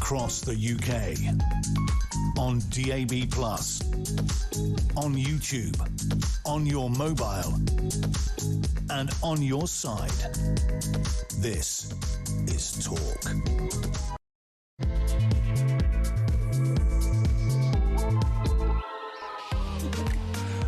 across the UK, on DAB+, on YouTube, on your mobile, and on your side. This is Talk.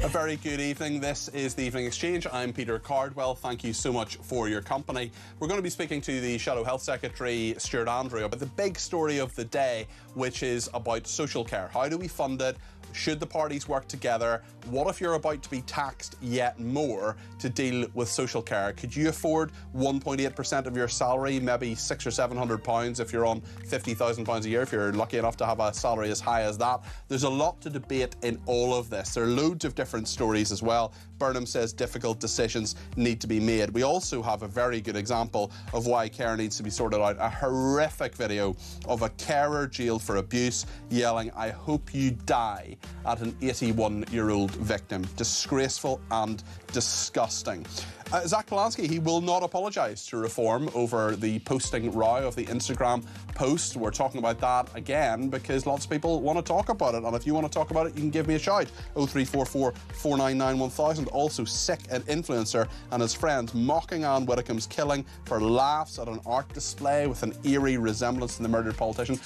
A very good evening. This is the Evening Exchange. I'm Peter Cardwell. Thank you so much for your company. We're going to be speaking to the Shadow Health Secretary, Stuart Andrew, about the big story of the day, which is about social care. How do we fund it? Should the parties work together? What if you're about to be taxed yet more to deal with social care? Could you afford 1.8% of your salary, maybe £600 or £700 if you're on £50,000 a year, if you're lucky enough to have a salary as high as that? There's a lot to debate in all of this. There are loads of different stories as well. Burnham says difficult decisions need to be made. We also have a very good example of why care needs to be sorted out. A horrific video of a carer jailed for abuse yelling, "I hope you die," at an 81-year-old victim. Disgraceful and disgusting. Zack Polanski, he will not apologise to Reform over the posting row of the Instagram post. We're talking about that again because lots of people want to talk about it, and if you want to talk about it, you can give me a shout. 0344 499 1000. Also, Sick, an influencer, and his friends mocking Anne Widdecombe's killing for laughs at an art display with an eerie resemblance to the murdered politician.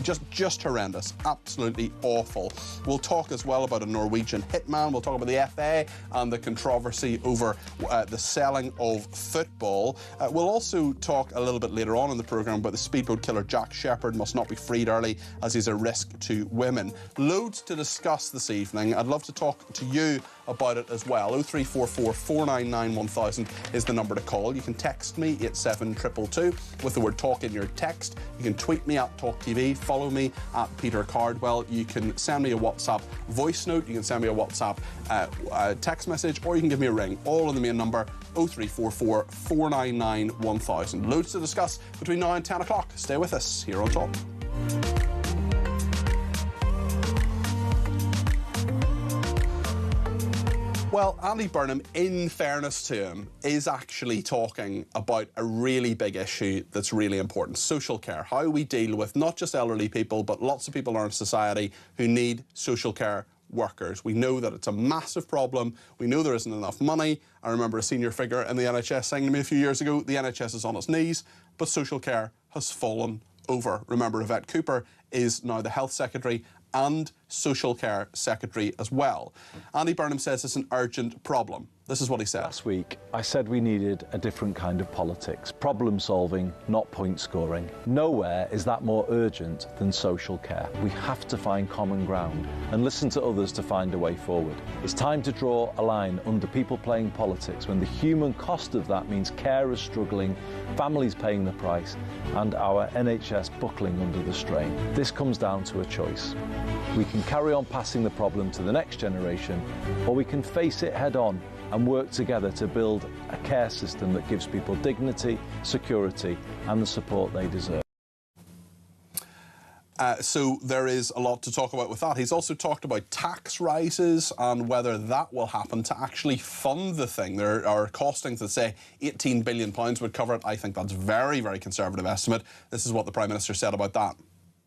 Just horrendous. Absolutely awful. We'll talk as well about a Norwegian hitman. We'll talk about the FA and the controversy over the selling of football. We'll also talk a little bit later on in the programme about the speedboat killer Jack Shepherd must not be freed early as he's a risk to women. Loads to discuss this evening. I'd love to talk to you about it as well. 0344 499 1000 is the number to call. You can text me 87222 with the word talk in your text. You can tweet me at talkTV, follow me at Peter Cardwell. You can send me a WhatsApp voice note, you can send me a WhatsApp text message, or you can give me a ring, all on the main number 0344 499 1000. Loads to discuss between now and 10 o'clock. Stay with us here on Talk. Well, Andy Burnham, in fairness to him, is actually talking about a really big issue that's really important. Social care. How we deal with not just elderly people, but lots of people in our society who need social care workers. We know that it's a massive problem. We know there isn't enough money. I remember a senior figure in the NHS saying to me a few years ago, the NHS is on its knees, but social care has fallen over. Remember, Yvette Cooper is now the Health Secretary and Social Care Secretary as well. Andy Burnham says it's an urgent problem. This is what he said. Last week, I said we needed a different kind of politics. Problem solving, not point scoring. Nowhere is that more urgent than social care. We have to find common ground and listen to others to find a way forward. It's time to draw a line under people playing politics when the human cost of that means carers struggling, families paying the price, and our NHS buckling under the strain. This comes down to a choice. We can carry on passing the problem to the next generation, or we can face it head on and work together to build a care system that gives people dignity, security, and the support they deserve. So there is a lot to talk about with that. He's also talked about tax rises and whether that will happen to actually fund the thing. There are costings that say £18 billion would cover it. I think that's very, very conservative estimate. This is what the Prime Minister said about that.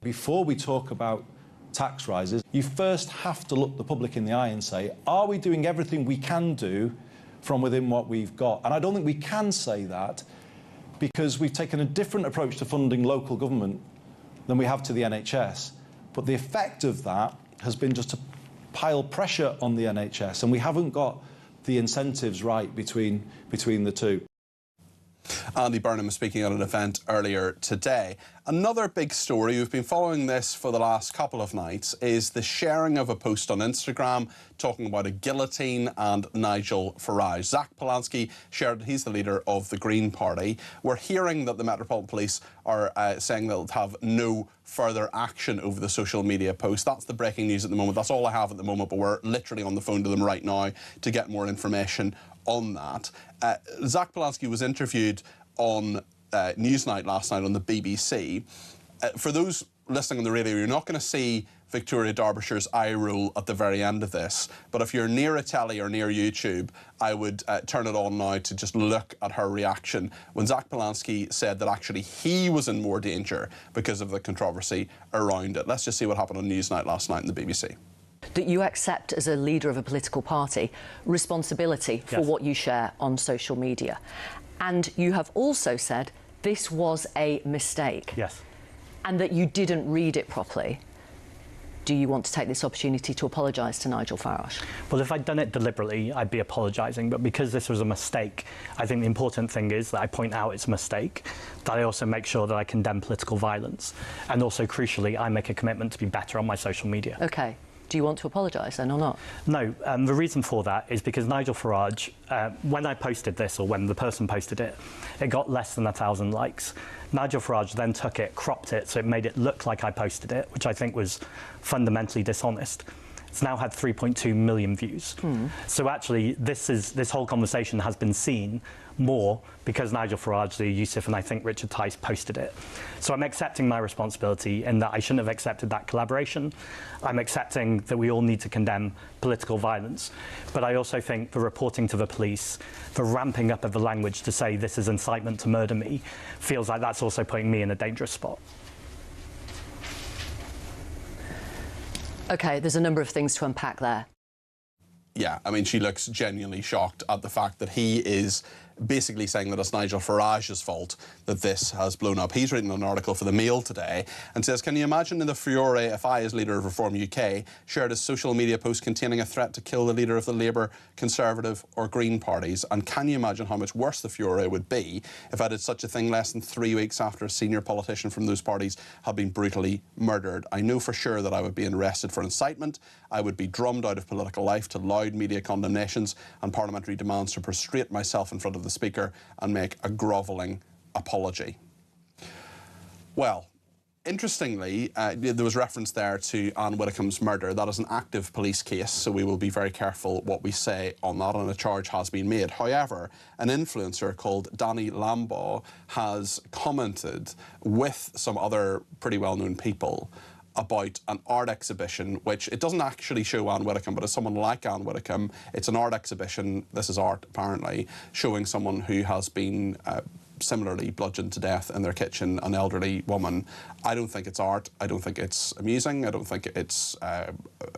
Before we talk about tax rises, you first have to look the public in the eye and say, are we doing everything we can do from within what we've got? And I don't think we can say that because we've taken a different approach to funding local government than we have to the NHS. But the effect of that has been just to pile pressure on the NHS, and we haven't got the incentives right between the two. Andy Burnham was speaking at an event earlier today. Another big story, we've been following this for the last couple of nights, is the sharing of a post on Instagram talking about a guillotine and Nigel Farage. Zack Polanski shared, he's the leader of the Green Party. We're hearing that the Metropolitan Police are saying they'll have no further action over the social media post. That's the breaking news at the moment. That's all I have at the moment, but we're literally on the phone to them right now to get more information on that. Zack Polanski was interviewed on Newsnight last night on the BBC. For those listening on the radio, you're not going to see Victoria Derbyshire's eye roll at the very end of this, but if you're near a telly or near YouTube, I would turn it on now to just look at her reaction when Zack Polanski said that actually he was in more danger because of the controversy around it. Let's just see what happened on Newsnight last night in the BBC. That you accept as a leader of a political party responsibility for what you share on social media. And you have also said this was a mistake. Yes. And that you didn't read it properly. Do you want to take this opportunity to apologise to Nigel Farage? Well, if I'd done it deliberately, I'd be apologising. But because this was a mistake, I think the important thing is that I point out it's a mistake, that I also make sure that I condemn political violence. And also, crucially, I make a commitment to be better on my social media. OK. Do you want to apologise then or not? No. The reason for that is because Nigel Farage, when I posted this, or when the person posted it, it got less than 1,000 likes. Nigel Farage then took it, cropped it, so it made it look like I posted it, which I think was fundamentally dishonest. It's now had 3.2 million views. So actually, this whole conversation has been seen more because Nigel Farage, Lee Youssef, and I think Richard Tice posted it. So I'm accepting my responsibility in that I shouldn't have accepted that collaboration. I'm accepting that we all need to condemn political violence. But I also think the reporting to the police, the ramping up of the language to say this is incitement to murder me, feels like that's also putting me in a dangerous spot. OK, there's a number of things to unpack there. Yeah, I mean, she looks genuinely shocked at the fact that he is basically saying that it's Nigel Farage's fault that this has blown up. He's written an article for the Mail today and says, can you imagine in the furore if I, as leader of Reform UK, shared a social media post containing a threat to kill the leader of the Labour, Conservative or Green parties? And can you imagine how much worse the furore would be if I did such a thing less than 3 weeks after a senior politician from those parties had been brutally murdered? I know for sure that I would be arrested for incitement. I would be drummed out of political life to loud media condemnations and parliamentary demands to prostrate myself in front of the Speaker and make a grovelling apology. Well, interestingly, there was reference there to Anne Widdecombe's murder. That is an active police case, so we will be very careful what we say on that, and a charge has been made. However, an influencer called Danny Lambaugh has commented with some other pretty well-known people about an art exhibition, which it doesn't actually show Anne Widdecombe, but it's someone like Anne Widdecombe. It's an art exhibition, this is art apparently, showing someone who has been similarly bludgeoned to death in their kitchen, an elderly woman. I don't think it's art. I don't think it's amusing. I don't think it's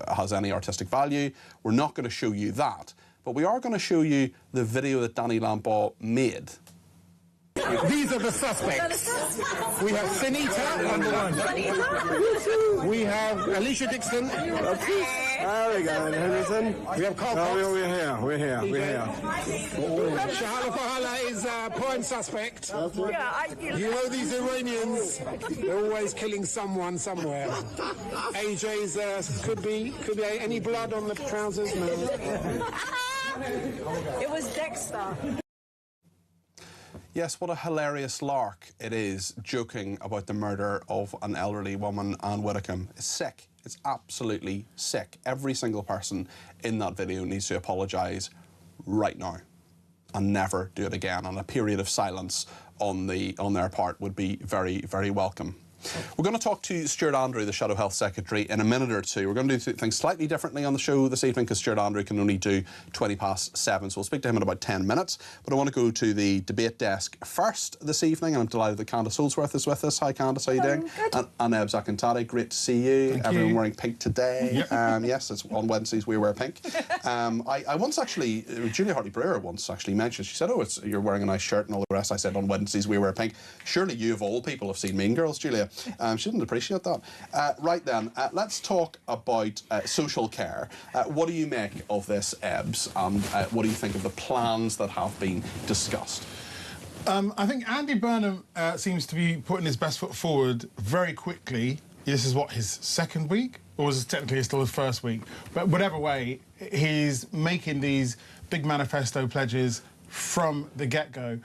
has any artistic value. We're not going to show you that, but we are going to show you the video that Danny Lambaugh made. These are the suspects. We have Sinita, number one. We have Alicia Dixon. There we go, Henderson. We have Carl Cox. Oh, we're here. Shahala Fahala is a prime suspect. You know these Iranians, they're always killing someone somewhere. AJ's could be any blood on the trousers? No. It was Dexter. Yes, what a hilarious lark it is, joking about the murder of an elderly woman, Anne Widdecombe. It's sick. It's absolutely sick. Every single person in that video needs to apologise right now and never do it again. And a period of silence on their part would be very, very welcome. We're going to talk to Stuart Andrew, the Shadow Health Secretary, in a minute or two. We're going to do things slightly differently on the show this evening because Stuart Andrew can only do 7:20, so we'll speak to him in about 10 minutes. But I want to go to the debate desk first this evening, and I'm delighted that Candice Holdsworth is with us. Hi, Candice, how are you doing? Good. And Eb Zakantari, great to see you. Thank Everyone you. wearing pink today. Yes, it's on Wednesdays we wear pink. I once actually, Julia Hartley-Brewer once actually mentioned, she said, oh, you're wearing a nice shirt and all the rest. I said, on Wednesdays we wear pink. Surely you of all people have seen Mean Girls, Julia. She didn't appreciate that. Right then, let's talk about social care. What do you make of this, Ebbs, and what do you think of the plans that have been discussed? I think Andy Burnham seems to be putting his best foot forward very quickly. This is what, his second week? Or was it technically still his first week? But whatever way, he's making these big manifesto pledges from the get-go.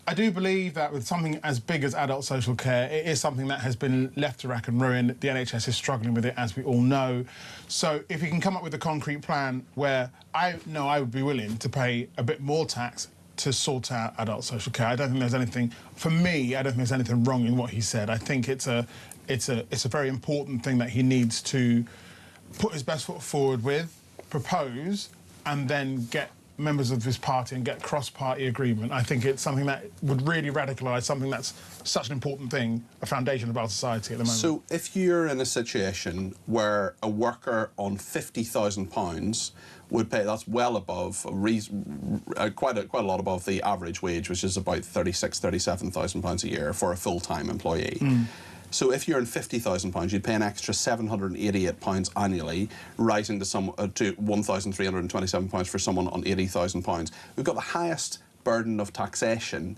I do believe that with something as big as adult social care, it is something that has been left to rack and ruin. The NHS is struggling with it, as we all know. So if you can come up with a concrete plan where I know I would be willing to pay a bit more tax to sort out adult social care. I don't think there's anything, for me, I don't think there's anything wrong in what he said. I think it's a very important thing that he needs to put his best foot forward with, propose, and then get members of his party and get cross-party agreement. I think it's something that would really radicalise something that's such an important thing, a foundation of our society at the moment. So if you're in a situation where a worker on £50,000 would pay, that's well above, quite a lot above the average wage, which is about £36,000, £37,000 a year for a full-time employee. So if you're in £50,000, you'd pay an extra £788 annually, rising to £1,327 for someone on £80,000. We've got the highest burden of taxation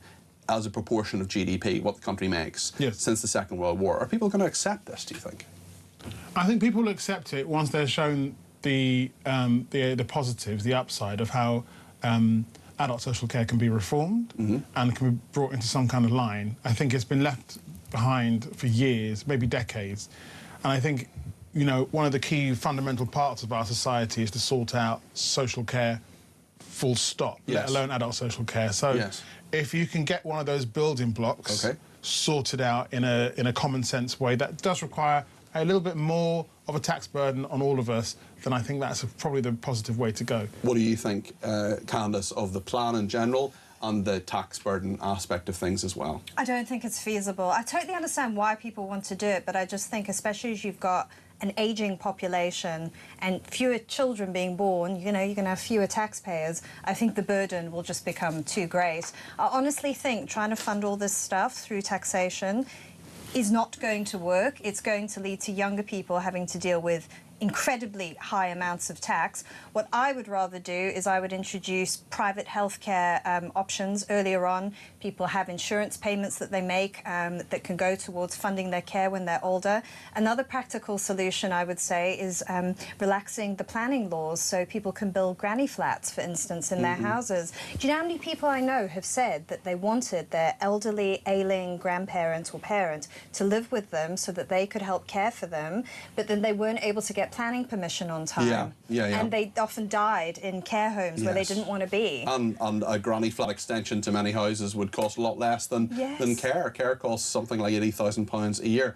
as a proportion of GDP, what the country makes, since the Second World War. Are people going to accept this, do you think? I think people will accept it once they're shown the positives, the upside of how adult social care can be reformed and can be brought into some kind of line. I think it's been left behind for years, maybe decades. And I think, you know, one of the key fundamental parts of our society is to sort out social care full stop, let alone adult social care. So if you can get one of those building blocks sorted out in a common sense way, that does require a little bit more of a tax burden on all of us, then I think that's probably the positive way to go. What do you think, Candice, of the plan in general and the tax burden aspect of things as well? I don't think it's feasible. I totally understand why people want to do it, but I just think, especially as you've got an ageing population and fewer children being born, you know, you're going to have fewer taxpayers. I think the burden will just become too great. I honestly think trying to fund all this stuff through taxation is not going to work. It's going to lead to younger people having to deal with incredibly high amounts of tax. What I would rather do is I would introduce private healthcare options earlier on. People have insurance payments that they make that can go towards funding their care when they're older. Another practical solution, I would say, is relaxing the planning laws so people can build granny flats, for instance, in their houses. Do you know how many people I know have said that they wanted their elderly, ailing grandparent or parent to live with them so that they could help care for them, but then they weren't able to get planning permission on time. And they often died in care homes where they didn't want to be. And a granny flat extension to many houses would cost a lot less than care. Care costs something like £80,000 a year.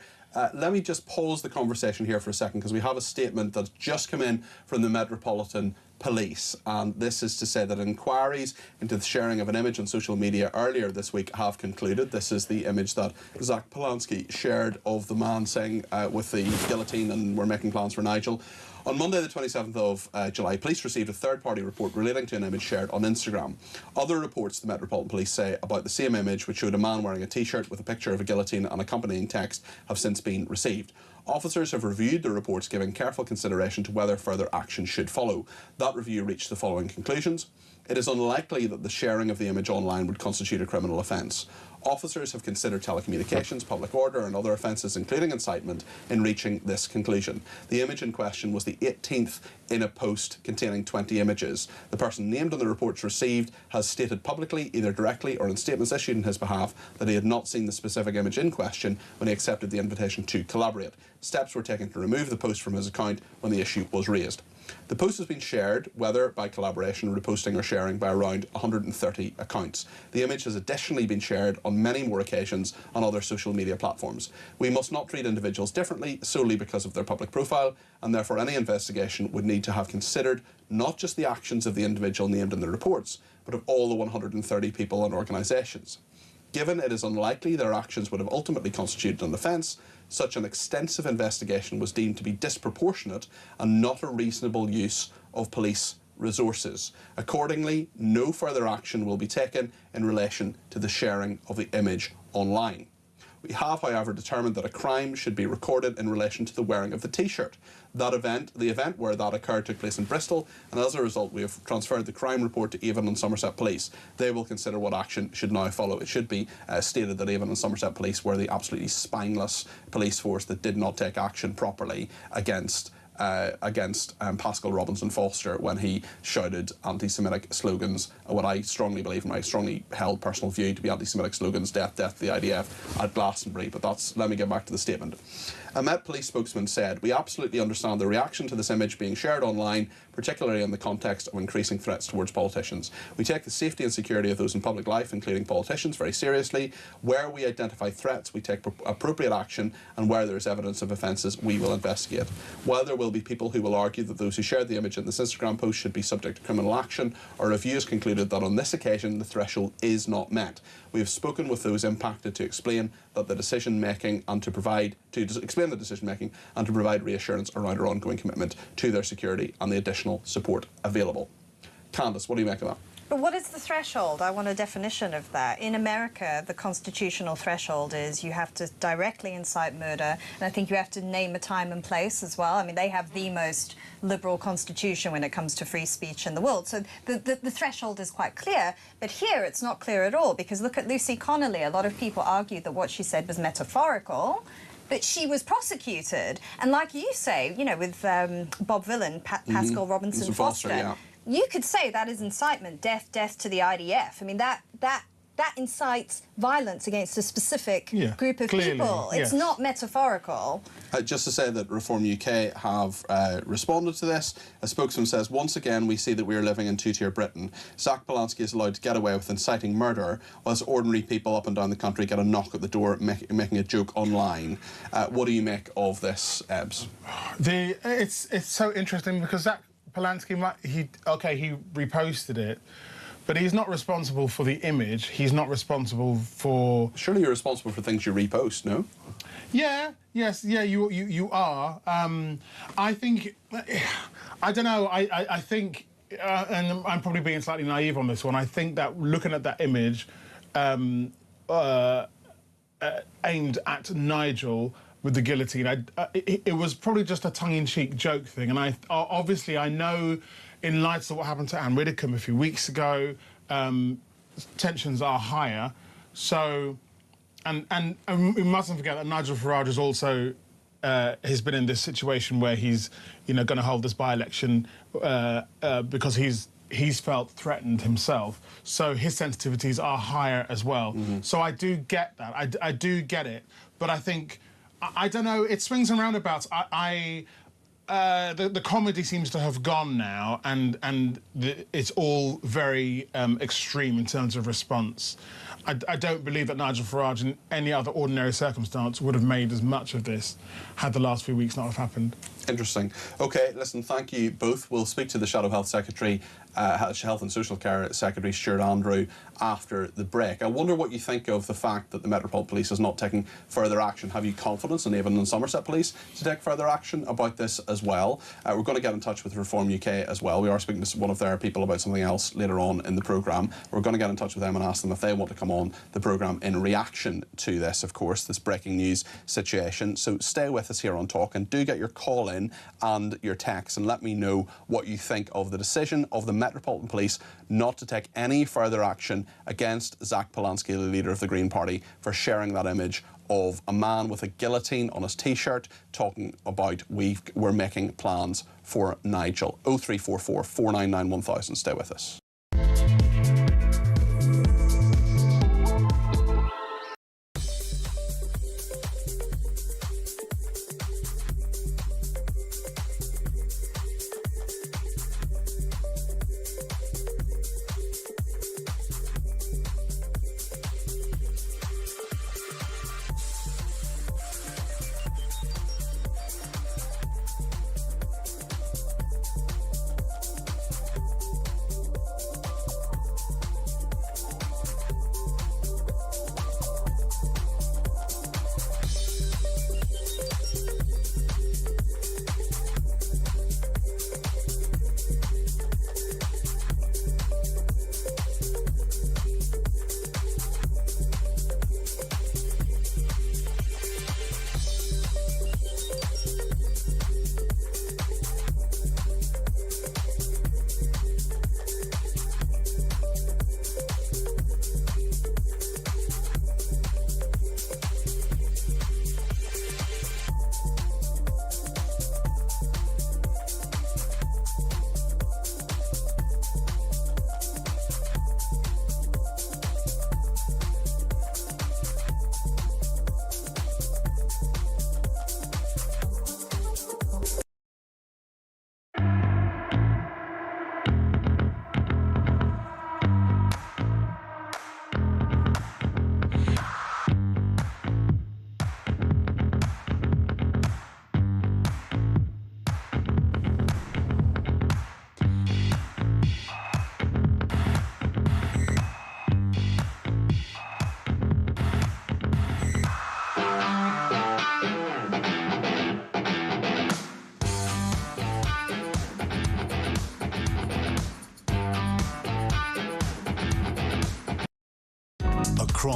Let me just pause the conversation here for a second, because we have a statement that's just come in from the Metropolitan Police, and this is to say that inquiries into the sharing of an image on social media earlier this week have concluded. This is the image that Zack Polanski shared of the man saying with the guillotine, and we're making plans for Nigel. On Monday the 27th of July, police received a third-party report relating to an image shared on Instagram. Other reports, the Metropolitan Police say, about the same image, which showed a man wearing a T-shirt with a picture of a guillotine and accompanying text, have since been received. Officers have reviewed the reports, giving careful consideration to whether further action should follow. That review reached the following conclusions. It is unlikely that the sharing of the image online would constitute a criminal offence. Officers have considered telecommunications, public order and other offences, including incitement, in reaching this conclusion. The image in question was the 18th in a post containing 20 images. The person named on the reports received has stated publicly, either directly or in statements issued in his behalf, that he had not seen the specific image in question when he accepted the invitation to collaborate. Steps were taken to remove the post from his account when the issue was raised. The post has been shared, whether by collaboration, reposting or sharing, by around 130 accounts. The image has additionally been shared on many more occasions on other social media platforms. We must not treat individuals differently solely because of their public profile, and therefore any investigation would need to have considered not just the actions of the individual named in the reports, but of all the 130 people and organisations. Given it is unlikely their actions would have ultimately constituted an offence, such an extensive investigation was deemed to be disproportionate and not a reasonable use of police resources. Accordingly, no further action will be taken in relation to the sharing of the image online. We have, however, determined that a crime should be recorded in relation to the wearing of the T-shirt. The event where that occurred took place in Bristol, and as a result we have transferred the crime report to Avon and Somerset Police. They will consider what action should now follow. It should be stated that Avon and Somerset Police were the absolutely spineless police force that did not take action properly against against Pascal Robinson Foster when he shouted anti-Semitic slogans, what I strongly believe, and my strongly held personal view, to be anti-Semitic slogans, death, death to the IDF, at Glastonbury. But let me get back to the statement. A Met Police spokesman said, "We absolutely understand the reaction to this image being shared online, particularly in the context of increasing threats towards politicians. We take the safety and security of those in public life, including politicians, very seriously. Where we identify threats, we take appropriate action, and where there is evidence of offences, we will investigate. While there will be people who will argue that those who shared the image in this Instagram post should be subject to criminal action, our review has concluded that on this occasion the threshold is not met. We have spoken with those impacted to explain that the decision making and to provide reassurance around our ongoing commitment to their security and the additional support available." Candice, what do you make of that? But what is the threshold? I want a definition of that. In America, the constitutional threshold is you have to directly incite murder, and I think you have to name a time and place as well. I mean, they have the most liberal constitution when it comes to free speech in the world. So the threshold is quite clear, but here it's not clear at all, because look at Lucy Connolly. A lot of people argue that what she said was metaphorical, but she was prosecuted. And like you say, you know, with Bob Villan, Pascal Robinson Foster, yeah. You could say that is incitement, death to the IDF. I mean, that incites violence against a specific group of people. It's not metaphorical. Just to say that Reform UK have responded to this. A spokesman says, "Once again, we see that we are living in two-tier Britain. Zack Polanski is allowed to get away with inciting murder, whilst ordinary people up and down the country get a knock at the door making a joke online." What do you make of this, Ebbs? It's so interesting because Zack Polanski, he reposted it, but he's not responsible for the image. He's not responsible for... Surely you're responsible for things you repost, no? Yeah, yes, yeah, you are. I think... I don't know, I think... and I'm probably being slightly naive on this one. I think that looking at that image aimed at Nigel with the guillotine, it was probably just a tongue-in-cheek joke thing. And obviously I know, in light of what happened to Anne Widdecombe a few weeks ago, tensions are higher. So, and we mustn't forget that Nigel Farage is also has been in this situation where he's, you know, going to hold this by-election because he's felt threatened himself. So his sensitivities are higher as well. So I do get that. I do get it, but I think. I don't know, it swings and roundabouts. The comedy seems to have gone now, and it's all very extreme in terms of response. I don't believe that Nigel Farage, in any other ordinary circumstance, would have made as much of this had the last few weeks not have happened. Interesting. OK, listen, thank you both. We'll speak to the Shadow Health Secretary, Health and Social Care Secretary Stuart Andrew after the break. I wonder what you think of the fact that the Metropolitan Police has not taken further action. Have you confidence in Avon and Somerset Police to take further action about this as well? We're going to get in touch with Reform UK as well. We are speaking to one of their people about something else later on in the programme. We're going to get in touch with them and ask them if they want to come on the programme in reaction to this, of course, this breaking news situation. So stay with us here on Talk and do get your call in and your text and let me know what you think of the decision of the Metropolitan Police not to take any further action against Zack Polanski, the leader of the Green Party, for sharing that image of a man with a guillotine on his T-shirt talking about we're making plans for Nigel. 0344 499 1000. Stay with us.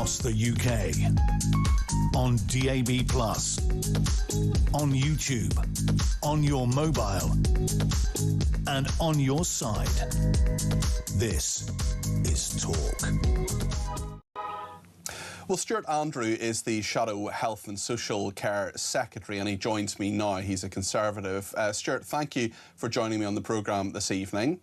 across the UK. On DAB+, on YouTube, on your mobile, and on your side. This is Talk. Well, Stuart Andrew is the Shadow Health and Social Care Secretary, and he joins me now. He's a Conservative. Stuart, thank you for joining me on the programme this evening.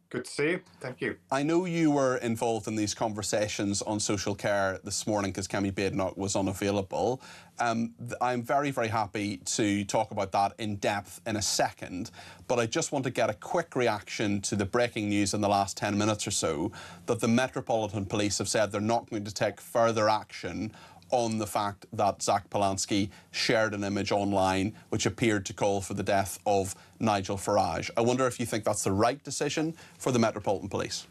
Good to see you. Thank you. I know you were involved in these conversations on social care this morning because Kemi Badenoch was unavailable. I'm very, very happy to talk about that in depth in a second, but I just want to get a quick reaction to the breaking news in the last 10 minutes or so that the Metropolitan Police have said they're not going to take further action on the fact that Zack Polanski shared an image online which appeared to call for the death of Nigel Farage. I wonder if you think that's the right decision for the Metropolitan Police.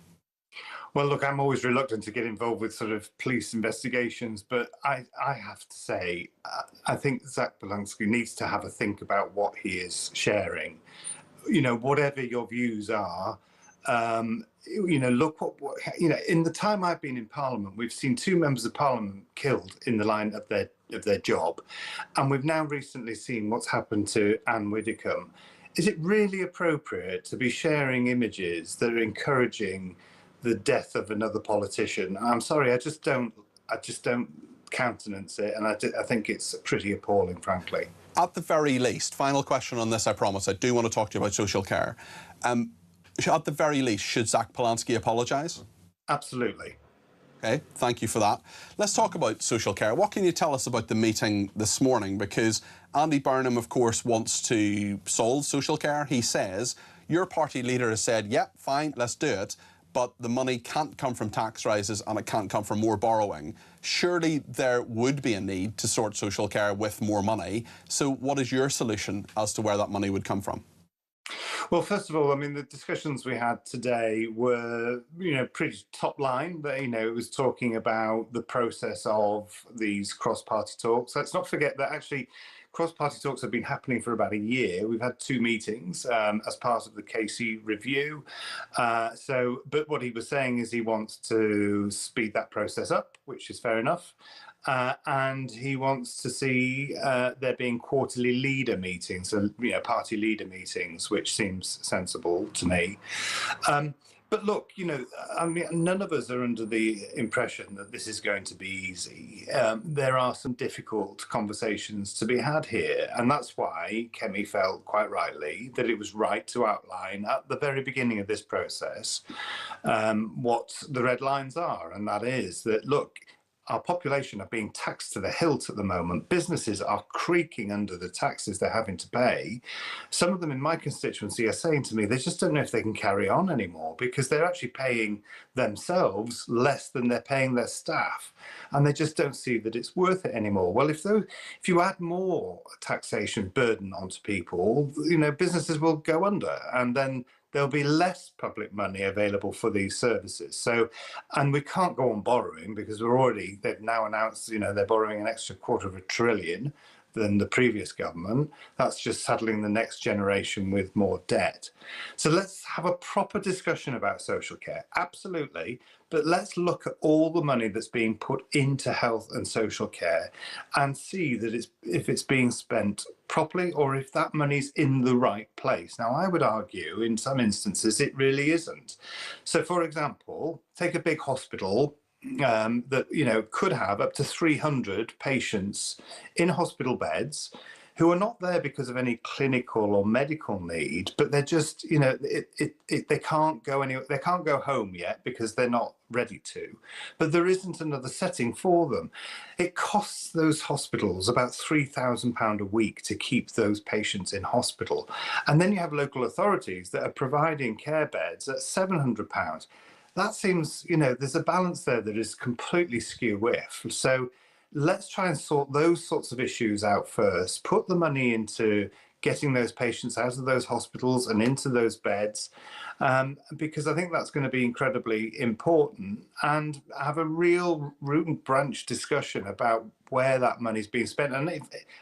Well, look, I'm always reluctant to get involved with sort of police investigations, but I have to say, I think Zack Polanski needs to have a think about what he is sharing. You know, whatever your views are, you know, look what you know. In the time I've been in Parliament, we've seen 2 members of Parliament killed in the line of their job, and we've now recently seen what's happened to Anne Widdecombe. Is it really appropriate to be sharing images that are encouraging the death of another politician? I'm sorry, I just don't countenance it, and I think it's pretty appalling, frankly. At the very least, final question on this, I promise, I do want to talk to you about social care. At the very least, should Zack Polanski apologise? Absolutely. Okay, thank you for that. Let's talk about social care. What can you tell us about the meeting this morning? Because Andy Burnham, of course, wants to solve social care. He says, your party leader has said, yep, fine, let's do it, but the money can't come from tax rises and it can't come from more borrowing. Surely there would be a need to sort social care with more money. So what is your solution as to where that money would come from? Well, first of all, I mean, the discussions we had today were, you know, pretty top line, but, you know, it was talking about the process of these cross-party talks. Let's not forget that actually cross-party talks have been happening for about a year. We've had 2 meetings as part of the KC review. But what he was saying is he wants to speed that process up, which is fair enough. And he wants to see there being quarterly leader meetings, so, you know, party leader meetings, which seems sensible to me. But look, you know, I mean, none of us are under the impression that this is going to be easy. There are some difficult conversations to be had here, and that's why Kemi felt quite rightly that it was right to outline at the very beginning of this process what the red lines are, and that is that, look, our population are being taxed to the hilt at the moment. Businesses are creaking under the taxes they're having to pay. Some of them in my constituency are saying to me they just don't know if they can carry on anymore because they're actually paying themselves less than they're paying their staff, and they just don't see that it's worth it anymore. Well, if you add more taxation burden onto people, you know, businesses will go under, and then there'll be less public money available for these services. So, and we can't go on borrowing because they've now announced, you know, they're borrowing an extra $250 billion than the previous government. That's just saddling the next generation with more debt. So let's have a proper discussion about social care, absolutely, but let's look at all the money that's being put into health and social care and see that if it's being spent properly or if that money's in the right place. Now, I would argue in some instances it really isn't. So, for example, take a big hospital that, you know, could have up to 300 patients in hospital beds who are not there because of any clinical or medical need, but they're just, you know, they can't go anywhere, they can't go home yet because they're not ready to, but there isn't another setting for them. It costs those hospitals about £3,000 a week to keep those patients in hospital. And then you have local authorities that are providing care beds at £700. That seems, you know, there's a balance there that is completely skew-whiff. So let's try and sort those sorts of issues out first, put the money into getting those patients out of those hospitals and into those beds, because I think that's going to be incredibly important, and have a real root and branch discussion about where that money's being spent. And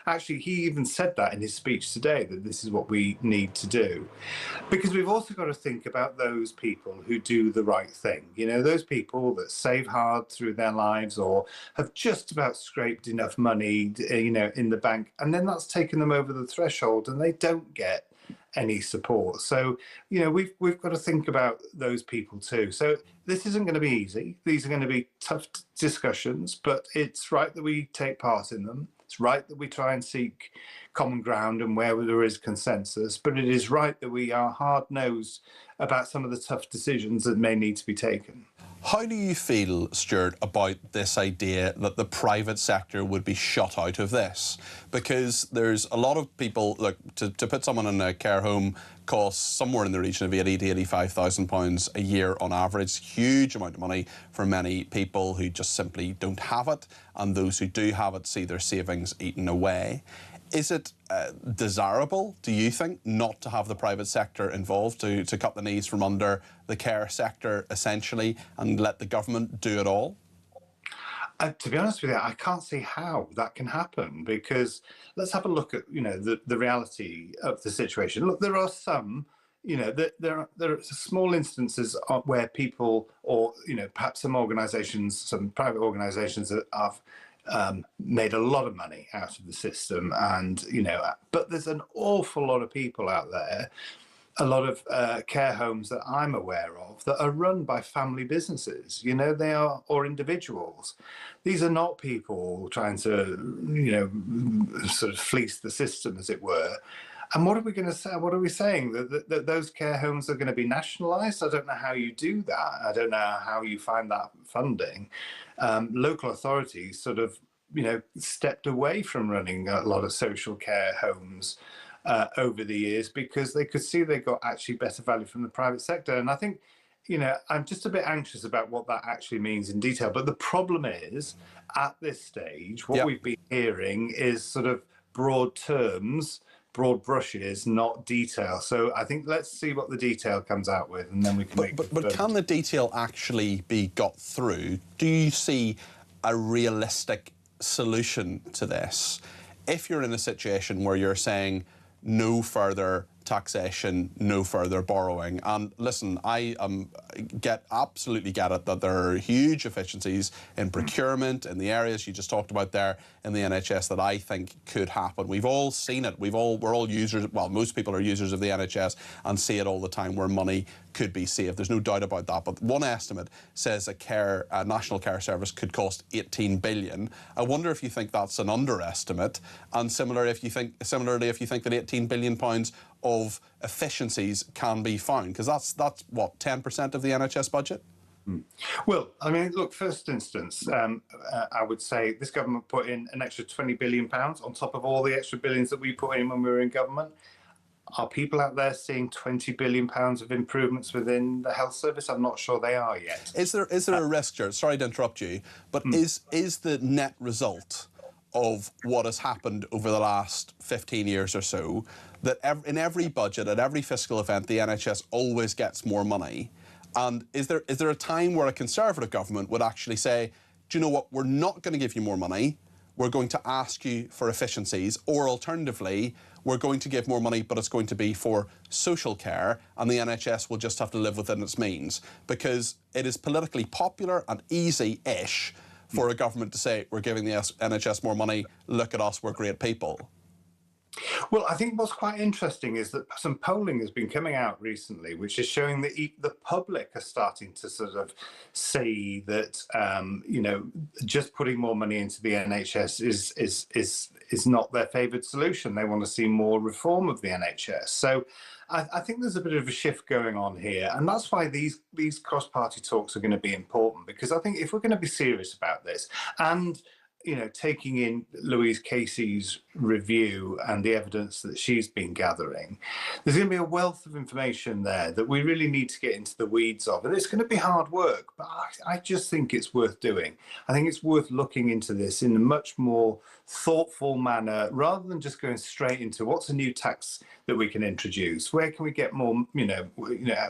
actually, he even said that in his speech today, that this is what we need to do. Because we've also got to think about those people who do the right thing. You know, those people that save hard through their lives or have just about scraped enough money, you know, in the bank, and then that's taken them over the threshold and they don't get any support. So, you know, we've got to think about those people too. So this isn't going to be easy. These are going to be tough discussions, but it's right that we take part in them. It's right that we try and seek common ground and where there is consensus, but it is right that we are hard-nosed about some of the tough decisions that may need to be taken. How do you feel, Stuart, about this idea that the private sector would be shut out of this? Because there's a lot of people, look, to put someone in a care home costs somewhere in the region of £80,000 to £85,000 a year on average. Huge amount of money for many people who just simply don't have it, and those who do have it see their savings eaten away. Is it desirable, do you think, not to have the private sector involved, to cut the knees from under the care sector, essentially, and let the government do it all? To be honest with you, I can't see how that can happen, because let's have a look at, you know, the reality of the situation. Look, there are some, you know, there are small instances where people, or, you know, perhaps some organisations, some private organisations that have made a lot of money out of the system, and, you know, but there's an awful lot of people out there, a lot of care homes that I'm aware of, that are run by family businesses. You know, they are, or individuals. These are not people trying to, you know, sort of fleece the system, as it were. And what are we going to say? What are we saying? That those care homes are going to be nationalised? I don't know how you do that. I don't know how you find that funding. Local authorities sort of, you know, stepped away from running a lot of social care homes over the years, because they could see they got actually better value from the private sector. And I think, you know, I'm just a bit anxious about what that actually means in detail. But the problem is, at this stage, what we've been hearing is sort of broad terms, broad brushes, not detail. So I think let's see what the detail comes out with, and then we can But can the detail actually be got through? Do you see a realistic solution to this? If you're in a situation where you're saying no further taxation, no further borrowing. And listen, I absolutely get it that there are huge efficiencies in procurement in the areas you just talked about there in the NHS that I think could happen. We've all seen it. We're all users, well, most people are users of the NHS and see it all the time where money could be saved. There's no doubt about that. But one estimate says a national care service could cost 18 billion. I wonder if you think that's an underestimate, and similarly if you think that 18 billion pounds of efficiencies can be found, because that's what, 10% of the NHS budget? Well, I mean, look, first instance, I would say this government put in an extra £20 billion on top of all the extra billions that we put in when we were in government. Are people out there seeing £20 billion of improvements within the health service? I'm not sure they are yet. Is there a risk, Stuart? Sorry to interrupt you, but is the net result of what has happened over the last 15 years or so that in every budget, at every fiscal event, the NHS always gets more money? And is there a time where a Conservative government would actually say, do you know what, we're not going to give you more money, we're going to ask you for efficiencies, or alternatively, we're going to give more money, but it's going to be for social care, and the NHS will just have to live within its means? Because it is politically popular and easy-ish for a government to say, we're giving the NHS more money, look at us, we're great people. Well, I think what's quite interesting is that some polling has been coming out recently, which is showing that the public are starting to sort of see that, you know, just putting more money into the NHS is not their favoured solution. They want to see more reform of the NHS. So I think there's a bit of a shift going on here, and that's why these cross-party talks are going to be important, because I think if we're going to be serious about this, and taking in Louise Casey's review and the evidence that she's been gathering, there's going to be a wealth of information there that we really need to get into the weeds of. And it's going to be hard work, but I just think it's worth doing. I think it's worth looking into this in a much more thoughtful manner, rather than just going straight into what's a new tax that we can introduce? Where can we get more,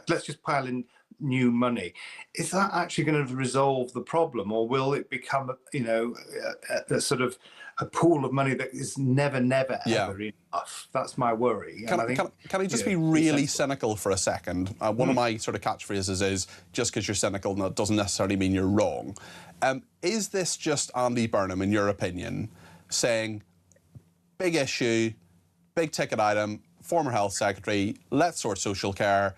let's just pile in new money. Is that actually going to resolve the problem, or will it become, a sort of a pool of money that is never ever enough? That's my worry. Can I just be really cynical for a second? One of my sort of catchphrases is, just because you're cynical doesn't necessarily mean you're wrong. Is this just Andy Burnham, in your opinion, saying, big issue, big ticket item, former health secretary, let's sort social care,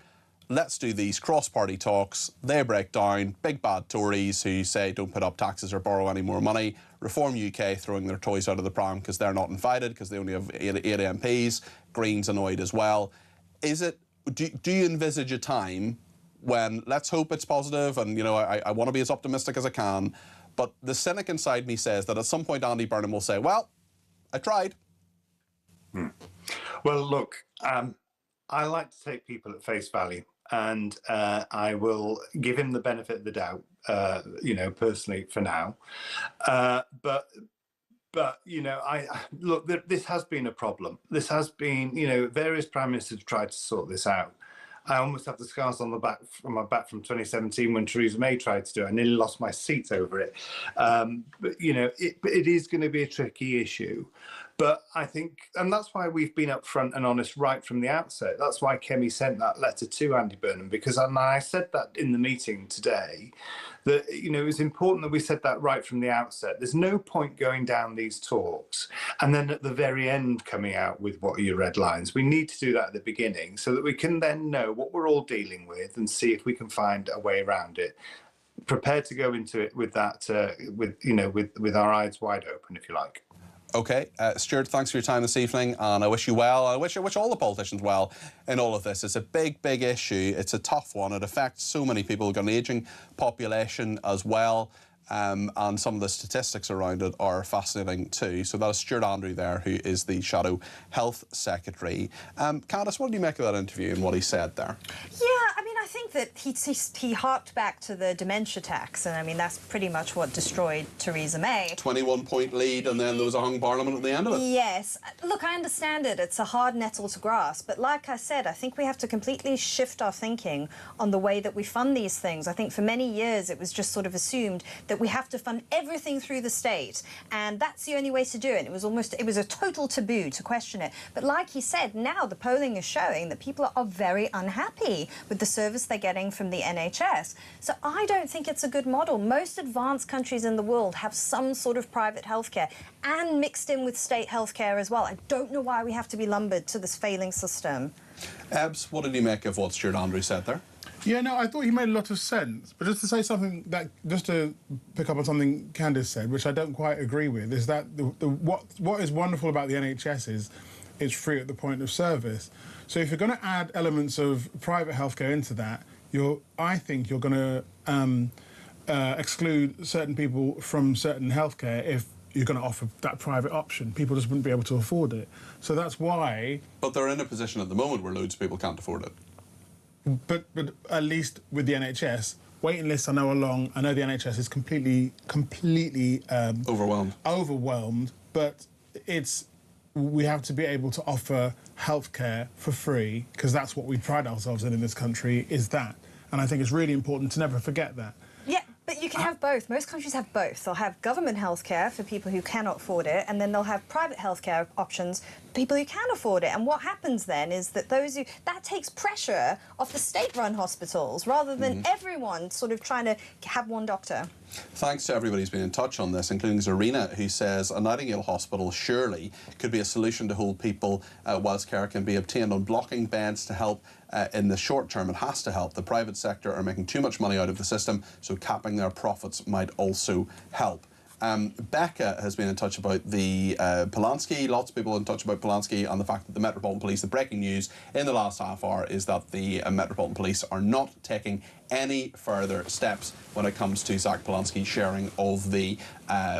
let's do these cross-party talks, they break down, big bad Tories who say don't put up taxes or borrow any more money, Reform UK throwing their toys out of the pram because they're not invited because they only have 8 MPs, Greens annoyed as well. Do you envisage a time when, let's hope it's positive, and I want to be as optimistic as I can, but the cynic inside me says that at some point Andy Burnham will say, well, I tried. Well, look, I like to take people at face value. And I will give him the benefit of the doubt, personally for now. But look, this has been a problem. This has been, various prime ministers have tried to sort this out. I almost have the scars on my back from 2017 when Theresa May tried to do it. I nearly lost my seat over it. But it is going to be a tricky issue. But I think, and that's why we've been upfront and honest right from the outset. That's why Kemi sent that letter to Andy Burnham, because I said that in the meeting today, that it was important that we said that right from the outset. There's no point going down these talks and then at the very end coming out with what are your red lines. We need to do that at the beginning so that we can then know what we're all dealing with and see if we can find a way around it. Prepared to go into it with that, with our eyes wide open, if you like. OK, Stuart, thanks for your time this evening, and I wish you well. I wish all the politicians well in all of this. It's a big issue. It's a tough one. It affects so many people. We've got an ageing population as well, and some of the statistics around it are fascinating too. So that is Stuart Andrew there, who is the Shadow Health Secretary. Candice, what did you make of that interview and what he said there? Yeah, I think that he harked back to the dementia tax, and that's pretty much what destroyed Theresa May. 21-point lead, and then there was a hung parliament at the end of it. Yes. Look, I understand it. It's a hard nettle to grasp. But like I said, I think we have to completely shift our thinking on the way that we fund these things. I think for many years it was just sort of assumed that we have to fund everything through the state, and that's the only way to do it. It was a total taboo to question it. But like he said, now the polling is showing that people are very unhappy with the service they're getting from the NHS. So I don't think it's a good model. Most advanced countries in the world have some sort of private healthcare and mixed in with state healthcare as well. I don't know why we have to be lumbered to this failing system. Ebbs, what did you make of what Stuart Andrew said there? Yeah, no, I thought he made a lot of sense. But just to say something just to pick up on something Candice said, which I don't quite agree with, is that what is wonderful about the NHS is it's free at the point of service. So if you're going to add elements of private healthcare into that, I think you're going to exclude certain people from certain healthcare if you're going to offer that private option. People just wouldn't be able to afford it. So that's why... But they're in a position at the moment where loads of people can't afford it. But at least with the NHS, waiting lists I know are long. I know the NHS is completely overwhelmed, but we have to be able to offer healthcare for free, because that's what we pride ourselves in this country, is that. And I think it's really important to never forget that. Yeah, but you can have both. Most countries have both. They'll have government healthcare for people who cannot afford it, and then they'll have private healthcare options for people who can afford it. And what happens then is that that takes pressure off the state-run hospitals, rather than everyone sort of trying to have one doctor. Thanks to everybody who's been in touch on this, including Zarina, who says a Nightingale hospital surely could be a solution to hold people whilst care can be obtained. On blocking beds to help in the short term, it has to help. The private sector are making too much money out of the system, so capping their profits might also help. Becca has been in touch about the Polanski. Lots of people in touch about Polanski and the fact that the Metropolitan Police, the breaking news in the last half hour is that the Metropolitan Police are not taking any further steps when it comes to Zack Polanski's sharing of the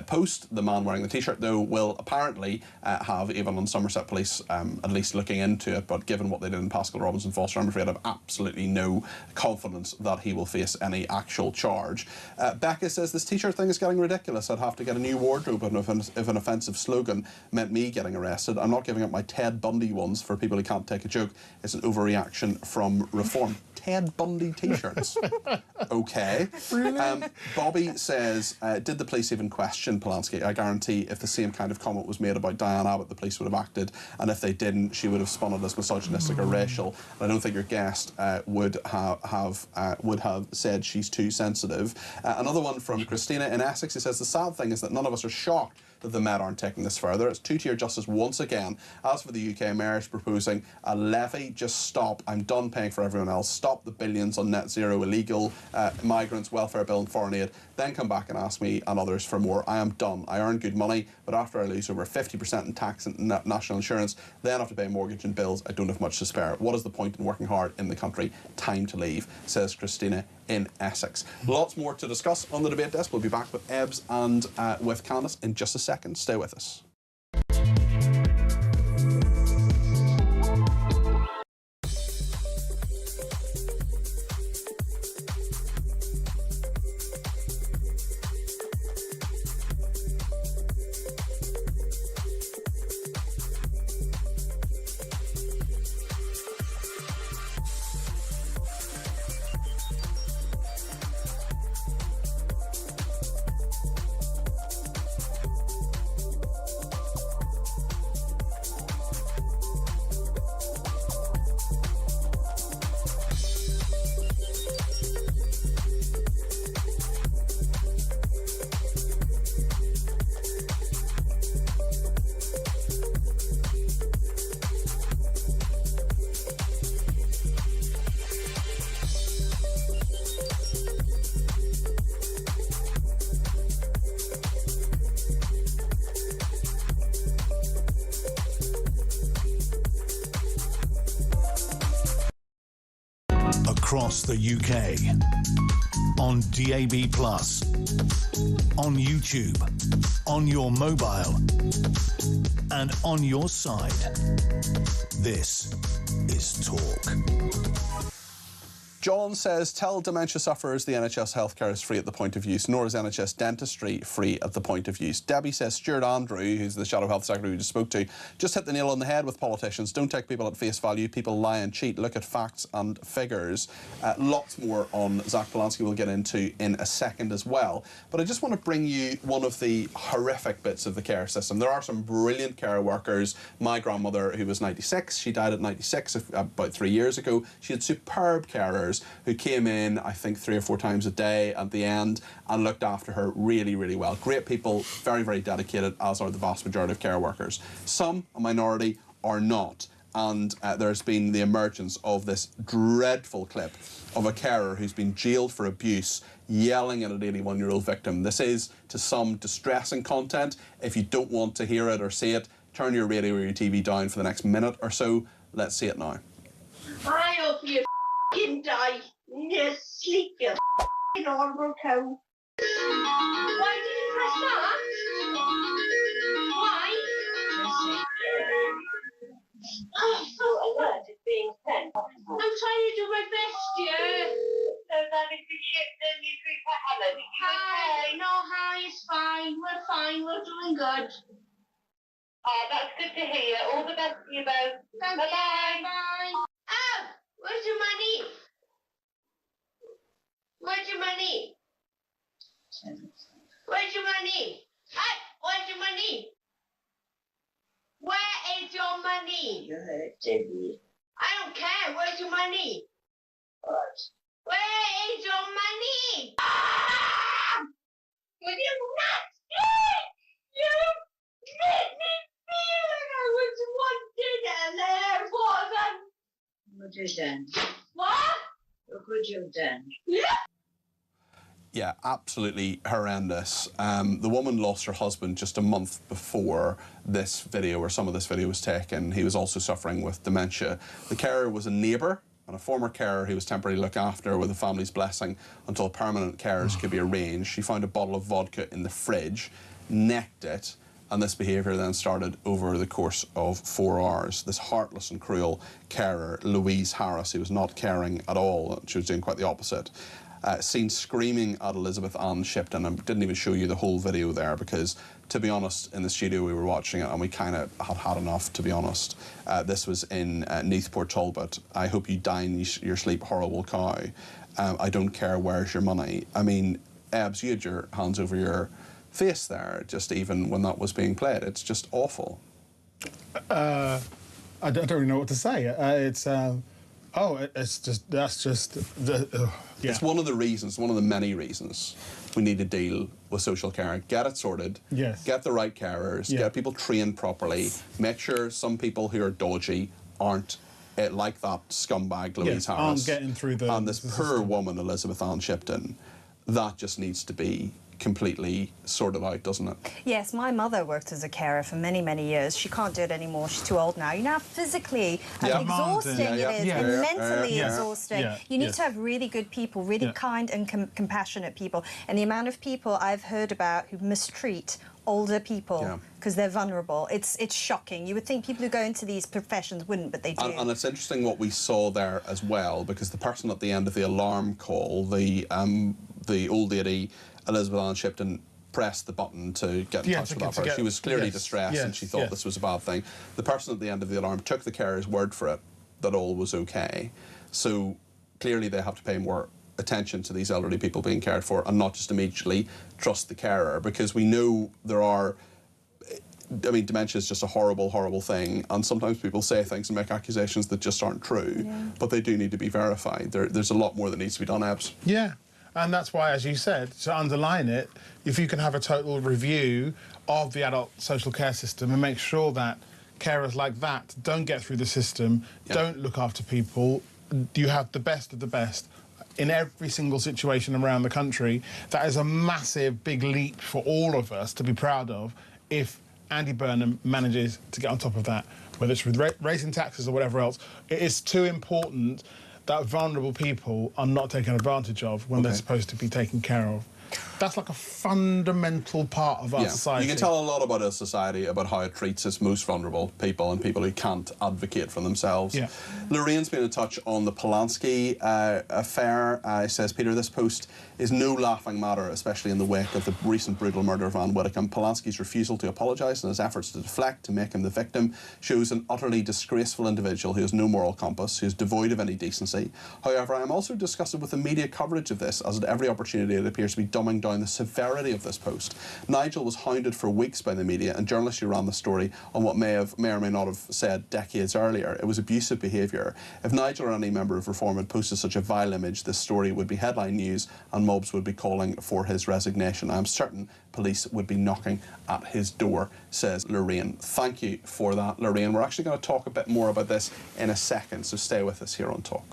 post. The man wearing the T-shirt, though, will apparently have Avon and Somerset Police at least looking into it, but given what they did in Pascal Robinson Foster, I'm afraid I have absolutely no confidence that he will face any actual charge. Becca says, this T-shirt thing is getting ridiculous. I'd have to get a new wardrobe if an offensive slogan meant me getting arrested. I'm not giving up my Ted Bundy ones for people who can't take a joke. It's an overreaction from reform. Ted Bundy T-shirts. Okay. Really? Bobby says, did the police even question Polanski? I guarantee if the same kind of comment was made about Diane Abbott, the police would have acted, and if they didn't, she would have spun it as misogynistic or racial. And I don't think your guest would have said she's too sensitive. Another one from Christina in Essex, who says, the sad thing is that none of us are shocked that the Met aren't taking this further. It's two-tier justice once again. As for the UK Mayor's proposing a levy, just stop. I'm done paying for everyone else. Stop the billions on net zero, illegal migrants, welfare bill and foreign aid. Then come back and ask me and others for more. I am done. I earn good money, but after I lose over 50% in tax and national insurance, then have to pay mortgage and bills, I don't have much to spare. What is the point in working hard in the country? Time to leave, says Christina in Essex. Lots more to discuss on the debate desk. We'll be back with Ebbs and with Candice in just a second. Stay with us. Across the UK, on DAB+, on YouTube, on your mobile, and on your side. This is Talk. John says, tell dementia sufferers the NHS healthcare is free at the point of use, nor is NHS dentistry free at the point of use. Debbie says, Stuart Andrew, who's the Shadow Health Secretary we just spoke to, just hit the nail on the head with politicians. Don't take people at face value. People lie and cheat. Look at facts and figures. Lots more on Zack Polanski we'll get into in a second as well. But I just want to bring you one of the horrific bits of the care system. There are some brilliant care workers. My grandmother, who was 96, she died at 96 about 3 years ago. She had superb carers who came in, I think, 3 or 4 times a day at the end and looked after her really, really well. Great people, very, very dedicated, as are the vast majority of care workers. Some, a minority, are not. And there's been the emergence of this dreadful clip of a carer who's been jailed for abuse, yelling at an 81-year-old victim. This is, to some, distressing content. If you don't want to hear it or see it, turn your radio or your TV down for the next minute or so. Let's see it now. I hope you f***ing die in your sleep, you f***ing horrible cow. Why did you press that? Why? I'm so alert at being sent. I'm trying to do my best, yeah. So that if you ship, then you treat for Helen. Hi, no, hi, it's fine. We're doing good. That's good to hear. All the best to you both. Bye-bye. Bye. Oh, where's your money? Where's your money? Where's your money? Hey, where's your money? Where is your money? You're hurting me. I don't care. Where's your money? What? Where is your money? Ah! Will you not speak? You made me feel like I was wanted and there wasn't. What have you done? What? Look what you've done. Yeah. Yeah, absolutely horrendous. The woman lost her husband just a month before this video, or some of this video was taken. He was also suffering with dementia. The carer was a neighbour and a former carer who was temporarily looked after with the family's blessing until permanent carers could be arranged. She found a bottle of vodka in the fridge, necked it, and this behaviour then started over the course of 4 hours. This heartless and cruel carer, Louise Harris, who was not caring at all, she was doing quite the opposite, seen screaming at Elizabeth Ann Shipton. I didn't even show you the whole video there because, to be honest, in the studio we were watching it and we kind of had enough, to be honest. This was in Neathport Talbot. I hope you die in your sleep, horrible cow. I don't care, where's your money? I mean, Ebbs, you had your hands over your face there, just even when that was being played. It's just awful. I don't really know what to say. It's It's one of the reasons, one of the many reasons we need to deal with social care. Get it sorted. Yes. Get the right carers. Get people trained properly. Make sure some people who are dodgy aren't like that scumbag Louise Harris. Aren't getting through the... And this poor woman, Elizabeth Ann Shipton, that just needs to be completely sorted out, doesn't it? Yes, my mother worked as a carer for many, many years. She can't do it anymore. She's too old now. You know how physically exhausting it is, and mentally exhausting. You need to have really good people, really kind and compassionate people. And the amount of people I've heard about who mistreat older people because they're vulnerable, it's shocking. You would think people who go into these professions wouldn't, but they do. And it's interesting what we saw there as well, because the person at the end of the alarm call, the old lady, Elizabeth Ann Shipton, pressed the button to get in touch with that person. She was clearly distressed and she thought this was a bad thing. The person at the end of the alarm took the carer's word for it that all was okay. So clearly they have to pay more attention to these elderly people being cared for and not just immediately trust the carer, because we know there are... I mean, dementia is just a horrible, horrible thing, and sometimes people say things and make accusations that just aren't true, but they do need to be verified. There's a lot more that needs to be done, Ebbs. Yeah. And that's why, as you said, to underline it, if you can have a total review of the adult social care system and make sure that carers like that don't get through the system, don't look after people, you have the best of the best in every single situation around the country, that is a massive, big leap for all of us to be proud of if Andy Burnham manages to get on top of that, whether it's with raising taxes or whatever else. It is too important that vulnerable people are not taken advantage of when they're supposed to be taken care of. That's like a fundamental part of our society. You can tell a lot about our society, about how it treats its most vulnerable people and people who can't advocate for themselves. Lorraine's been in touch on the Polanski affair. Says, Peter, this post is no laughing matter, especially in the wake of the recent brutal murder of Anne Whitcomb. Polanski's refusal to apologise and his efforts to deflect to make him the victim shows an utterly disgraceful individual who has no moral compass, who is devoid of any decency. However, I am also disgusted with the media coverage of this, as at every opportunity it appears to be dumbing down the severity of this post. Nigel was hounded for weeks by the media and journalists who ran the story on what may or may not have said decades earlier. It was abusive behaviour. If Nigel or any member of Reform had posted such a vile image, this story would be headline news and mobs would be calling for his resignation. I am certain police would be knocking at his door, says Lorraine. Thank you for that, Lorraine. We're actually going to talk a bit more about this in a second, so stay with us here on Talk.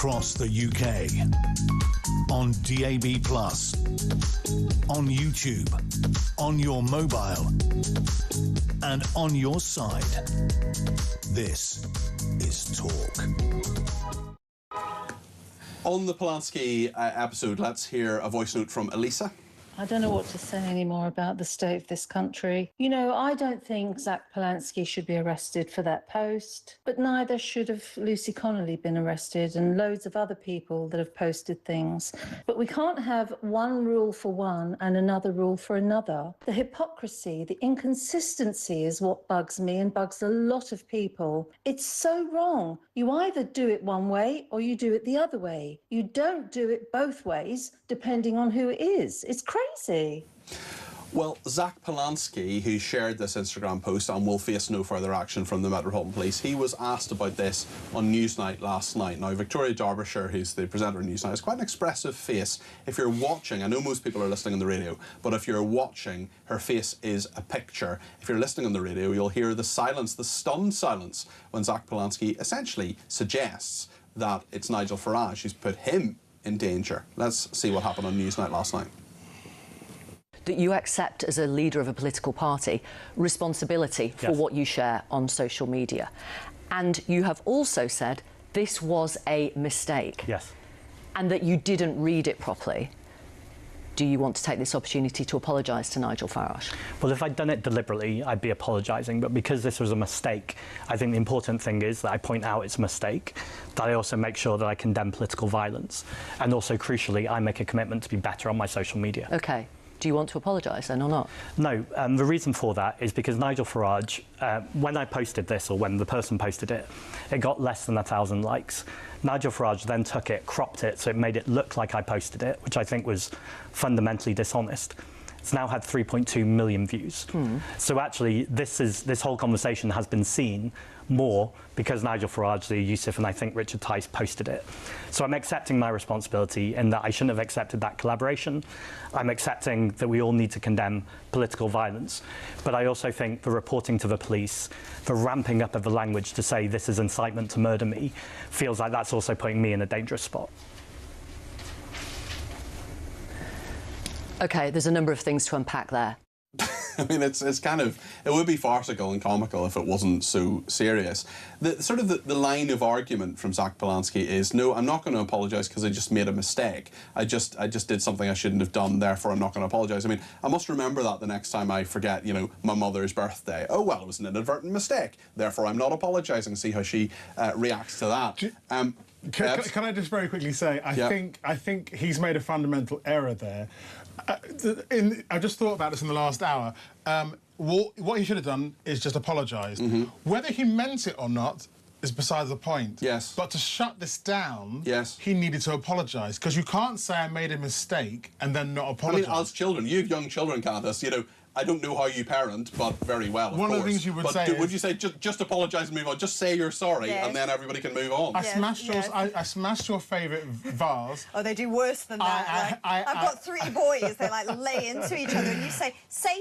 across the UK. On DAB+, on YouTube, on your mobile, and on your side. This is Talk. On the Polanski episode, let's hear a voice note from Elisa. I don't know what to say anymore about the state of this country. You know, I don't think Zack Polanski should be arrested for that post, but neither should have Lucy Connolly been arrested and loads of other people that have posted things. But we can't have one rule for one and another rule for another. The hypocrisy, the inconsistency is what bugs me and bugs a lot of people. It's so wrong. You either do it one way or you do it the other way. You don't do it both ways, depending on who it is. It's crazy. Well, Zack Polanski, who shared this Instagram post and will face no further action from the Metropolitan Police, he was asked about this on Newsnight last night. Now, Victoria Derbyshire, who's the presenter of Newsnight, has quite an expressive face. If you're watching, I know most people are listening on the radio, but if you're watching, her face is a picture. If you're listening on the radio, you'll hear the silence, the stunned silence, when Zack Polanski essentially suggests that it's Nigel Farage who's put him in danger. Let's see what happened on Newsnight last night. That you accept as a leader of a political party responsibility for what you share on social media. And you have also said this was a mistake. Yes. And that you didn't read it properly. Do you want to take this opportunity to apologise to Nigel Farage? Well, if I'd done it deliberately, I'd be apologising. But because this was a mistake, I think the important thing is that I point out it's a mistake, that I also make sure that I condemn political violence. And also, crucially, I make a commitment to be better on my social media. OK. Do you want to apologise then or not? No, the reason for that is because Nigel Farage, when I posted this, or when the person posted it, it got less than 1,000 likes. Nigel Farage then took it, cropped it, so it made it look like I posted it, which I think was fundamentally dishonest. It's now had 3.2 million views. So actually, this whole conversation has been seen more because Nigel Farage, the Yusuf, and I think Richard Tice posted it. So I'm accepting my responsibility in that I shouldn't have accepted that collaboration. I'm accepting that we all need to condemn political violence. But I also think the reporting to the police, the ramping up of the language to say this is incitement to murder me, feels like that's also putting me in a dangerous spot. OK, there's a number of things to unpack there. I mean, it's kind of, it would be farcical and comical if it wasn't so serious. The line of argument from Zack Polanski is, no, I'm not going to apologise because I just made a mistake. I just did something I shouldn't have done, therefore I'm not going to apologise. I mean, I must remember that the next time I forget, you know, my mother's birthday. Oh, well, it was an inadvertent mistake, therefore I'm not apologising. See how she reacts to that. Can I just very quickly say, I think he's made a fundamental error there. I just thought about this in the last hour. What he should have done is just apologised. Whether he meant it or not is besides the point. Yes. But to shut this down, yes, he needed to apologise, because you can't say I made a mistake and then not apologise. I mean, as children, you have young children, Candice, you know, I don't know how you parent, but very well, of One course. of the things you would say would you say just apologise and move on? Just say you're sorry, and then everybody can move on. I smashed your favourite vase. Oh, they do worse than that. I've got 3 boys. They like lay into each other, and you say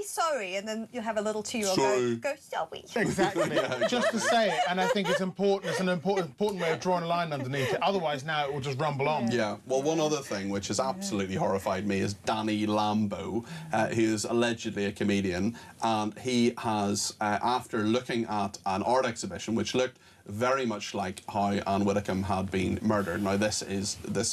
sorry, and then you have a little 2-year-old go sorry. Exactly. Just to say it, and I think it's important. It's an important way of drawing a line underneath it. Otherwise, now it will just rumble on. Yeah. Well, one other thing which has absolutely horrified me is Danny Lambo, who is allegedly a comedian, and he has, after looking at an art exhibition which looked very much like how Anne Widdecombe had been murdered. Now, this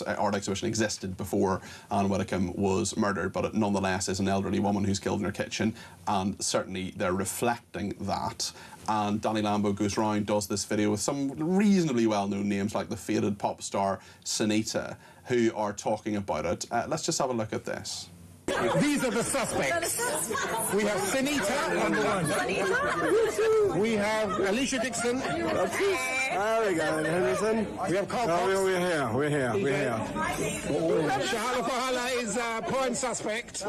art exhibition existed before Anne Widdecombe was murdered, but it nonetheless is an elderly woman who's killed in her kitchen, and certainly they're reflecting that. And Danny Lambo goes round, does this video with some reasonably well-known names like the faded pop star Sunita, who are talking about it. Let's just have a look at this. These are the suspects. We have Sunita on the one. We have Alicia Dixon. There we go, Henderson. We have Carl Cox. We're here. Shahala Fahala is a prime suspect.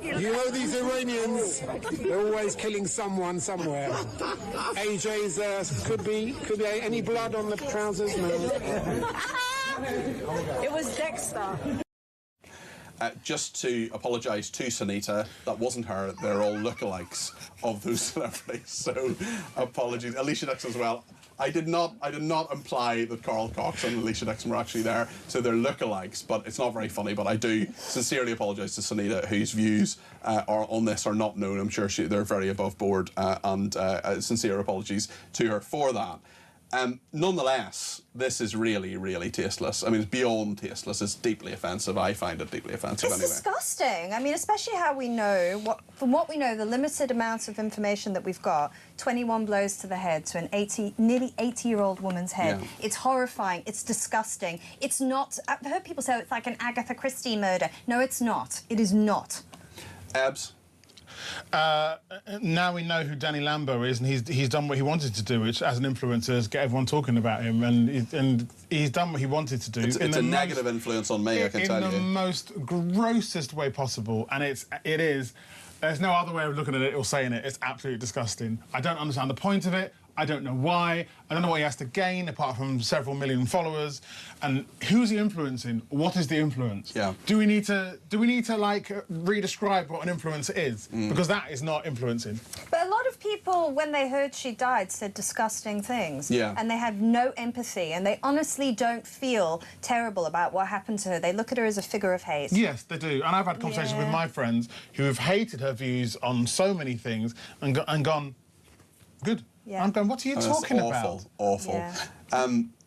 You know these Iranians, they're always killing someone somewhere. AJ's could be any blood on the trousers? No. It was Dexter. Just to apologise to Sunita, that wasn't her. They're all lookalikes of those celebrities. So apologies. Alicia Dixon as well. I did not imply that Carl Cox and Alicia Dixon were actually there, so they're lookalikes. But it's not very funny. But I do sincerely apologise to Sunita, whose views on this are not known. I'm sure they're very above board, and sincere apologies to her for that. Nonetheless, this is really, really tasteless. I mean, it's beyond tasteless. It's deeply offensive. I find it deeply offensive anyway. It's disgusting. I mean, especially how we know, from what we know, the limited amounts of information that we've got, 21 blows to the head, to an nearly 80-year-old woman's head. Yeah. It's horrifying. It's disgusting. It's not... I've heard people say it's like an Agatha Christie murder. No, it's not. It is not. Abs? Now we know who Danny Lambo is, and he's done what he wanted to do, which, as an influencer, is get everyone talking about him, and he's done what he wanted to do. It's a negative influence on me, I can tell you. In the most grossest way possible, and it is. There's no other way of looking at it or saying it. It's absolutely disgusting. I don't understand the point of it. I don't know why. I don't know what he has to gain apart from several million followers. And who's he influencing? What is the influence? Yeah. Do we need to like re-describe what an influencer is? Because that is not influencing. But a lot of people, when they heard she died, said disgusting things. Yeah. And they have no empathy, and they honestly don't feel terrible about what happened to her. They look at her as a figure of hate. Yes, they do. And I've had conversations with my friends who have hated her views on so many things and gone, good. Yeah. I'm going, what are you talking about? Awful. Yeah.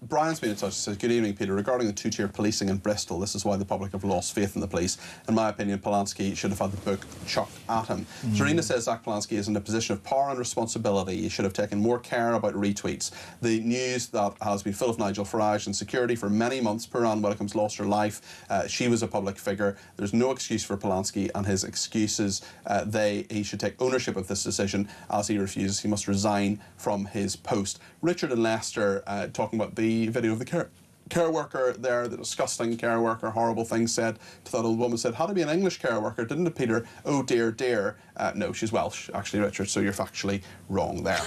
Brian's been in touch. He says, good evening, Peter. Regarding the two-tier policing in Bristol, this is why the public have lost faith in the police. In my opinion, Polanski should have had the book chucked at him. Serena says Zack Polanski is in a position of power and responsibility. He should have taken more care about retweets. The news that has been full of Nigel Farage and security for many months. Poor Anne Widdecombe's lost her life. She was a public figure. There's no excuse for Polanski and his excuses. He should take ownership of this decision. As he refuses, he must resign from his post. Richard and Leicester talking about the video of the care worker there, the disgusting care worker, horrible things said to that old woman, said, had to be an English care worker, didn't it, Peter? Oh dear, dear. No, she's Welsh, actually, Richard, so you're factually wrong there.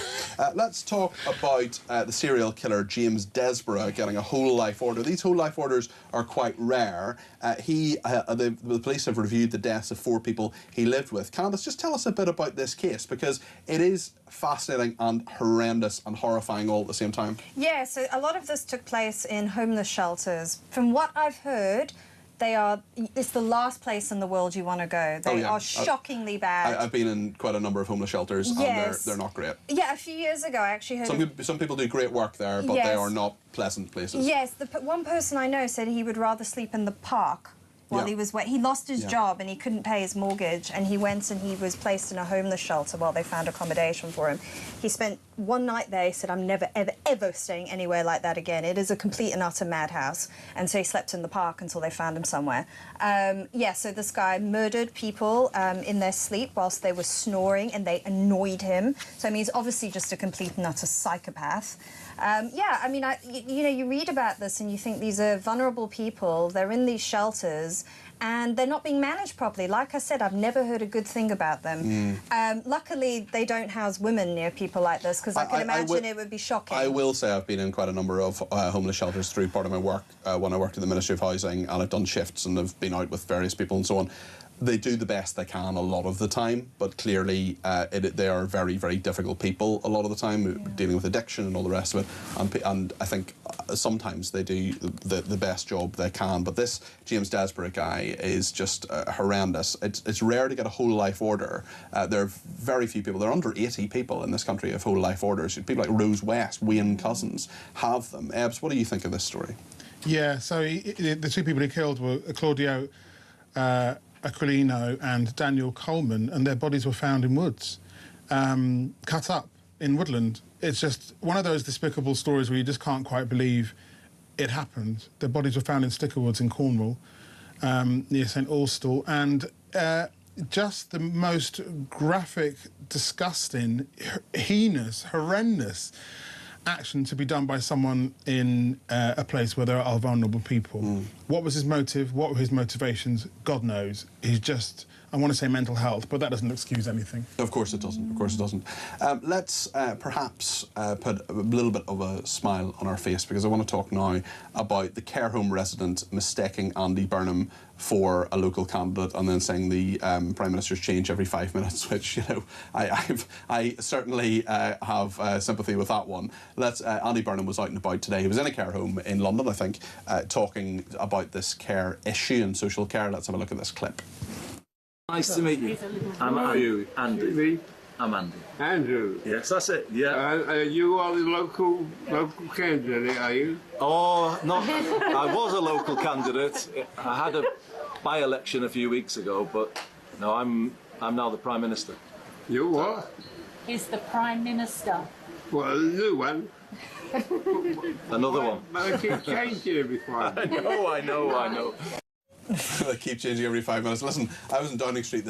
Let's talk about the serial killer James Desborough getting a whole life order. These whole life orders are quite rare. The police have reviewed the deaths of 4 people he lived with. Candice, just tell us a bit about this case, because it is fascinating and horrendous and horrifying all at the same time. Yeah, so a lot of this took place in homeless shelters. From what I've heard, it's the last place in the world you want to go. They are shockingly bad. I've been in quite a number of homeless shelters, and they're not great. Yeah, a few years ago I actually heard some people do great work there, but they are not pleasant places. Yes, one person I know said he would rather sleep in the park while he lost his job and he couldn't pay his mortgage, and he went and he was placed in a homeless shelter while they found accommodation for him. He spent one night there. He said, I'm never, ever, ever staying anywhere like that again. It is a complete and utter madhouse. And so he slept in the park until they found him somewhere. So this guy murdered people in their sleep whilst they were snoring, and they annoyed him. So I mean, he's obviously just a complete and utter psychopath. You read about this and you think these are vulnerable people. They're in these shelters and they're not being managed properly. Like I said, I've never heard a good thing about them. Luckily, they don't house women near people like this, because I can imagine it would be shocking. I will say I've been in quite a number of homeless shelters through part of my work when I worked in the Ministry of Housing, and I've done shifts and I've been out with various people and so on. They do the best they can a lot of the time, but clearly they are very, very difficult people a lot of the time, dealing with addiction and all the rest of it. And I think sometimes they do the best job they can. But this James Desborough guy is just horrendous. It's rare to get a whole life order. There are very few people. There are under 80 people in this country have whole life orders. People like Rose West, Wayne Couzens have them. Ebbs, what do you think of this story? Yeah, so the 2 people he killed were Claudio Aquilino and Daniel Coleman, and their bodies were found in woods, cut up in woodland. It's just one of those despicable stories where you just can't quite believe it happened. Their bodies were found in Sticker Woods in Cornwall, near St Austell, and just the most graphic, disgusting, heinous, horrendous action to be done by someone in a place where there are vulnerable people. What was his motive? What were his motivations? God knows. He's just I want to say mental health, but that doesn't excuse anything. Of course it doesn't. Of course it doesn't. Let's perhaps put a little bit of a smile on our face, because I want to talk now about the care home resident mistaking Andy Burnham for a local candidate and then saying the Prime Minister's change every 5 minutes, which, you know, I certainly have sympathy with that one. Andy Burnham was out and about today. He was in a care home in London, I think, talking about this care issue and social care. Let's have a look at this clip. Nice to meet you. I'm Andrew. Andy. I'm Andy. Andrew? Yes, that's it, yeah. You are the local candidate, are you? Oh, no, I was a local candidate. I had a by-election a few weeks ago, but no, I'm now the Prime Minister. You what? He's the Prime Minister. Well, a new one. Another one. But I keep changing every 5 minutes. I know. They keep changing every 5 minutes. Listen, I was in Downing Street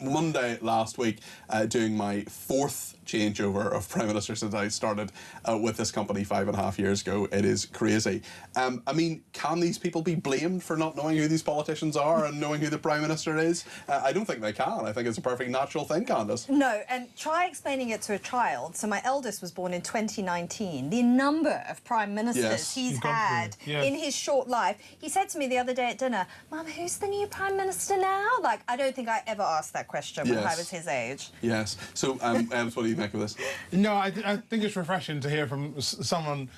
Monday last week doing my 4th changeover of Prime Minister since I started with this company 5.5 years ago. It is crazy. I mean, can these people be blamed for not knowing who these politicians are and knowing who the Prime Minister is? I don't think they can. I think it's a perfect natural thing, Candice. No, and try explaining it to a child. So my eldest was born in 2019. The number of Prime Ministers he's had in his short life. He said to me the other day at dinner, Mum, who's the new Prime Minister now? Like, I don't think I ever asked that question when I was his age. Yes. So, what do you make of this? No, I think it's refreshing to hear from someone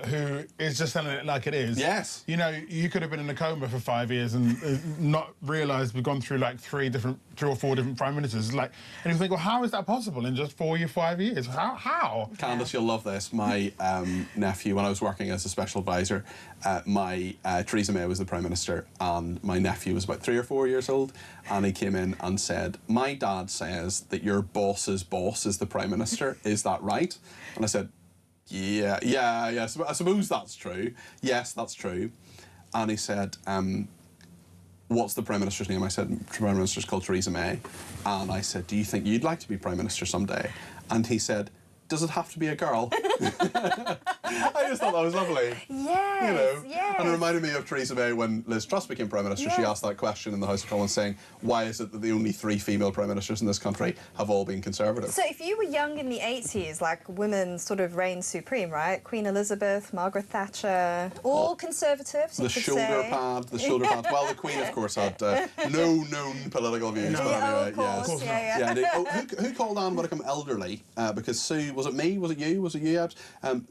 who is just telling it like it is. Yes. You know, you could have been in a coma for 5 years and not realised we've gone through like 3 or 4 different Prime Ministers. Like, and you think, well, how is that possible in just 5 years? How? Candice, you'll love this. My nephew, when I was working as a special advisor, Theresa May was the Prime Minister, and my nephew was about 3 or 4 years old, and he came in and said, my dad says that your boss's boss is the Prime Minister. Is that right? And I said, yeah, I suppose that's true. Yes, that's true. And he said, what's the Prime Minister's name? I said, Prime Minister's called Theresa May. And I said, do you think you'd like to be Prime Minister someday? And he said, does it have to be a girl? I just thought that was lovely. Yes, you know? yes. And it reminded me of Theresa May when Liz Truss became Prime Minister. She asked that question in the House of Commons saying, why is it that the only 3 female Prime Ministers in this country have all been Conservative? So if you were young in the 80s, like women sort of reigned supreme, right? Queen Elizabeth, Margaret Thatcher, all Conservatives, the shoulder pad. Well, the Queen, of course, had no known political views. No. But anyway, of course. Yes. Who called Anne Widdecombe elderly? Because Sue, was it me? Was it you? Was it you, Ebs?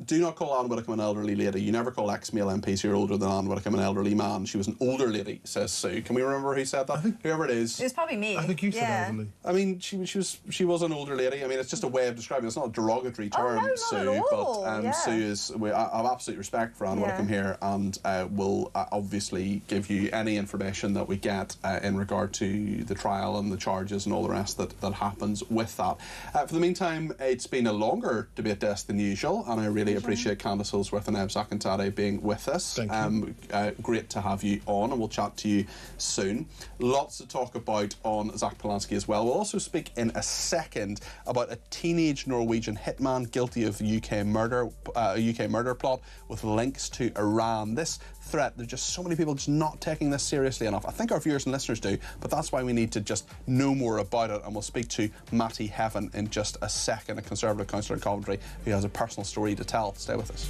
Do not call Anne Widdecombe an elderly lady. You never call ex-male MPs who are older than Anne Widdecombe an elderly man. She was an older lady, says Sue. Can we remember who said that? Whoever it is. It was probably me. I think you said elderly. I mean, she was an older lady. I mean, it's just a way of describing it. It's not a derogatory term, not Sue. at all. But Sue is... I have absolute respect for Anne Widdecombe here, and will obviously give you any information that we get in regard to the trial and the charges and all the rest that happens with that. For the meantime, it's been a longer debate desk than usual, and I really appreciate Candice Holsworth and Eb Zakantade being with us. Thank you. Great to have you on, and we'll chat to you soon. Lots to talk about on Zack Polanski as well. We'll also speak in a second about a teenage Norwegian hitman guilty of a UK murder plot with links to Iran. This threat, there's just so many people just not taking this seriously enough. I think our viewers and listeners do, but that's why we need to just know more about it, and we'll speak to Matty Heaven in just a second, a Conservative councillor in Coventry who has a personal story to tell. Stay with us.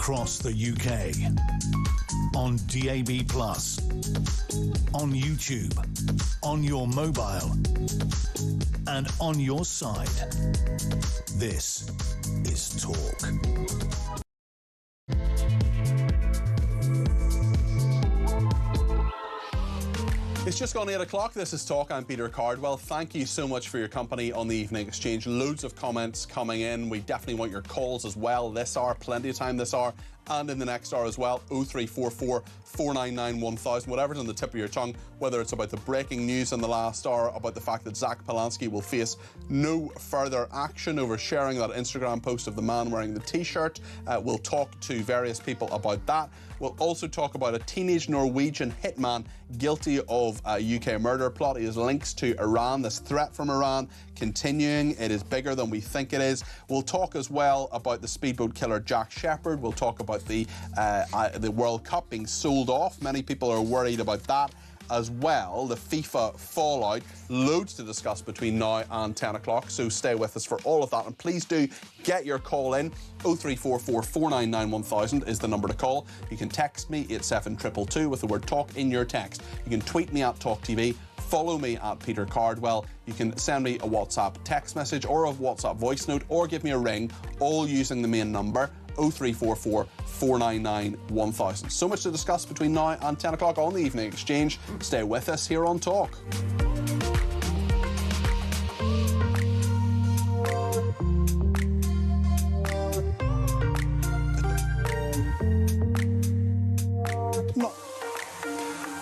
across the UK. On DAB+, on YouTube, on your mobile, and on your side. This is Talk. It's just gone 8 o'clock. This is Talk. I'm Peter Cardwell. Thank you so much for your company on the Evening Exchange. Loads of comments coming in. We definitely want your calls as well this hour. Plenty of time this hour and in the next hour as well. 0344 499 1000. Whatever's on the tip of your tongue, whether it's about the breaking news in the last hour, about the fact that Zack Polanski will face no further action over sharing that Instagram post of the man wearing the T-shirt. We'll talk to various people about that. We'll also talk about a teenage Norwegian hitman guilty of a UK murder plot. He has links to Iran. This threat from Iran continuing. It is bigger than we think it is. We'll talk as well about the speedboat killer Jack Shepherd. We'll talk about the World Cup being sold off. Many people are worried about that as well. The FIFA fallout. Loads to discuss between now and 10 o'clock, so stay with us for all of that. And please do get your call in. 0344 499 1000 is the number to call. You can text me 87222 with the word talk in your text. You can tweet me at talkTV. Follow me at Peter Cardwell. You can send me a WhatsApp text message or a WhatsApp voice note or give me a ring, all using the main number 0344 499 1000. So much to discuss between now and 10 o'clock on the Evening Exchange. Stay with us here on Talk.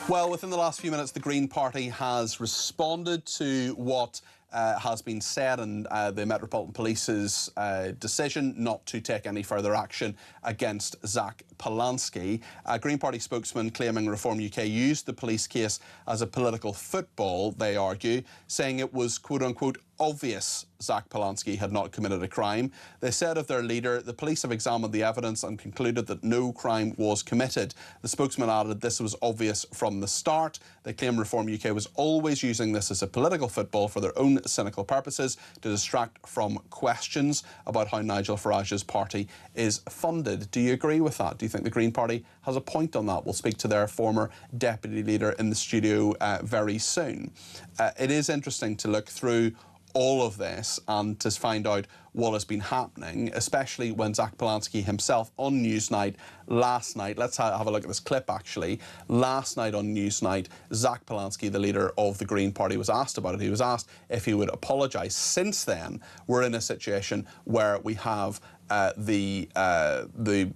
Well, within the last few minutes, the Green Party has responded to what has been said and the Metropolitan Police's decision not to take any further action against Zack Polanski. A Green Party spokesman claiming Reform UK used the police case as a political football, they argue, saying it was quote-unquote obvious Zack Polanski had not committed a crime. They said of their leader, the police have examined the evidence and concluded that no crime was committed. The spokesman added this was obvious from the start. They claim Reform UK was always using this as a political football for their own cynical purposes to distract from questions about how Nigel Farage's party is funded. Do you agree with that? Do you think the Green Party has a point on that? We'll speak to their former deputy leader in the studio very soon. It is interesting to look through all of this and to find out what has been happening, especially when Zack Polanski himself on Newsnight last night, let's have a look at this clip actually. Last night on Newsnight, Zack Polanski, the leader of the Green Party, was asked about it. He was asked if he would apologise. Since then, we're in a situation where we have the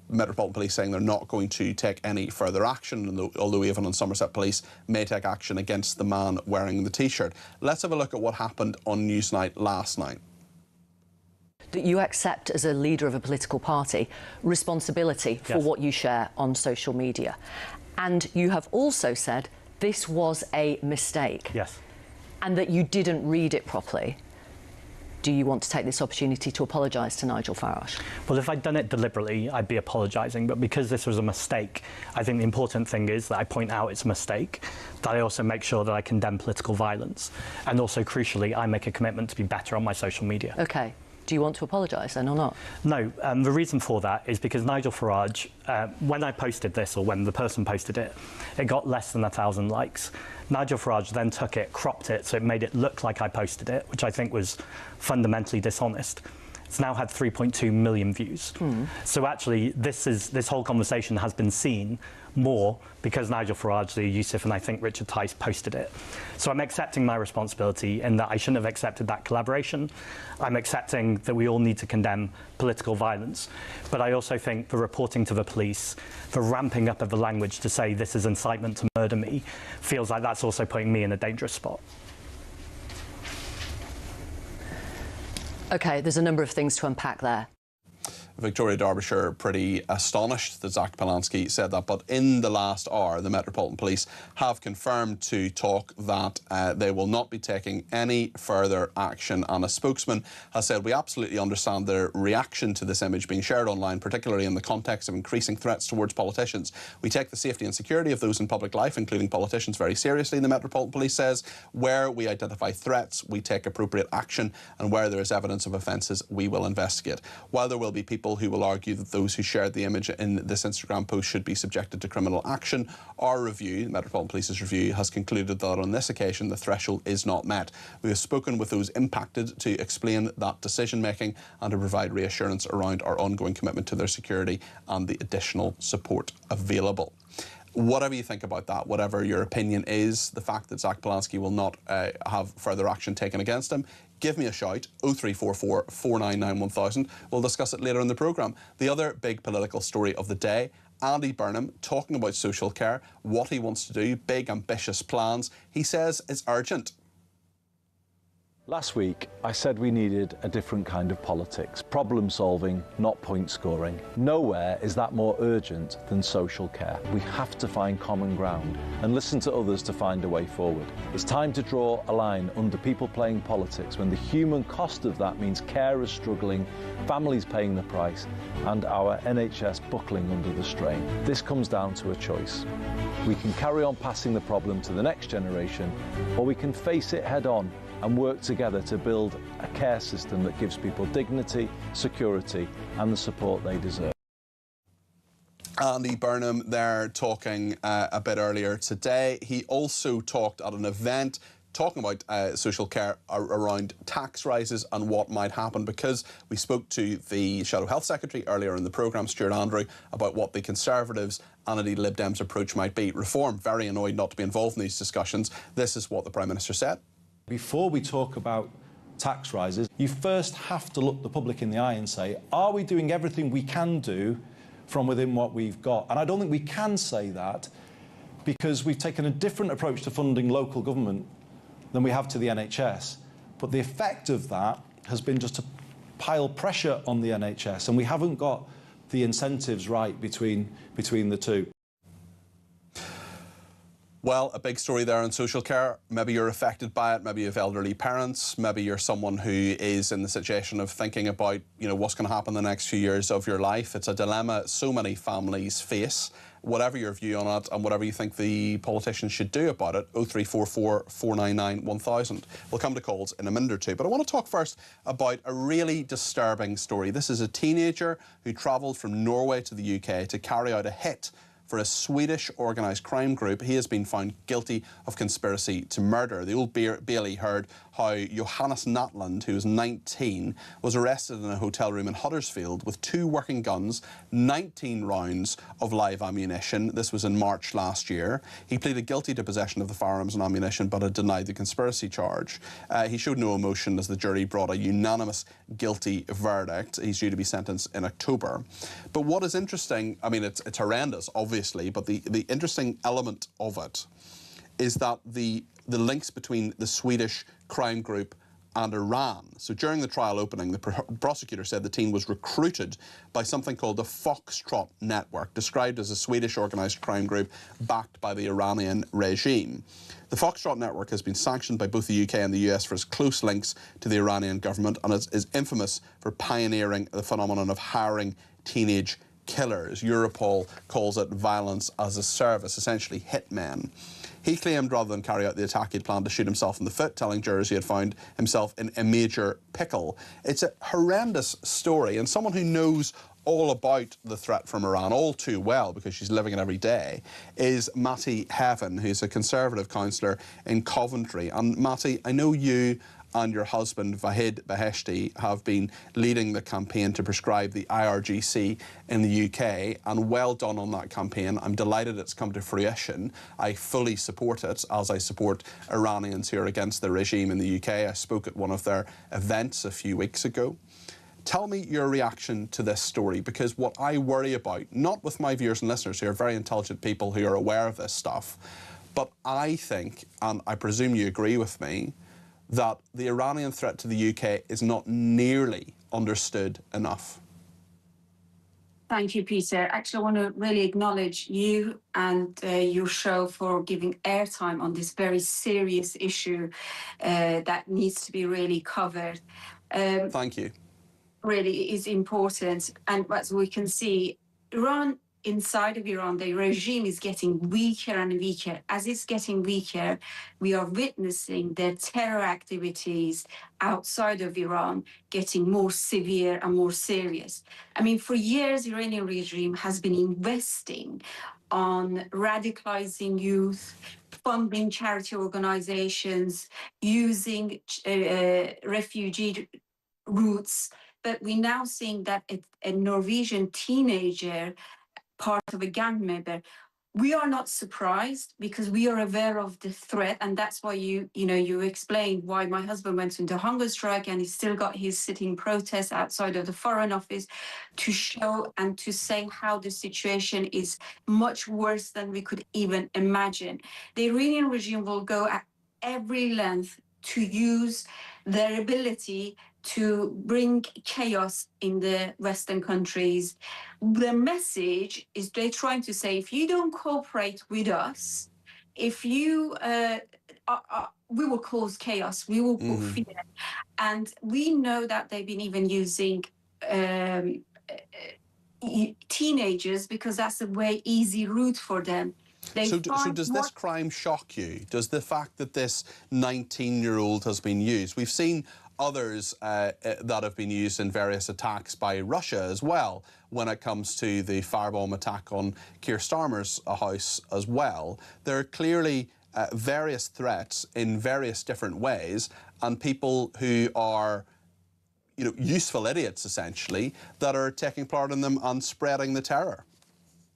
Metropolitan Police saying they're not going to take any further action, although even on Somerset Police may take action against the man wearing the T-shirt. Let's have a look at what happened on Newsnight last night. That you accept as a leader of a political party responsibility for what you share on social media. And you have also said this was a mistake. Yes. And that you didn't read it properly. Do you want to take this opportunity to apologise to Nigel Farage? Well, if I'd done it deliberately, I'd be apologising. But because this was a mistake, I think the important thing is that I point out it's a mistake, that I also make sure that I condemn political violence. And also, crucially, I make a commitment to be better on my social media. OK. Do you want to apologise then or not? No. The reason for that is because Nigel Farage, when I posted this, or when the person posted it, it got less than 1,000 likes. Nigel Farage then took it, cropped it, so it made it look like I posted it, which I think was fundamentally dishonest. It's now had 3.2 million views. So actually, this whole conversation has been seen more because Nigel Farage, Lee Youssef, and I think Richard Tice posted it. So I'm accepting my responsibility in that I shouldn't have accepted that collaboration. I'm accepting that we all need to condemn political violence. But I also think the reporting to the police, the ramping up of the language to say this is incitement to murder me, feels like that's also putting me in a dangerous spot. OK, there's a number of things to unpack there. Victoria, Derbyshire, pretty astonished that Zack Polanski said that. But in the last hour, the Metropolitan Police have confirmed to Talk that they will not be taking any further action. And a spokesman has said, we absolutely understand their reaction to this image being shared online, particularly in the context of increasing threats towards politicians. We take the safety and security of those in public life, including politicians, very seriously, the Metropolitan Police says. Where we identify threats, we take appropriate action. And where there is evidence of offences, we will investigate. While there will be people people who will argue that those who shared the image in this Instagram post should be subjected to criminal action. Our review, Metropolitan Police's review, has concluded that on this occasion the threshold is not met. We have spoken with those impacted to explain that decision-making and to provide reassurance around our ongoing commitment to their security and the additional support available. Whatever you think about that, whatever your opinion is, the fact that Zack Polanski will not have further action taken against him, give me a shout, 0344 499 1000. We'll discuss it later in the programme. The other big political story of the day, Andy Burnham talking about social care, what he wants to do, big ambitious plans. He says it's urgent. Last week, I said we needed a different kind of politics, problem solving, not point scoring. Nowhere is that more urgent than social care. We have to find common ground and listen to others to find a way forward. It's time to draw a line under people playing politics when the human cost of that means carers struggling, families paying the price, and our NHS buckling under the strain. This comes down to a choice. We can carry on passing the problem to the next generation, or we can face it head on and work together to build a care system that gives people dignity, security and the support they deserve. Andy Burnham there talking a bit earlier today. He also talked at an event talking about social care around tax rises and what might happen, because we spoke to the Shadow Health Secretary earlier in the programme, Stuart Andrew, about what the Conservatives and indeed Lib Dems approach might be. Reform, very annoyed not to be involved in these discussions. This is what the Prime Minister said. Before we talk about tax rises, you first have to look the public in the eye and say, are we doing everything we can do from within what we've got? And I don't think we can say that because we've taken a different approach to funding local government than we have to the NHS. But the effect of that has been just to pile pressure on the NHS, and we haven't got the incentives right between the two. Well, a big story there on social care. Maybe you're affected by it, maybe you have elderly parents, maybe you're someone who is in the situation of thinking about, what's going to happen the next few years of your life. It's a dilemma so many families face. Whatever your view on it and whatever you think the politicians should do about it, 0344 499 1000. We'll come to calls in a minute or two. But I want to talk first about a really disturbing story. This is a teenager who travelled from Norway to the UK to carry out a hit for a Swedish organised crime group. He has been found guilty of conspiracy to murder. The Old Bailey heard how Johannes Natland, who was 19, was arrested in a hotel room in Huddersfield with 2 working guns, 19 rounds of live ammunition. This was in March last year. He pleaded guilty to possession of the firearms and ammunition, but had denied the conspiracy charge. He showed no emotion as the jury brought a unanimous guilty verdict. He's due to be sentenced in October. But what is interesting, I mean, it's horrendous, obviously, but the interesting element of it is that the links between the Swedish crime group and Iran. So during the trial opening, the prosecutor said the team was recruited by something called the Foxtrot Network, described as a Swedish organised crime group backed by the Iranian regime. The Foxtrot Network has been sanctioned by both the UK and the US for its close links to the Iranian government, and is infamous for pioneering the phenomenon of hiring teenage killers. Europol calls it violence as a service, essentially hitmen. He claimed rather than carry out the attack, he'd planned to shoot himself in the foot, telling jurors he had found himself in a major pickle. It's a horrendous story, and someone who knows all about the threat from Iran all too well, because she's living it every day, is Matty Heaven, who's a Conservative councillor in Coventry. And Matty, I know you and your husband, Vahid Beheshti, have been leading the campaign to prescribe the IRGC in the UK, and well done on that campaign. I'm delighted it's come to fruition. I fully support it, as I support Iranians who are against the regime in the UK. I spoke at one of their events a few weeks ago. Tell me your reaction to this story, because what I worry about, not with my viewers and listeners who are very intelligent people who are aware of this stuff, but I think, and I presume you agree with me, that the Iranian threat to the UK is not nearly understood enough. Thank you, Peter. Actually, I want to really acknowledge you and your show for giving airtime on this very serious issue that needs to be really covered. Thank you. Really is important. And as we can see, Iran inside of Iran, the regime is getting weaker and weaker. As it's getting weaker, we are witnessing their terror activities outside of Iran getting more severe and more serious. I mean, for years, the Iranian regime has been investing on radicalizing youth, funding charity organizations, using refugee routes. But we're now seeing that a Norwegian teenager, part of a gang member, we are not surprised because we are aware of the threat, and that's why you explained why my husband went into hunger strike and he still got his sitting protest outside of the Foreign Office to show and to say how the situation is much worse than we could even imagine. The Iranian regime will go at every length to use their ability to bring chaos in the Western countries. The message is they're trying to say, if you don't cooperate with us, if you, we will cause chaos, we will put fear. And we know that they've been even using teenagers because that's a way easy route for them. So does this crime shock you? Does the fact that this 19-year-old has been used? We've seen others that have been used in various attacks by Russia as well, when it comes to the firebomb attack on Keir Starmer's house as well. There are clearly various threats in various different ways, and people who are useful idiots, essentially, that are taking part in them and spreading the terror.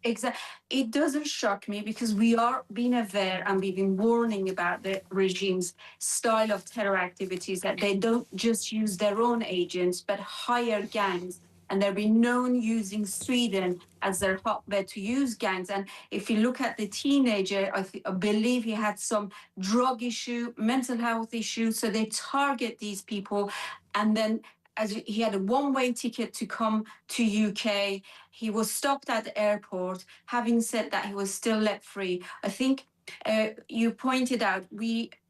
Exactly. It doesn't shock me because we are being aware and we've been warning about the regime's style of terror activities, that they don't just use their own agents, but hire gangs. And they've been known using Sweden as their hotbed to use gangs. And if you look at the teenager, I believe he had some drug issue, mental health issue. So they target these people. And then as he had a one-way ticket to come to UK, he was stopped at the airport. Having said that, he was still let free. I think you pointed out,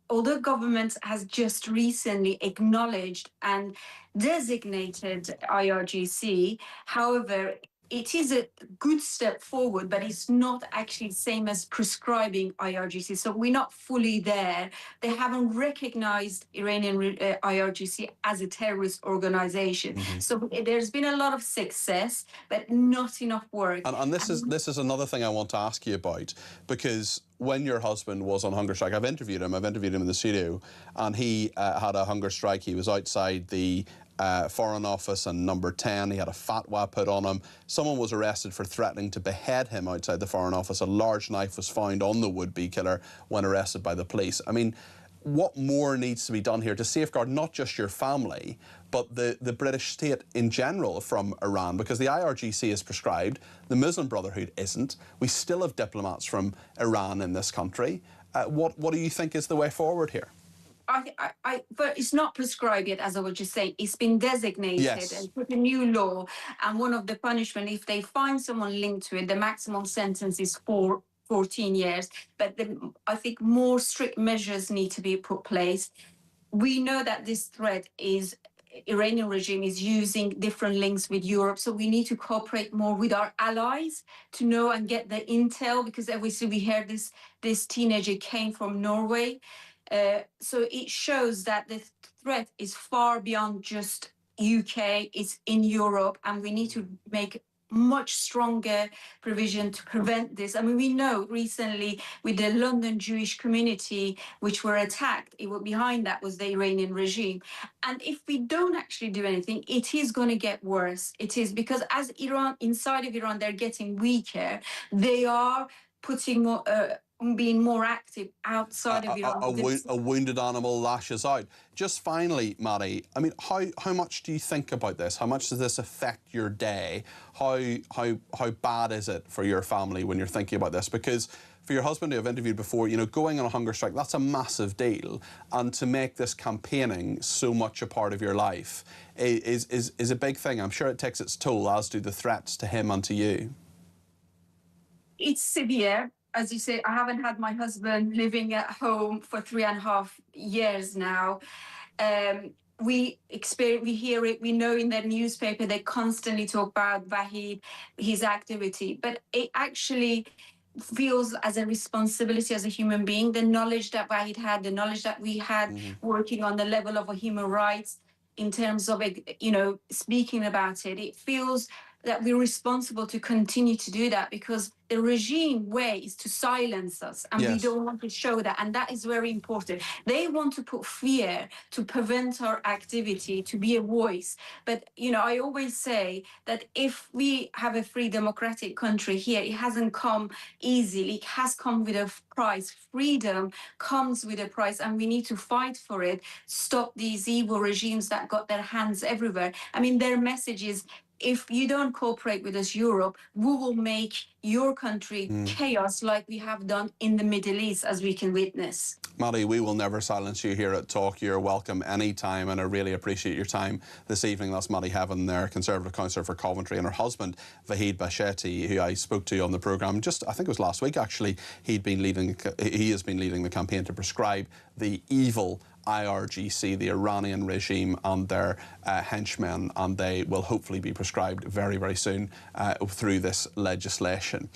although government has just recently acknowledged and designated IRGC, however, it is a good step forward, but it's not actually the same as prescribing IRGC. So we're not fully there. They haven't recognized Iranian IRGC as a terrorist organization. So there's been a lot of success, but not enough work. And this is another thing I want to ask you about, because when your husband was on hunger strike, I've interviewed him in the studio, and he had a hunger strike. He was outside the Foreign Office and number 10. He had a fatwa put on him. Someone was arrested for threatening to behead him outside the Foreign Office. A large knife was found on the would-be killer when arrested by the police. I mean, what more needs to be done here to safeguard not just your family, but the British state in general from Iran? Because the IRGC is prescribed, the Muslim Brotherhood isn't. We still have diplomats from Iran in this country. What do you think is the way forward here? But it's not prescribed yet, as I was just saying. It's been designated and put a new law. And one of the punishment, if they find someone linked to it, the maximum sentence is 14 years. But I think more strict measures need to be put place. We know that this threat is Iranian regime is using different links with Europe, so we need to cooperate more with our allies to know and get the intel, because obviously we heard this teenager came from Norway. So it shows that the threat is far beyond just UK, it's in Europe, and we need to make much stronger provision to prevent this. I mean, we know recently with the London Jewish community, which were attacked, behind that was the Iranian regime. And if we don't actually do anything, it is going to get worse. It is, because as Iran, inside of Iran, they're getting weaker. They are putting more, being more active outside of Iran. A wounded animal lashes out. Just finally, Maddie, I mean, how much do you think about this? How much does this affect your day? How bad is it for your family when you're thinking about this? Because for your husband, who I've interviewed before, going on a hunger strike, that's a massive deal. And to make this campaigning so much a part of your life is a big thing. I'm sure it takes its toll, as do the threats to him and to you. It's severe. As you say, I haven't had my husband living at home for 3.5 years now. we hear it, we know in the newspaper they constantly talk about Wahid, his activity, but it actually feels as a responsibility as a human being, the knowledge that Wahid had, the knowledge that we had working on the level of human rights in terms of, speaking about it. It feels that we're responsible to continue to do that because the regime way is to silence us and we don't want to show that. And that is very important. They want to put fear to prevent our activity, to be a voice. But, I always say that if we have a free democratic country here, it hasn't come easily. It has come with a price. Freedom comes with a price and we need to fight for it. Stop these evil regimes that got their hands everywhere. I mean, their message is, if you don't cooperate with us, Europe, we will make your country chaos like we have done in the Middle East, as we can witness. Maddie, we will never silence you here at Talk. You're welcome anytime, and I really appreciate your time this evening. That's Maddie Heaven, their Conservative councillor for Coventry, and her husband, Vahid Bashetti, who I spoke to on the programme just, I think it was last week actually. He has been leading the campaign to prescribe the evil IRGC, the Iranian regime, and their henchmen, and they will hopefully be prescribed very, very soon through this legislation.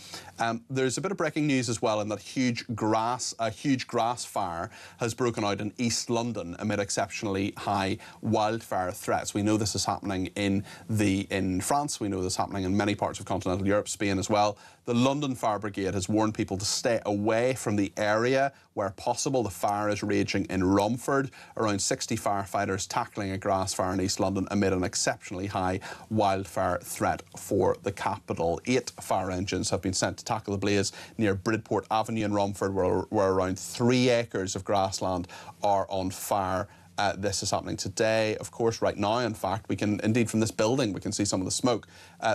There's a bit of breaking news as well in that a huge grass fire has broken out in East London amid exceptionally high wildfire threats. We know this is happening in France. We know this is happening in many parts of continental Europe, Spain as well. The London Fire Brigade has warned people to stay away from the area where possible. The fire is raging in Romford. Around 60 firefighters tackling a grass fire in East London amid an exceptionally high wildfire threat for the capital. 8 fire engines have been sent to tackle the blaze near Bridport Avenue in Romford, where around 3 acres of grassland are on fire. This is happening today, of course, right now. In fact, we can, indeed, from this building, we can see some of the smoke.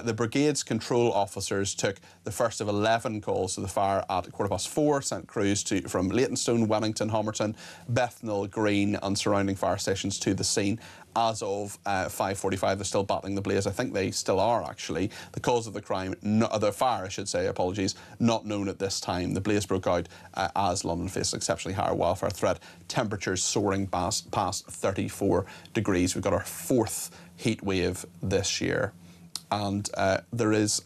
The brigade's control officers took the first of 11 calls to the fire at 4:15, sent crews from Leytonstone, Wellington, Homerton, Bethnal Green and surrounding fire stations to the scene. As of 5:45, they're still battling the blaze. I think they still are, actually. The cause of the fire, I should say, apologies, not known at this time. The blaze broke out as London faced an exceptionally higher wildfire threat. Temperatures soaring past 34 degrees. We've got our 4th heat wave this year. And there is,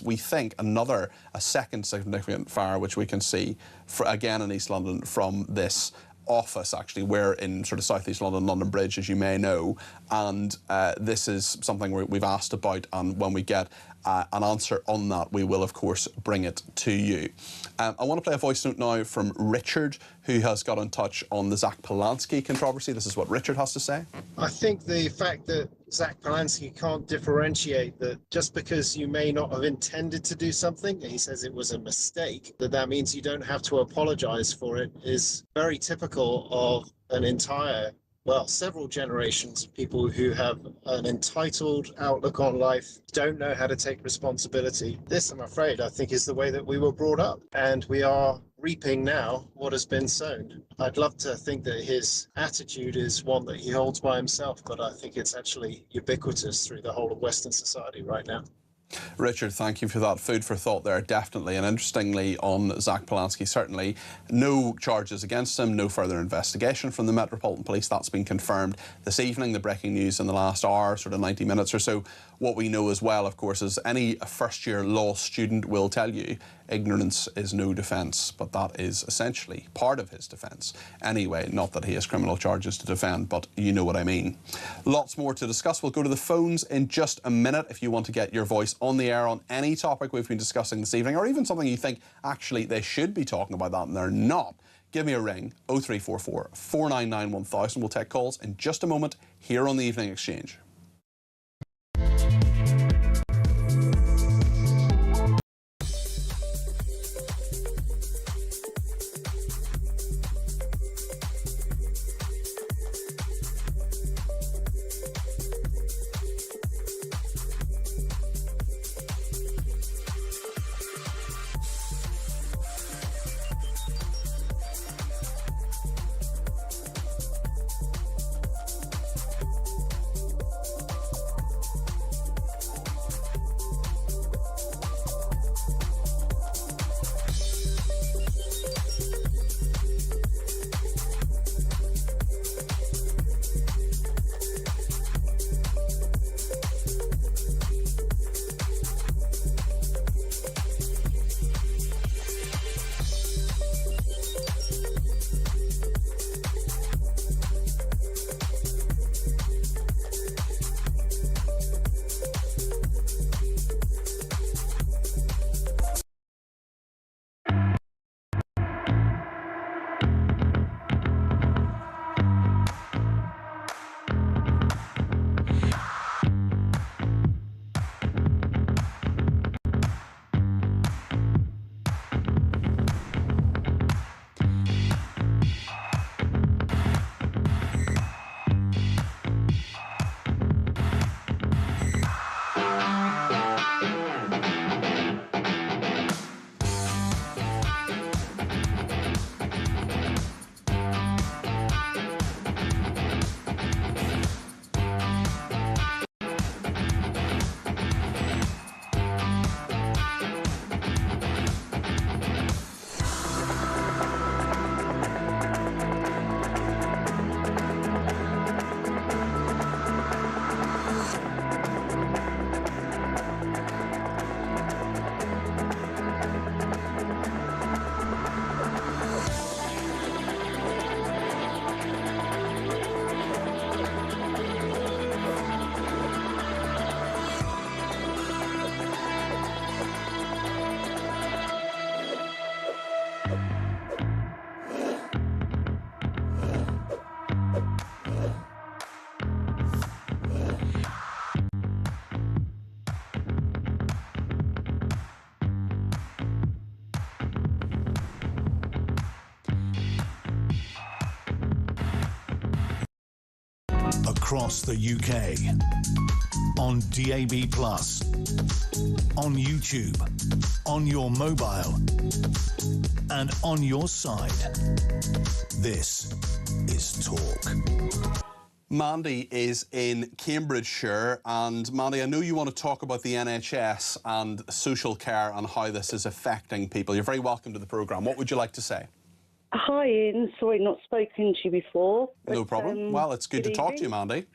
we think, a second significant fire, which we can see, again in East London, from this office. Actually, we're in sort of southeast London, London Bridge, as you may know, and this is something we've asked about, and when we get an answer on that, we will of course bring it to you. I want to play a voice note now from Richard, who has got in touch on the Zack Polanski controversy. This is what Richard has to say. I think the fact that Zack Polanski can't differentiate that just because you may not have intended to do something, he says it was a mistake, that means you don't have to apologize for it, is very typical of an entire, well, several generations of people who have an entitled outlook on life, don't know how to take responsibility. This, I'm afraid, I think is the way that we were brought up, and we are reaping now what has been sown. I'd love to think that his attitude is one that he holds by himself, but I think it's actually ubiquitous through the whole of Western society right now. Richard, thank you for that food for thought there, definitely. And interestingly, on Zack Polanski, certainly no charges against him, no further investigation from the Metropolitan Police. That's been confirmed this evening, the breaking news in the last hour, sort of 90 minutes or so. What we know as well, of course, is any first-year law student will tell you ignorance is no defence, but that is essentially part of his defence. Anyway, not that he has criminal charges to defend, but you know what I mean. Lots more to discuss. We'll go to the phones in just a minute if you want to get your voice on the air on any topic we've been discussing this evening, or even something you think actually they should be talking about that and they're not. Give me a ring, 0344 499 1000. We'll take calls in just a moment here on the Evening Exchange. across the UK, on DAB+, on YouTube, on your mobile, and on your side. This is Talk. Mandy is in Cambridgeshire, and Mandy, I know you want to talk about the NHS and social care and how this is affecting people. You're very welcome to the programme. What would you like to say? Hi, Ian. Sorry, not spoken to you before. But, No problem. Well, it's good to talk to you, Mandy.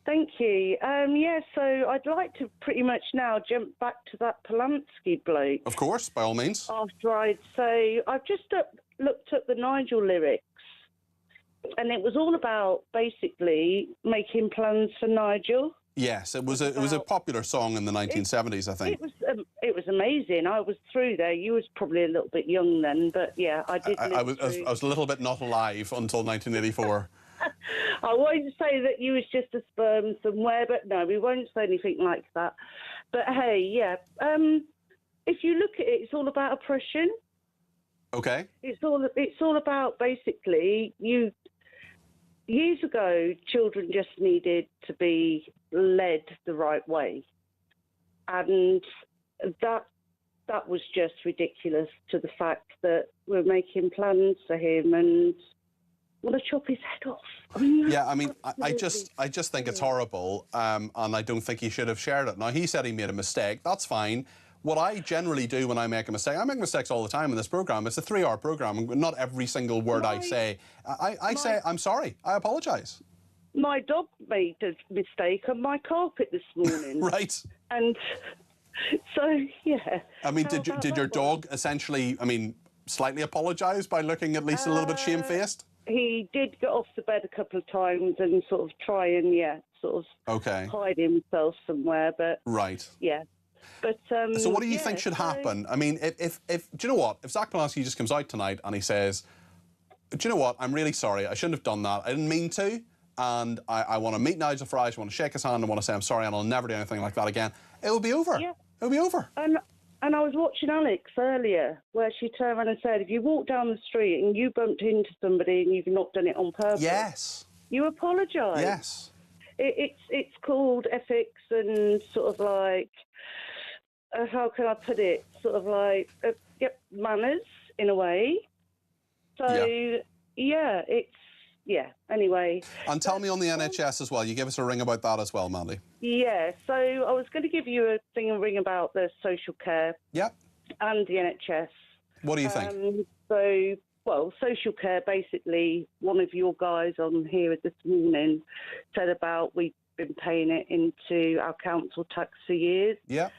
Thank you. Yeah, so I'd like to pretty much now jump back to that Polanski bloke. Of course, by all means. After I've just looked up the Nigel lyrics, and it was all about basically making plans for Nigel. Yes, it was a popular song in the 1970s, I think. It was amazing. I was through there. You was probably a little bit young then, but yeah, I did. I was a little bit not alive until 1984. I won't say that you was just a sperm somewhere, but no, we won't say anything like that. But hey, yeah, if you look at it, it's all about oppression. Okay. It's all about basically years ago, children just needed to be led the right way, and that was just ridiculous. To the fact that we're making plans for him and want to chop his head off. I mean, yeah, I mean, I just think it's horrible, and I don't think he should have shared it. Now, he said he made a mistake. That's fine. What I generally do when I make a mistake, I make mistakes all the time in this programme. It's a 3-hour programme. Not every single word I say. I say, I'm sorry. I apologise. My dog made a mistake on my carpet this morning. Right. And so, yeah. I mean, did your dog essentially, slightly apologise by looking at least a little bit shamefaced? He did get off the bed a couple of times and sort of try and, hide himself somewhere. But, right. Yeah. But, so what do you think should happen? I mean, if do you know what? If Zack Polanski just comes out tonight and he says, do you know what? I'm really sorry. I shouldn't have done that. I didn't mean to. And I want to meet Nigel Farage. I want to shake his hand. I want to say I'm sorry and I'll never do anything like that again. It will be over. Yeah. It'll be over. And I was watching Alex earlier where she turned around and said, if you walk down the street and you bumped into somebody and you've not done it on purpose. Yes. You apologise. Yes. It's called ethics and sort of like... how can I put it? Sort of like, manners in a way. So, anyway. And tell me on the NHS as well. You give us a ring about that as well, Mandy. Yeah, so I was going to give you a ring about the social care. Yep. And the NHS. What do you think? Social care, basically, one of your guys on here this morning said about we've been paying it into our council tax for years. Yeah.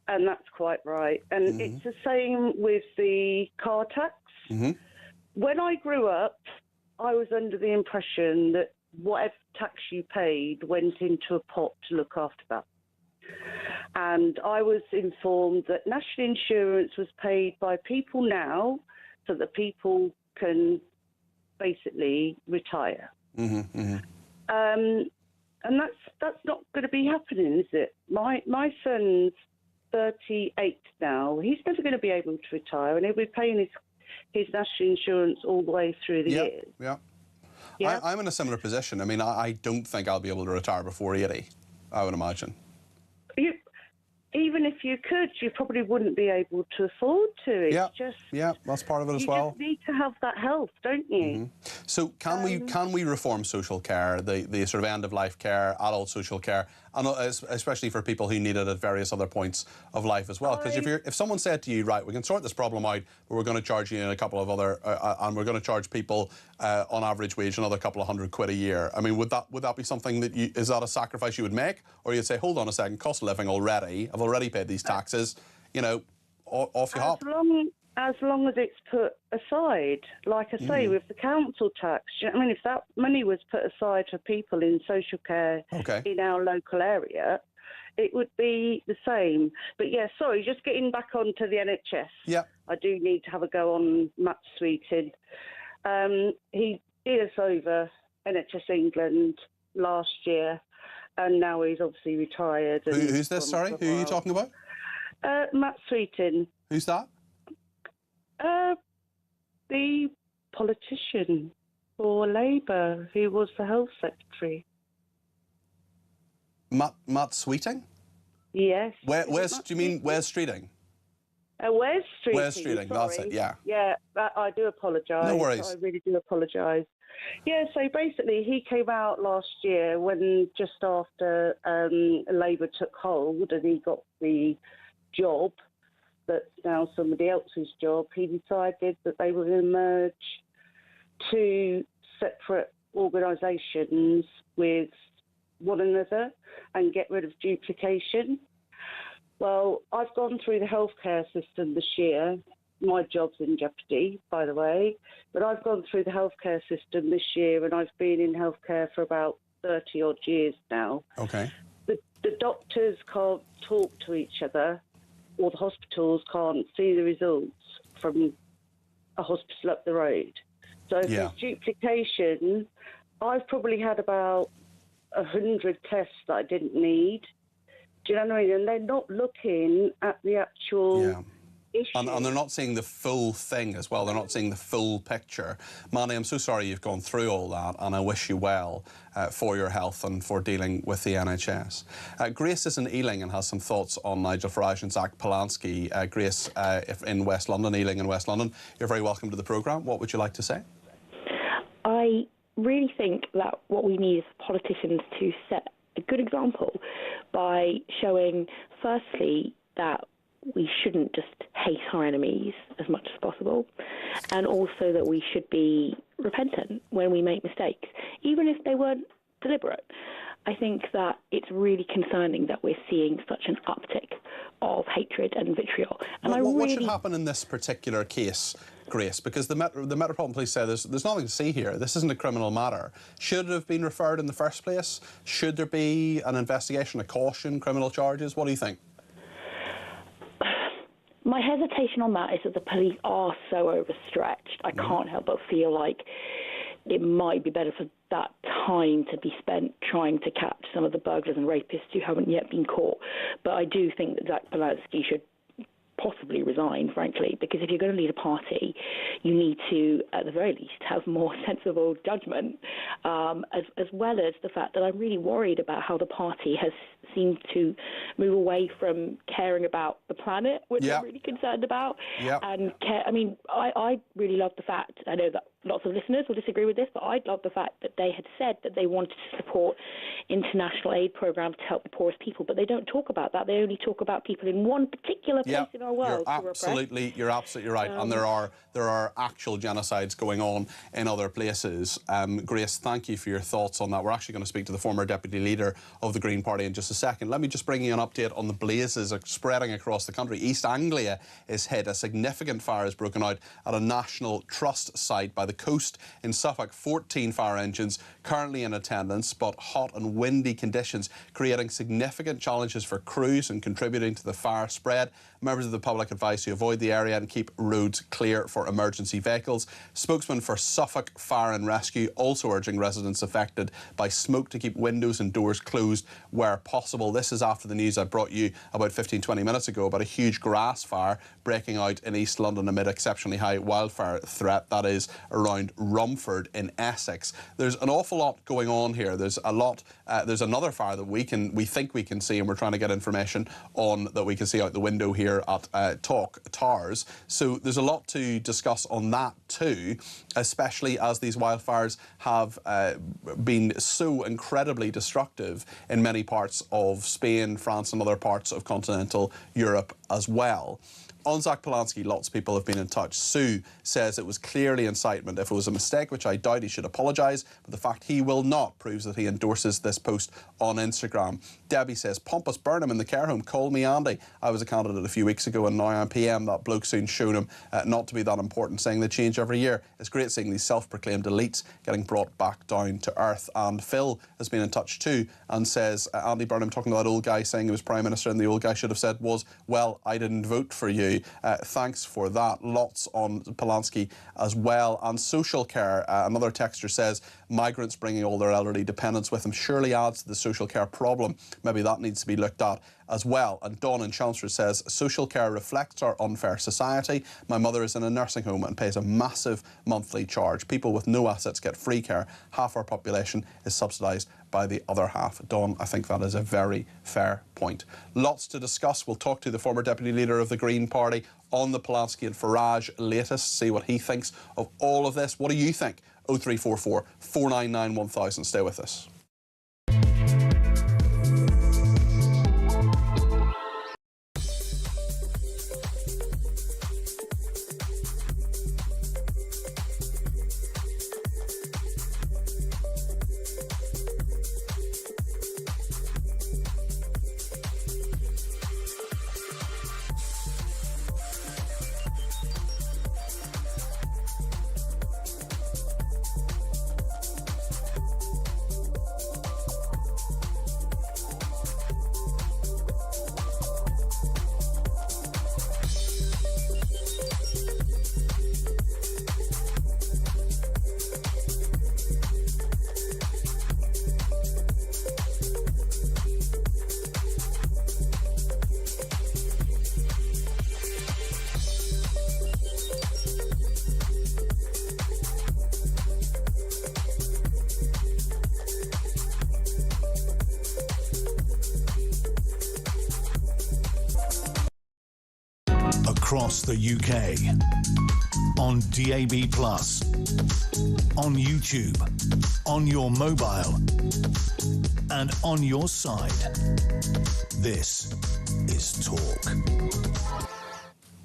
And that's quite right. And it's the same with the car tax. Mm-hmm. When I grew up, I was under the impression that whatever tax you paid went into a pot to look after that. And I was informed that national insurance was paid by people now so that people can basically retire. Mm-hmm, mm-hmm. And that's not going to be happening, is it? My son's 38 now. He's never going to be able to retire, and he'll be paying his national insurance all the way through the years. Yeah. Yeah. I'm in a similar position. I mean, I don't think I'll be able to retire before 80, I would imagine. Even if you could, you probably wouldn't be able to afford to. It's that's part of it as well. You just need to have that health, don't you? Mm-hmm. So can we reform social care, the sort of end of life care, adult social care, and especially for people who need it at various other points of life as well? Because if someone said to you, right, we can sort this problem out, but we're going to charge you in a couple of other, and we're going to charge people on average wage another couple of £100 a year. I mean, would that be something that is that a sacrifice you would make, or you'd say, hold on a second, cost of living already, I've already paid these taxes, off you hop. As long as it's put aside, like I say, with the council tax. I mean, if that money was put aside for people in social care in our local area, it would be the same. But sorry, just getting back onto the NHS. Yeah. I do need to have a go on Matt Sweetin. He did us over NHS England last year, and now he's obviously retired. Who's this, sorry? Who are you talking about? Matt Sweetin. Who's that? The politician for Labour, who was the Health Secretary. Matt Sweeting? Yes. Where's do you mean Wes Streeting? Wes Streeting. Wes Streeting, that's it, yeah. Yeah, I do apologise. No worries. I really do apologise. Yeah, so basically he came out last year when just after Labour took hold and he got the job that's now somebody else's job. He decided that they were going to merge two separate organisations with one another and get rid of duplication. Well, I've gone through the healthcare system this year. My job's in jeopardy, by the way, but I've gone through the healthcare system this year and I've been in healthcare for about 30 odd years now. Okay. The doctors can't talk to each other, or the hospitals can't see the results from a hospital up the road. So if there's duplication, I've probably had about 100 tests that I didn't need. Do you know what I mean? And they're not looking at the actual issue. And they're not seeing the full thing as well. They're not seeing the full picture. Manny, I'm so sorry you've gone through all that, and I wish you well for your health and for dealing with the NHS. Grace is in Ealing and has some thoughts on Nigel Farage and Zack Polanski. Grace, if in West London, Ealing in West London, you're very welcome to the programme. What would you like to say? I really think that what we need is politicians to set a good example by showing, firstly, that we shouldn't just hate our enemies as much as possible, and also that we should be repentant when we make mistakes, even if they weren't deliberate. I think that it's really concerning that we're seeing such an uptick of hatred and vitriol. And what should happen in this particular case, Grace? Because the Metropolitan Police say there's nothing to see here. This isn't a criminal matter. Should it have been referred in the first place? Should there be an investigation, a caution, criminal charges? What do you think? My hesitation on that is that the police are so overstretched. I can't help but feel like it might be better for that time to be spent trying to catch some of the burglars and rapists who haven't yet been caught. But I do think that Zack Polanski should possibly resign, frankly, because if you're going to lead a party, you need to, at the very least, have more sensible judgment, as well as the fact that I'm really worried about how the party has seemed to move away from caring about the planet, which I'm really concerned about. And I really love the fact, I know that lots of listeners will disagree with this, but I love the fact that they had said that they wanted to support international aid programs to help the poorest people, but they don't talk about that. They only talk about people in one particular place in our world. You're absolutely right. And there are actual genocides going on in other places. Grace, thank you for your thoughts on that. We're actually going to speak to the former deputy leader of the Green Party in just a second. Let me just bring you an update on the blazes spreading across the country. East Anglia is hit. A significant fire has broken out at a National Trust site by the coast in Suffolk. 14 fire engines currently in attendance, but hot and windy conditions creating significant challenges for crews and contributing to the fire spread. Members of the public advise to avoid the area and keep roads clear for emergency vehicles. Spokesman for Suffolk Fire and Rescue also urging residents affected by smoke to keep windows and doors closed where possible. This is after the news I brought you about 15-20 minutes ago about a huge grass fire breaking out in East London amid exceptionally high wildfire threat. That is around Romford in Essex. There's an awful lot going on here. There's a lot. There's another fire that we think we can see, and we're trying to get information on that we can see out the window here at talkTV. So there's a lot to discuss on that too, especially as these wildfires have been so incredibly destructive in many parts of Spain, France and other parts of continental Europe as well. On Zack Polanski, lots of people have been in touch. Sue says it was clearly incitement. If it was a mistake, which I doubt, he should apologise, but the fact he will not proves that he endorses this post on Instagram. Debbie says, pompous Burnham in the care home, call me Andy. I was a candidate a few weeks ago and now I'm PM. That bloke soon showed him not to be that important, saying they change every year. It's great seeing these self-proclaimed elites getting brought back down to earth. And Phil has been in touch too and says, Andy Burnham talking to that old guy saying he was Prime Minister, and the old guy should have said was, well, I didn't vote for you. Thanks for that. Lots on Polanski as well. And social care, another texter says, migrants bringing all their elderly dependents with them surely adds to the social care problem. Maybe that needs to be looked at as well. And Dawn in Chelmsford says, social care reflects our unfair society. My mother is in a nursing home and pays a massive monthly charge. People with no assets get free care. Half our population is subsidised by the other half. Dawn, I think that is a very fair point. Lots to discuss. We'll talk to the former Deputy Leader of the Green Party on the Polanski and Farage latest, see what he thinks of all of this. What do you think? 0344 499 1000. Stay with us. Across the UK, on DAB+, on YouTube, on your mobile, and on your side. This is Talk.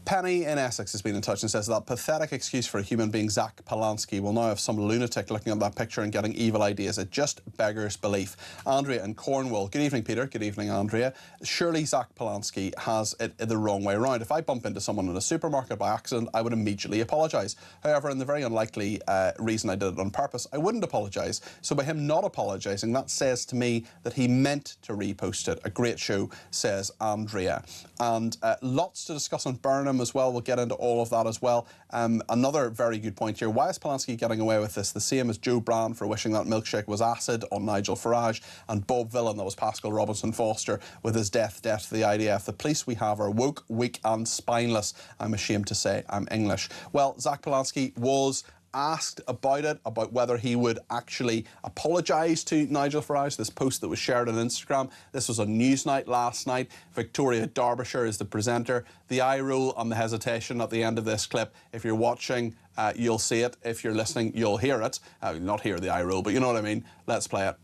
Penny in Essex has been in touch and says that pathetic excuse for a human being, Zack Polanski, will now have some lunatic looking at that picture and getting evil ideas. It just beggars belief. Andrea in Cornwall. Good evening, Peter. Good evening, Andrea. Surely Zack Polanski has it the wrong way around. If I bump into someone in a supermarket by accident, I would immediately apologise. However, in the very unlikely reason I did it on purpose, I wouldn't apologise. So by him not apologising, that says to me that he meant to repost it. A great show, says Andrea. And lots to discuss on Burnham as well. We'll get into all of that as well. Another very good point here. Why is Polanski getting away with this? The same as Joe Brand for wishing that milkshake was acid on Nigel Farage, and Bob Villan, that was Pascal Robinson Foster, with his death to the IDF. The police we have are woke, weak and spineless. I'm ashamed to say I'm English. Well, Zack Polanski was asked about it, about whether he would actually apologise to Nigel Farage, this post that was shared on Instagram. This was on Newsnight last night. Victoria Derbyshire is the presenter. The eye roll and the hesitation at the end of this clip. If you're watching, you'll see it. If you're listening, you'll hear it. Not hear the eye roll, but you know what I mean. Let's play it.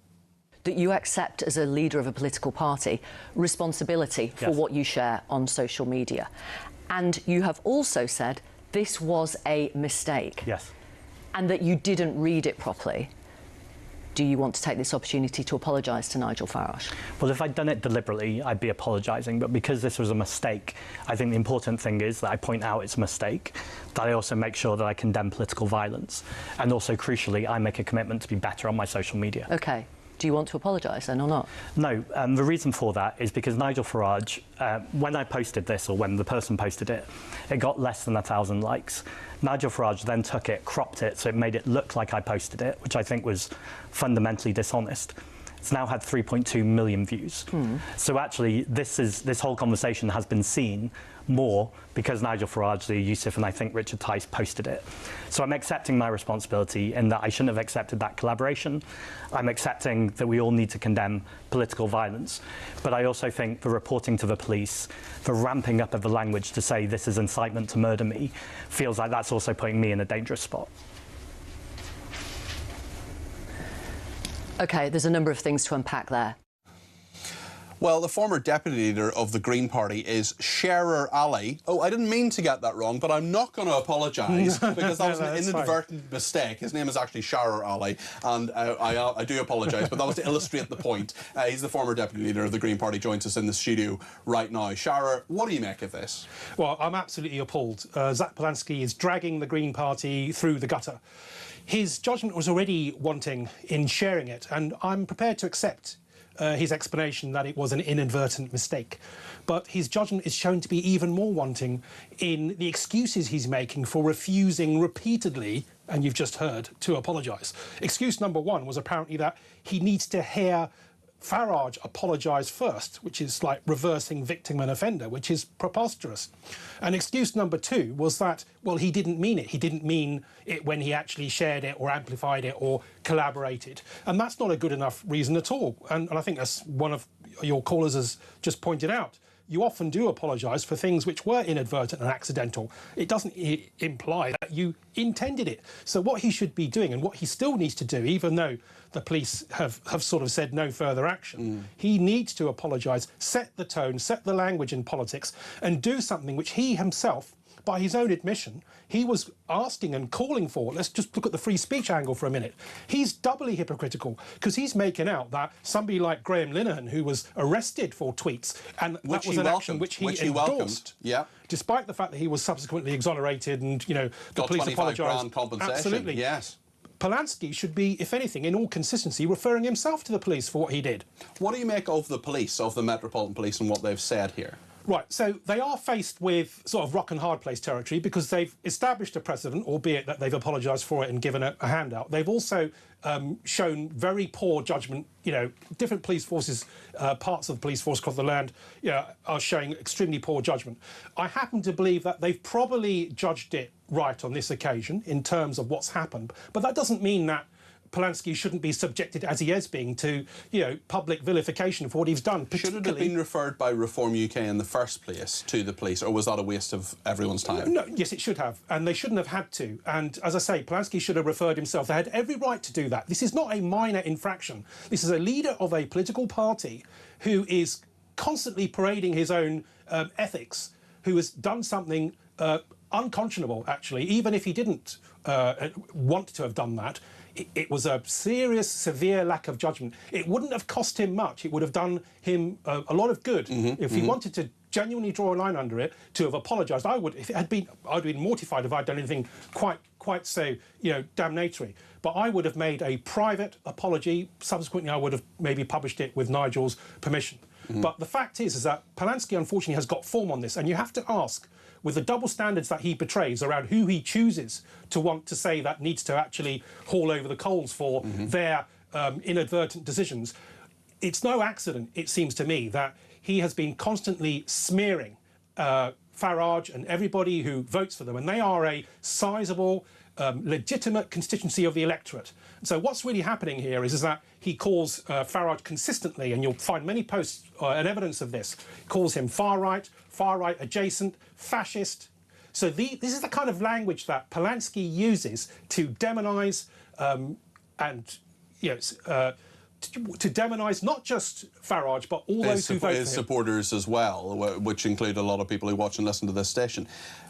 That you accept as a leader of a political party responsibility for what you share on social media. And you have also said this was a mistake. Yes. And that you didn't read it properly. Do you want to take this opportunity to apologise to Nigel Farage? Well, if I'd done it deliberately, I'd be apologising. But because this was a mistake, I think the important thing is that I point out it's a mistake, that I also make sure that I condemn political violence. And also, crucially, I make a commitment to be better on my social media. OK. Do you want to apologise then or not? No. The reason for that is because Nigel Farage, when I posted this, or when the person posted it, it got less than 1,000 likes. Nigel Farage then took it, cropped it, so it made it look like I posted it, which I think was fundamentally dishonest. It's now had 3.2 million views. So actually, this whole conversation has been seen more because Nigel Farage, Lee Youssef, and I think Richard Tice posted it. So I'm accepting my responsibility in that I shouldn't have accepted that collaboration. I'm accepting that we all need to condemn political violence. But I also think the reporting to the police, the ramping up of the language to say this is incitement to murder me, feels like that's also putting me in a dangerous spot. OK, there's a number of things to unpack there. Well, the former deputy leader of the Green Party is Shearer Ali. Oh, I didn't mean to get that wrong, but I'm not going to apologise because that was an inadvertent mistake. His name is actually Shearer Ali, and I do apologise, but that was to illustrate the point. He's the former deputy leader of the Green Party, joins us in the studio right now. Shearer, what do you make of this? Well, I'm absolutely appalled. Zack Polanski is dragging the Green Party through the gutter. His judgment was already wanting in sharing it, and I'm prepared to accept his explanation that it was an inadvertent mistake. But his judgment is shown to be even more wanting in the excuses he's making for refusing repeatedly, and you've just heard, to apologise. Excuse number one was apparently that he needs to hear Farage apologised first, which is like reversing victim and offender, which is preposterous. And excuse number 2 was that, well, he didn't mean it. He didn't mean it when he actually shared it or amplified it or collaborated. And that's not a good enough reason at all. And I think as one of your callers has just pointed out, you often do apologise for things which were inadvertent and accidental. It doesn't imply that you intended it. So what he should be doing, and what he still needs to do, even though the police have sort of said no further action, he needs to apologise, set the tone, set the language in politics, and do something which he himself, by his own admission, he was asking and calling for. Let's just look at the free speech angle for a minute. He's doubly hypocritical because he's making out that somebody like Graham Linehan, who was arrested for tweets, and that was an action which he endorsed, despite the fact that he was subsequently exonerated and, you know, the police apologised. Compensation. Absolutely. Yes. Polanski should be, if anything, in all consistency, referring himself to the police for what he did. What do you make of the police, of the Metropolitan Police, and what they've said here? Right, so they are faced with sort of rock and hard place territory because they've established a precedent, albeit that they've apologised for it and given a handout. They've also shown very poor judgment. You know, different police forces, parts of the police force across the land, you know, are showing extremely poor judgment. I happen to believe that they've probably judged it right on this occasion in terms of what's happened, but that doesn't mean that Polanski shouldn't be subjected, as he is being, to, you know, public vilification for what he's done. Should it have been referred by Reform UK in the first place to the police, or was that a waste of everyone's time? No, yes, it should have, and they shouldn't have had to. And as I say, Polanski should have referred himself. They had every right to do that. This is not a minor infraction. This is a leader of a political party who is constantly parading his own ethics, who has done something unconscionable, actually, even if he didn't want to have done that. It was a serious, severe lack of judgment. It wouldn't have cost him much. It would have done him a lot of good if he wanted to genuinely draw a line under it, to have apologised. I would, if it had been, I'd been mortified if I'd done anything quite so, you know, damnatory. But I would have made a private apology. Subsequently, I would have maybe published it with Nigel's permission. But the fact is that Polanski, unfortunately, has got form on this, and you have to ask, with the double standards that he betrays around who he chooses to want to say that needs to actually haul over the coals for their inadvertent decisions, it's no accident, it seems to me, that he has been constantly smearing Farage and everybody who votes for them, and they are a sizable, legitimate constituency of the electorate. So what's really happening here is that he calls Farage consistently, and you'll find many posts and evidence of this, calls him far right adjacent, fascist. So this is the kind of language that Polanski uses to demonise and, you know, to demonise not just Farage, but all those who vote for him. His supporters as well, which include a lot of people who watch and listen to this station.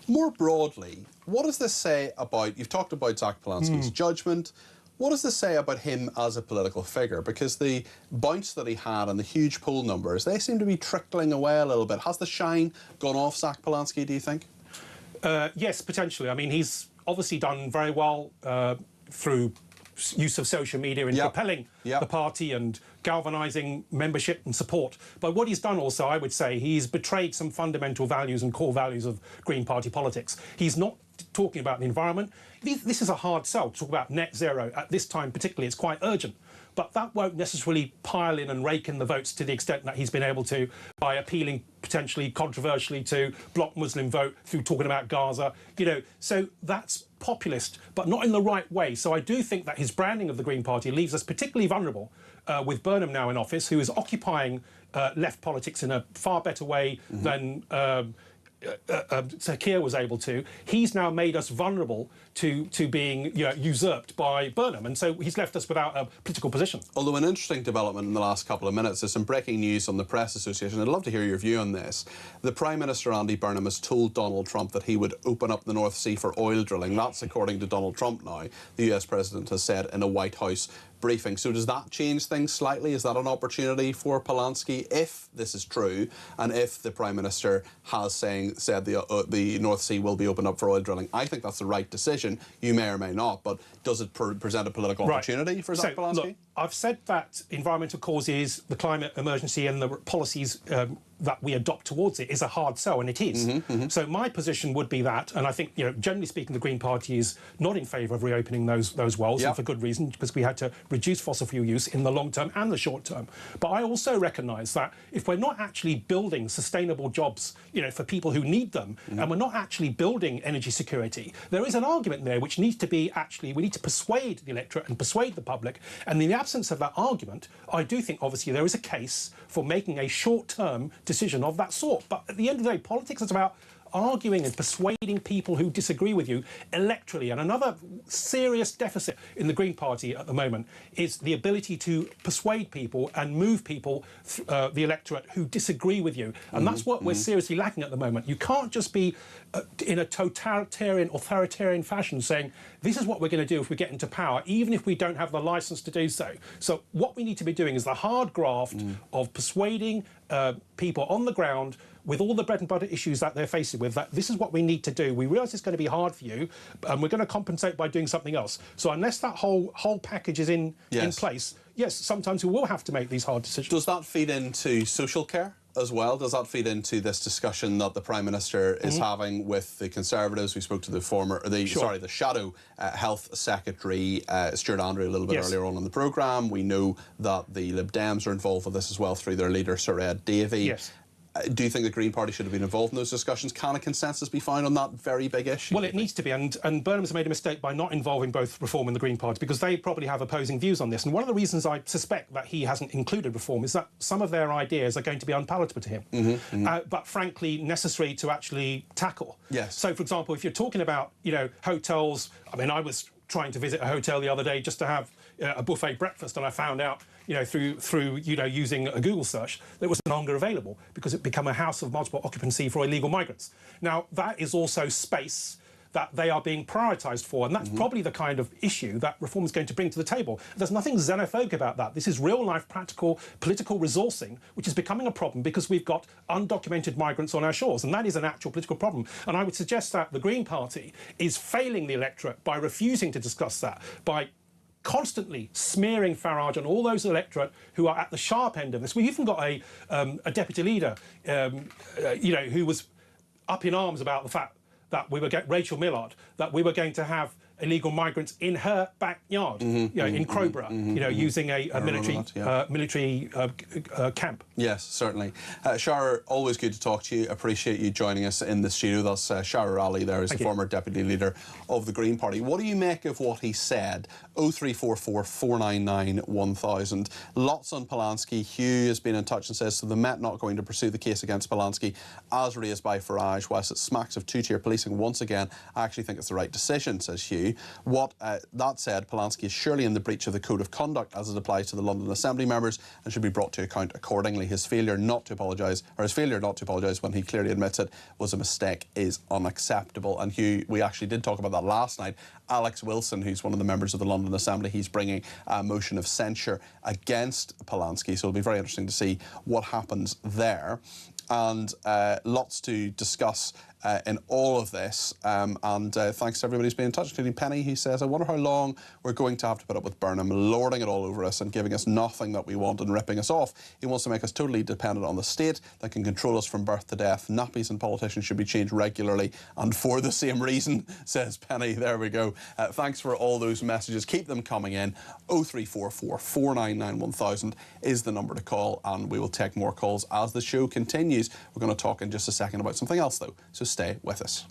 More broadly, what does this say about, you've talked about Zack Polanski's judgment, what does this say about him as a political figure? Because the bounce that he had and the huge poll numbers, they seem to be trickling away a little bit. Has the shine gone off Zack Polanski, do you think? Yes, potentially. I mean, he's obviously done very well through use of social media in propelling the party and galvanising membership and support. But what he's done also, I would say, he's betrayed some fundamental values and core values of Green Party politics. He's not talking about the environment. This is a hard sell to talk about net zero. At this time particularly, it's quite urgent. But that won't necessarily pile in and rake in the votes to the extent that he's been able to by appealing potentially controversially to block Muslim vote through talking about Gaza. You know, so that's populist, but not in the right way. So I do think that his branding of the Green Party leaves us particularly vulnerable with Burnham now in office, who is occupying left politics in a far better way than Sir Keir was able to. He's now made us vulnerable to being, you know, usurped by Burnham, and so he's left us without a political position. Although an interesting development in the last couple of minutes, there's some breaking news on the Press Association. I'd love to hear your view on this. The Prime Minister, Andy Burnham, has told Donald Trump that he would open up the North Sea for oil drilling. That's according to Donald Trump now, the US President has said in a White House briefing. So does that change things slightly? Is that an opportunity for Polanski, if this is true, and if the Prime Minister has said the North Sea will be opened up for oil drilling? I think that's the right decision. You may or may not, but does it present a political opportunity for Zack Polanski? Look, I've said that environmental causes, the climate emergency and the policies that we adopt towards it is a hard sell, and it is. So my position would be that, and I think, generally speaking, the Green Party is not in favour of reopening those wells, and for good reason, because we had to reduce fossil fuel use in the long term and the short term. But I also recognise that if we're not actually building sustainable jobs, for people who need them, and we're not actually building energy security, there is an argument there which needs to be we need to persuade the electorate and persuade the public. And in the absence of that argument, I do think, obviously, there is a case for making a short-term decision of that sort. But at the end of the day, politics is about arguing and persuading people who disagree with you electorally. And another serious deficit in the Green Party at the moment is the ability to persuade people and move people, the electorate, who disagree with you. And that's what we're seriously lacking at the moment. You can't just be in a totalitarian, authoritarian fashion saying, this is what we're going to do if we get into power, even if we don't have the licence to do so. So what we need to be doing is the hard graft of persuading people on the ground with all the bread and butter issues that they're facing with, that this is what we need to do. We realise it's going to be hard for you, and we're going to compensate by doing something else. So unless that whole package is in place, yes, sometimes we will have to make these hard decisions. Does that feed into social care as well? Does that feed into this discussion that the Prime Minister is having with the Conservatives? We spoke to the Shadow Health Secretary, Stuart Andrew, a little bit earlier on in the programme. We know that the Lib Dems are involved with this as well through their leader, Sir Ed Davey. Yes. Do you think the Green Party should have been involved in those discussions? Can a consensus be found on that very big issue? Well, it needs to be, and Burnham's made a mistake by not involving both Reform and the Green Party, because they probably have opposing views on this. And one of the reasons I suspect that he hasn't included Reform is that some of their ideas are going to be unpalatable to him, but frankly necessary to actually tackle. Yes. So, for example, if you're talking about, hotels, I mean, I was trying to visit a hotel the other day just to have a buffet breakfast, and I found out, through using a Google search, that it was no longer available because it became a house of multiple occupancy for illegal migrants. Now, that is also space that they are being prioritised for, and that's probably the kind of issue that Reform is going to bring to the table. There's nothing xenophobic about that. This is real-life, practical, political resourcing, which is becoming a problem because we've got undocumented migrants on our shores, and that is an actual political problem. And I would suggest that the Green Party is failing the electorate by refusing to discuss that, by constantly smearing Farage on all those electorate who are at the sharp end of this. We even got a deputy leader, who was up in arms about the fact that we were Rachel Millard, that we were going to have illegal migrants in her backyard, in Crowborough, using a military camp. Yes, certainly. Shara, always good to talk to you. Appreciate you joining us in the studio. That's Shara Ali there, who's the former deputy leader of the Green Party. What do you make of what he said? 0344 499 1000. Lots on Polanski. Hugh has been in touch and says, so the Met not going to pursue the case against Polanski as raised by Farage, whilst it smacks of two-tier policing once again. I actually think it's the right decision, says Hugh. That said, Polanski is surely in the breach of the Code of Conduct as it applies to the London Assembly members and should be brought to account accordingly. His failure not to apologise when he clearly admits it was a mistake is unacceptable. And Hugh, we actually did talk about that last night. Alex Wilson, who's one of the members of the London Assembly, he's bringing a motion of censure against Polanski, so it'll be very interesting to see what happens there. And lots to discuss in all of this. Thanks to everybody who's been in touch, including Penny, who says, I wonder how long we're going to have to put up with Burnham lording it all over us and giving us nothing that we want and ripping us off. He wants to make us totally dependent on the state that can control us from birth to death. Nappies and politicians should be changed regularly and for the same reason, says Penny. There we go. Thanks for all those messages. Keep them coming in. 0344 499 1000 is the number to call, and we will take more calls as the show continues. We're going to talk in just a second about something else, though, so stay with us.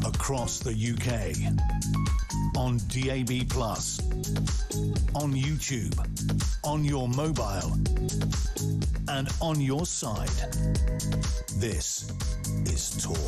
across the UK, on DAB+, on YouTube, on your mobile, and on your side. This is Talk.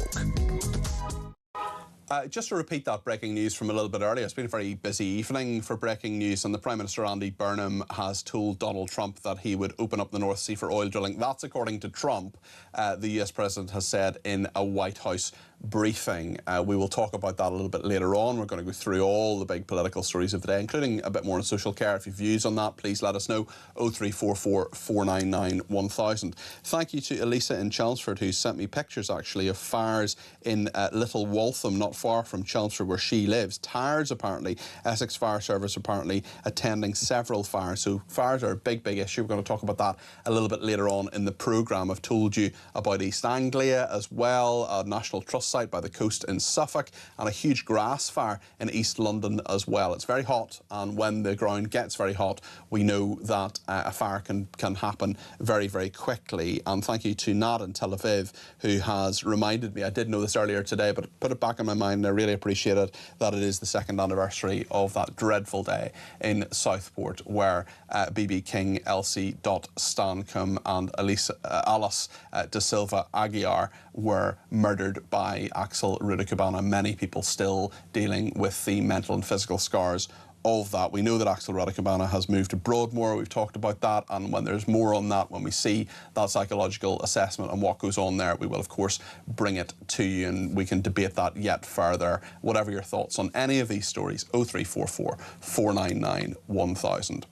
Just to repeat that breaking news from a little bit earlier, it's been a very busy evening for breaking news, and the Prime Minister Andy Burnham has told Donald Trump that he would open up the North Sea for oil drilling. That's according to Trump, the US President has said in a White House briefing. We will talk about that a little bit later on. We're going to go through all the big political stories of the day, including a bit more on social care. If you have views on that, please let us know. 0344 499 1000. Thank you to Elisa in Chelmsford, who sent me pictures actually of fires in Little Waltham, not far from Chelmsford where she lives. Tires apparently, Essex Fire Service apparently attending several fires. So fires are a big issue. We're going to talk about that a little bit later on in the programme. I've told you about East Anglia as well, a National Trust site by the coast in Suffolk, and a huge grass fire in East London as well. It's very hot, and when the ground gets very hot, we know that a fire can happen very quickly. And thank you to Nad in Tel Aviv, who has reminded me, I did know this earlier today, but put it back in my mind, and I really appreciate it, that it is the second anniversary of that dreadful day in Southport where B.B. King, Elsie Stancombe and Alice De Silva Aguiar were murdered by Axel Rudakubana. Many people still dealing with the mental and physical scars of that. We know that Axel Rudakubana has moved to Broadmoor. We've talked about that, and when there's more on that, when we see that psychological assessment and what goes on there, we will of course bring it to you, and we can debate that yet further. Whatever your thoughts on any of these stories, 0344 499 1000.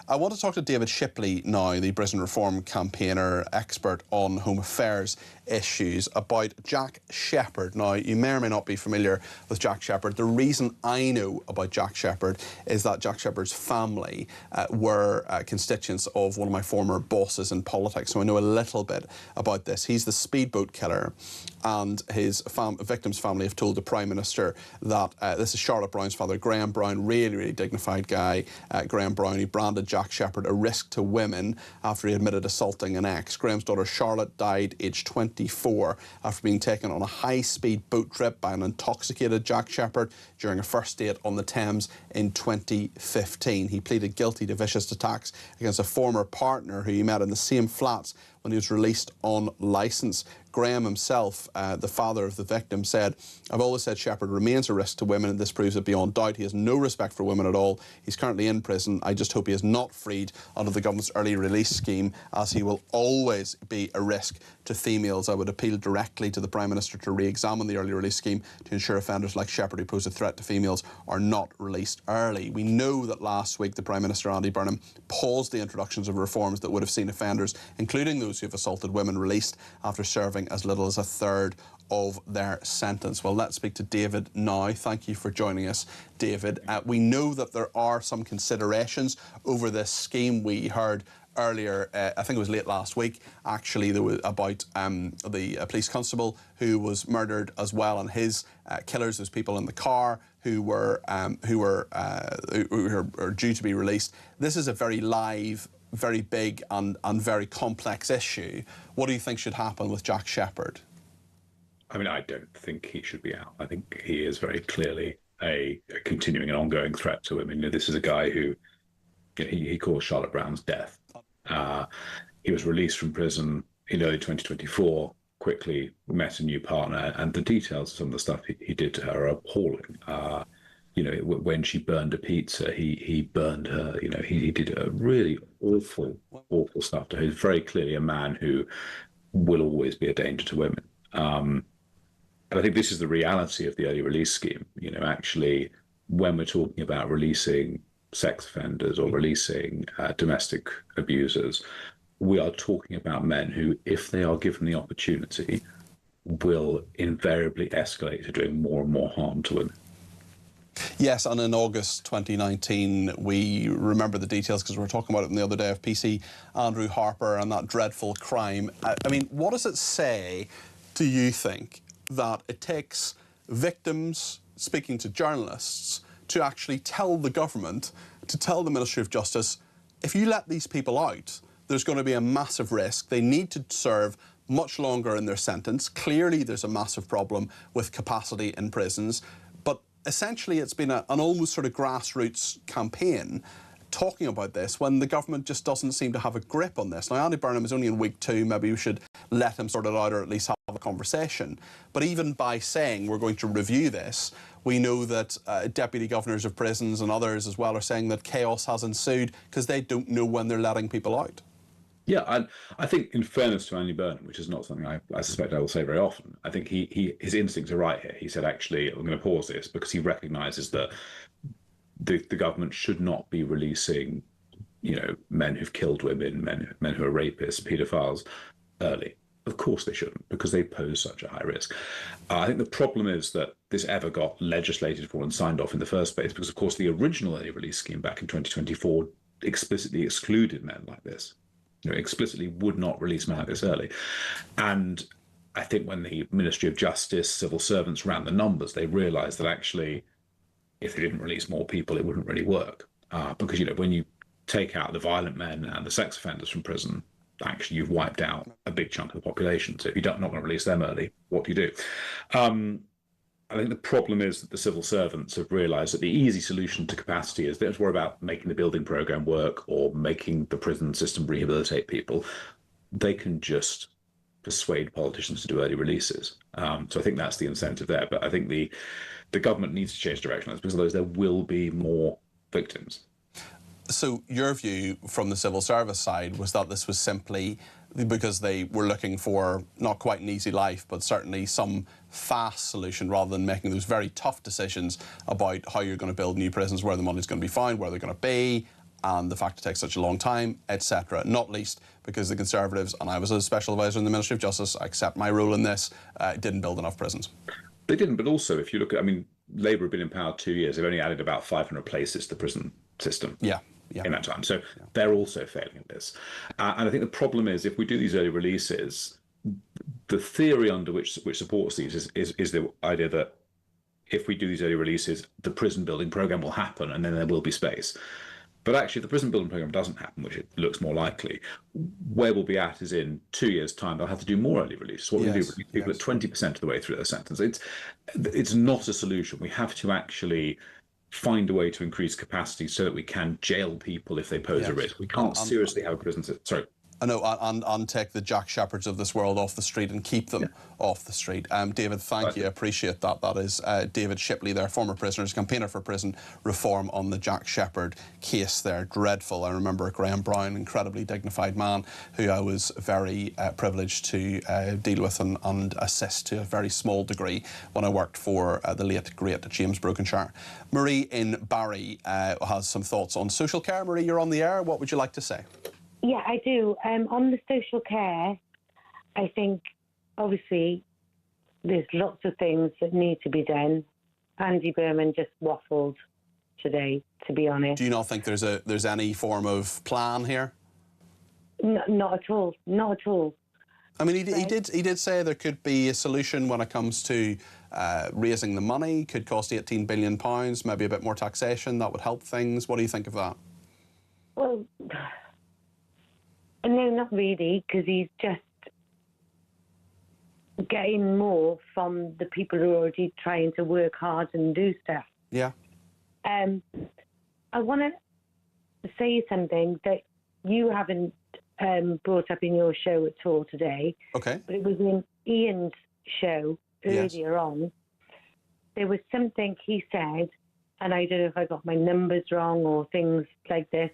I want to talk to David Shipley now, the prison reform campaigner, expert on home affairs issues, about Jack Shepherd. Now, you may or may not be familiar with Jack Shepherd. The reason I know about Jack Shepherd is that Jack Shepherd's family were constituents of one of my former bosses in politics, so I know a little bit about this. He's the speedboat killer, and his victim's family have told the Prime Minister that this is Charlotte Brown's father, Graham Brown, really dignified guy. Graham Brown, he branded Jack Shepherd a risk to women after he admitted assaulting an ex. Graham's daughter Charlotte died aged 24 after being taken on a high-speed boat trip by an intoxicated Jack Shepherd during a first date on the Thames in 2015. He pleaded guilty to vicious attacks against a former partner who he met in the same flats when he was released on licence. Graham himself, the father of the victim, said, "I've always said Shepherd remains a risk to women, and this proves it beyond doubt. He has no respect for women at all. He's currently in prison. I just hope he is not freed under the government's early release scheme, as he will always be a risk to females. I would appeal directly to the Prime Minister to re-examine the early release scheme to ensure offenders like Shepherd who pose a threat to females are not released early." We know that last week the Prime Minister, Andy Burnham, paused the introductions of reforms that would have seen offenders, including those who have assaulted women, released after serving as little as a third of their sentence. Well, let's speak to David now. Thank you for joining us, David. We know that there are some considerations over this scheme. We heard earlier, I think it was late last week, actually, there was about the police constable who was murdered as well, and his killers, those people in the car who are due to be released. This is a very live, very big and very complex issue. What do you think should happen with Jack Shepherd? I mean, I don't think he should be out. I think he is very clearly a continuing and ongoing threat to women. You know, this is a guy who he caused Charlotte Brown's death. He was released from prison in early 2024, quickly met a new partner, and the details of some of the stuff he did to her are appalling. You know, when she burned a pizza, he burned her. You know, he did a really awful stuff to her. He's very clearly a man who will always be a danger to women. But I think this is the reality of the early release scheme. You know, actually, when we're talking about releasing sex offenders or releasing domestic abusers, we are talking about men who, if they are given the opportunity, will invariably escalate to doing more and more harm to women. Yes, and in August 2019, we remember the details because we were talking about it the other day of PC Andrew Harper and that dreadful crime. I mean, what does it say, do you think, that it takes victims speaking to journalists to actually tell the government, to tell the Ministry of Justice, if you let these people out, there's going to be a massive risk. They need to serve much longer in their sentence. Clearly there's a massive problem with capacity in prisons, but essentially it's been an almost sort of grassroots campaign talking about this when the government just doesn't seem to have a grip on this. Now, Andy Burnham is only in week 2, maybe we should let him sort it out or at least have a conversation. But even by saying we're going to review this, we know that deputy governors of prisons and others as well are saying that chaos has ensued because they don't know when they're letting people out. Yeah, I think in fairness to Andy Burnham, which is not something I suspect I will say very often, I think his instincts are right here. He said, actually, I'm going to pause this because he recognises that the government should not be releasing, men who've killed women, men who are rapists, paedophiles, early. Of course they shouldn't, because they pose such a high risk. I think the problem is that this ever got legislated for and signed off in the first place, because of course the original early release scheme back in 2024 explicitly excluded men like this. Explicitly would not release men like this early. And I think when the Ministry of Justice, civil servants ran the numbers, they realised that actually, if they didn't release more people, it wouldn't really work. Because, when you take out the violent men and the sex offenders from prison, actually you've wiped out a big chunk of the population. So if you're not going to release them early, what do you do? I think the problem is that the civil servants have realised that the easy solution to capacity is they don't worry about making the building programme work or making the prison system rehabilitate people. They can just persuade politicians to do early releases. So I think that's the incentive there. But I think the government needs to change direction, because otherwise there will be more victims. So your view from the civil service side was that this was simply because they were looking for not quite an easy life, but certainly some fast solution rather than making those very tough decisions about how you're going to build new prisons, where the money's going to be found, where they're going to be, and the fact it takes such a long time, etc. Not least because the Conservatives, and I was a special advisor in the Ministry of Justice, I accept my role in this, didn't build enough prisons. They didn't, but also if you look at, Labour have been in power 2 years, they've only added about 500 places to the prison system. Yeah. In that time. So they're also failing at this. And I think the problem is, if we do these early releases, the theory under which supports these is the idea that if we do these early releases, the prison building programme will happen and then there will be space. But actually, if the prison building programme doesn't happen, which it looks more likely, where we'll be at is in 2 years' time, they'll have to do more early releases. What we do, release people at 20% of the way through their sentence. It's not a solution. We have to actually find a way to increase capacity so that we can jail people if they pose a risk. We can't seriously have a prison system. Sorry. I know, and take the Jack Sheppards of this world off the street and keep them off the street. David, thank you. I appreciate that. That is David Shipley there, former prisoners, campaigner for prison reform on the Jack Sheppard case there. Dreadful. I remember Graham Brown, incredibly dignified man who I was very privileged to deal with and assist to a very small degree when I worked for the late, great James Brokenshire. Marie in Barry has some thoughts on social care. Marie, you're on the air. What would you like to say? Yeah, I do. On the social care, I think, obviously, there's lots of things that need to be done. Andy Burnham just waffled today, to be honest. Do you not think there's any form of plan here? No, not at all. Not at all. I mean, he did say there could be a solution when it comes to raising the money. Could cost £18 billion, maybe a bit more taxation. That would help things. What do you think of that? Well, no, not really, because he's just getting more from the people who are already trying to work hard and do stuff. Yeah. I want to say something that you haven't brought up in your show at all today. Okay. But it was in Ian's show earlier on. There was something he said, and I don't know if I got my numbers wrong or things like this,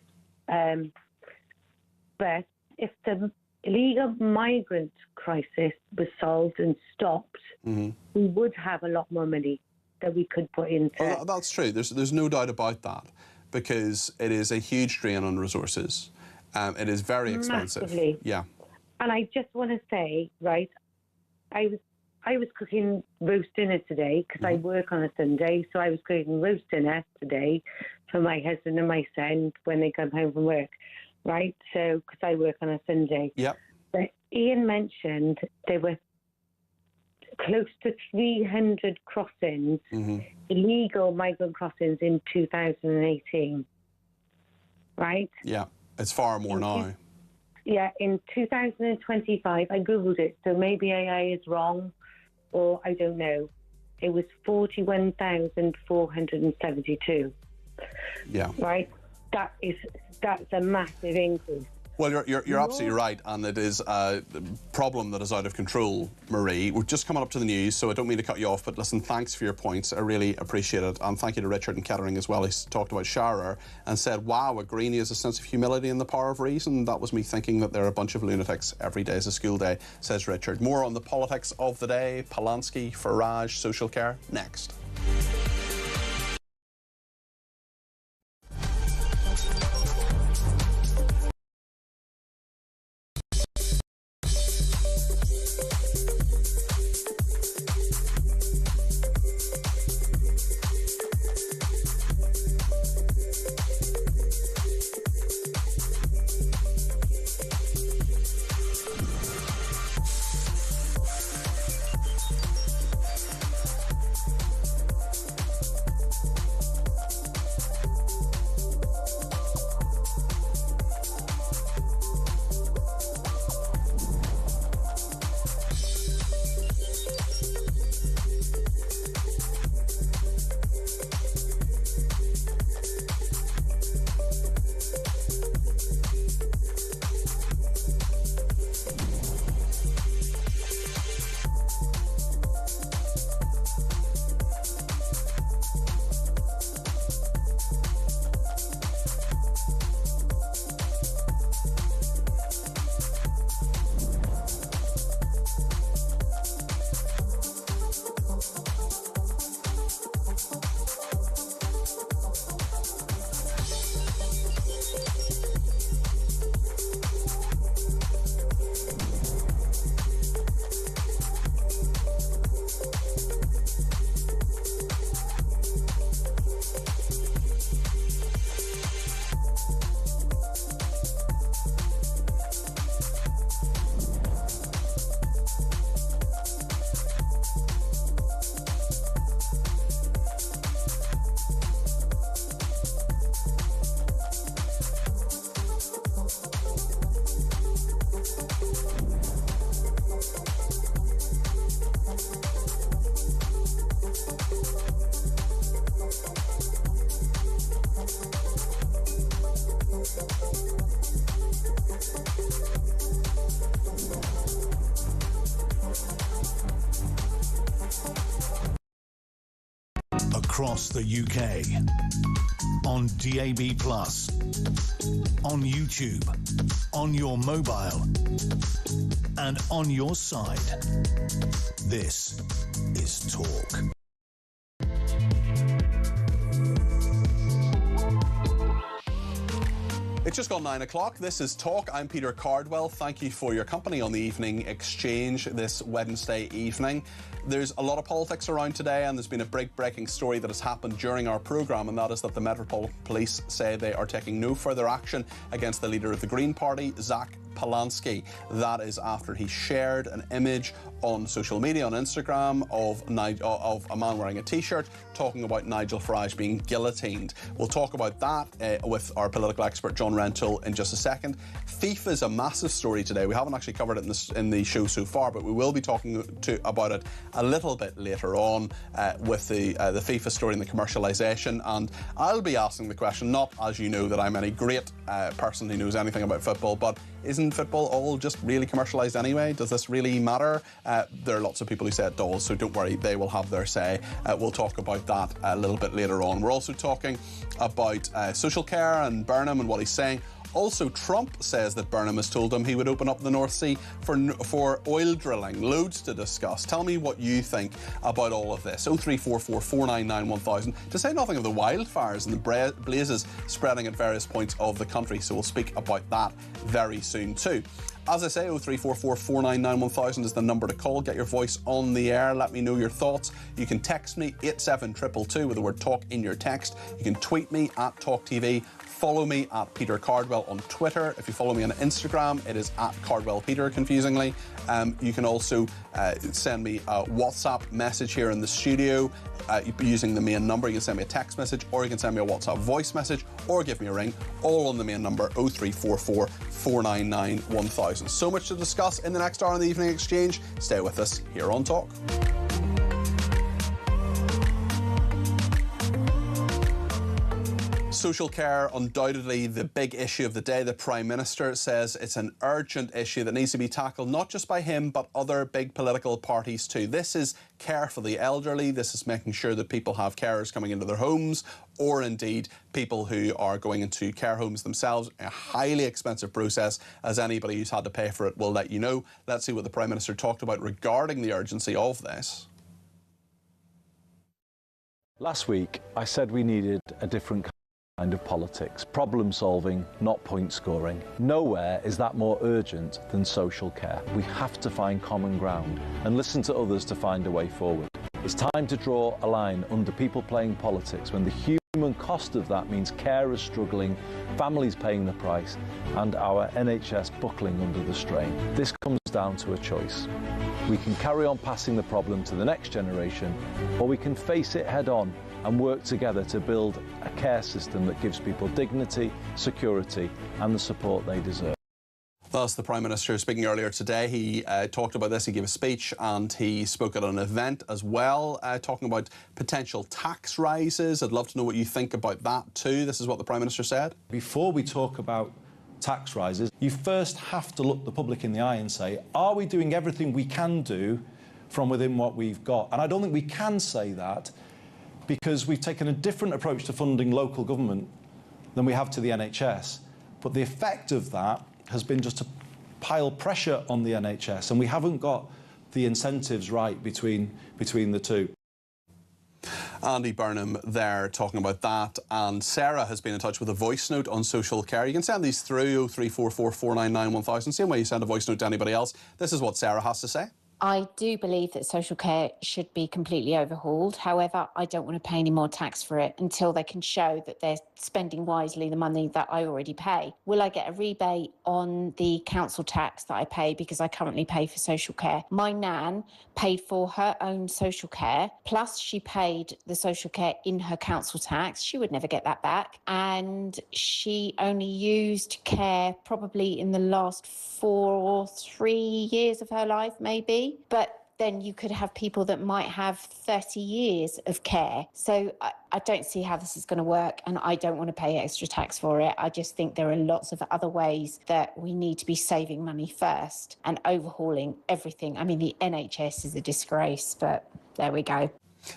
but if the illegal migrant crisis was solved and stopped, we would have a lot more money that we could put into it. That's true. There's no doubt about that, because it is a huge drain on resources. It is very expensive. Massively. Yeah. And I just want to say, right, I was cooking roast dinner today because I work on a Sunday, so I was cooking roast dinner today for my husband and my son when they come home from work. Right, so because I work on a Sunday. Yep. But Ian mentioned there were close to 300 crossings, illegal migrant crossings in 2018. Right? Yeah, it's far more now. Yeah, in 2025, I Googled it, so maybe AI is wrong, or I don't know. It was 41,472. Yeah. Right? That's a massive increase. Well, you're absolutely right, and it is a problem that is out of control, Marie. We're just coming up to the news, so I don't mean to cut you off, but listen, thanks for your points. I really appreciate it, and thank you to Richard and Kettering as well. He's talked about Sharer and said, wow, a greenie has a sense of humility and the power of reason. That was me thinking that they're a bunch of lunatics. Every day is a school day, says Richard. More on the politics of the day, Polanski, Farage, social care, next. Across the UK, on DAB+, on YouTube, on your mobile, and on your side. This is Talk. It's just gone 9 o'clock. This is Talk. I'm Peter Cardwell. Thank you for your company on the Evening Exchange this Wednesday evening. There's a lot of politics around today, and there's been a breaking story that has happened during our programme, and that is that the Metropolitan Police say they are taking no further action against the leader of the Green Party, Zack Polanski. That is after he shared an image on social media, on Instagram, of a man wearing a t-shirt talking about Nigel Farage being guillotined. We'll talk about that with our political expert John Rentoul in just a second. FIFA is a massive story today. We haven't actually covered it in the show so far, but we will be talking about it a little bit later on with the FIFA story and the commercialisation. And I'll be asking the question, not as you know that I'm any great person who knows anything about football, but isn't football all just really commercialised anyway? Does this really matter? There are lots of people who say it does, so don't worry, they will have their say. We'll talk about that a little bit later on. We're also talking about social care and Burnham and what he's saying. Also, Trump says that Burnham has told him he would open up the North Sea for oil drilling. Loads to discuss. Tell me what you think about all of this. 0344 499 1000. To say nothing of the wildfires and the blazes spreading at various points of the country. So we'll speak about that very soon too. As I say, 0344 499 1000 is the number to call. Get your voice on the air. Let me know your thoughts. You can text me 87222 with the word talk in your text. You can tweet me at talkTV. follow me at Peter Cardwell on Twitter. If you follow me on Instagram, it is at CardwellPeter, confusingly. You can also send me a WhatsApp message here in the studio using the main number. You can send me a text message, or you can send me a WhatsApp voice message, or give me a ring, all on the main number 0344 499 1000. So much to discuss in the next hour on the Evening Exchange. Stay with us here on Talk. Social care, undoubtedly the big issue of the day. The Prime Minister says it's an urgent issue that needs to be tackled, not just by him, but other big political parties too. This is care for the elderly. This is making sure that people have carers coming into their homes, or indeed people who are going into care homes themselves. A highly expensive process, as anybody who's had to pay for it will let you know. Let's see what the Prime Minister talked about regarding the urgency of this. Last week, I said we needed a different kind of politics, problem solving, not point scoring. Nowhere is that more urgent than social care. We have to find common ground and listen to others to find a way forward. It's time to draw a line under people playing politics when the human cost of that means carers struggling, families paying the price, and our NHS buckling under the strain. This comes down to a choice. We can carry on passing the problem to the next generation, or we can face it head on and work together to build a care system that gives people dignity, security, and the support they deserve. That's the Prime Minister speaking earlier today. He talked about this, he gave a speech, and he spoke at an event as well, talking about potential tax rises. I'd love to know what you think about that too. This is what the Prime Minister said. Before we talk about tax rises, you first have to look the public in the eye and say, are we doing everything we can do from within what we've got? And I don't think we can say that, because we've taken a different approach to funding local government than we have to the NHS. But the effect of that has been just to pile pressure on the NHS, and we haven't got the incentives right between the two. Andy Burnham there talking about that, and Sarah has been in touch with a voice note on social care. You can send these through 0344 499 1000, same way you send a voice note to anybody else. This is what Sarah has to say. I do believe that social care should be completely overhauled. However, I don't want to pay any more tax for it until they can show that they're spending wisely the money that I already pay. Will I get a rebate on the council tax that I pay because I currently pay for social care? My nan paid for her own social care, plus she paid the social care in her council tax. She would never get that back. And she only used care probably in the last 4 or 3 years of her life, maybe. But then you could have people that might have 30 years of care. So I don't see how this is going to work, and I don't want to pay extra tax for it. I just think there are lots of other ways that we need to be saving money first and overhauling everything. I mean, the NHS is a disgrace, but there we go.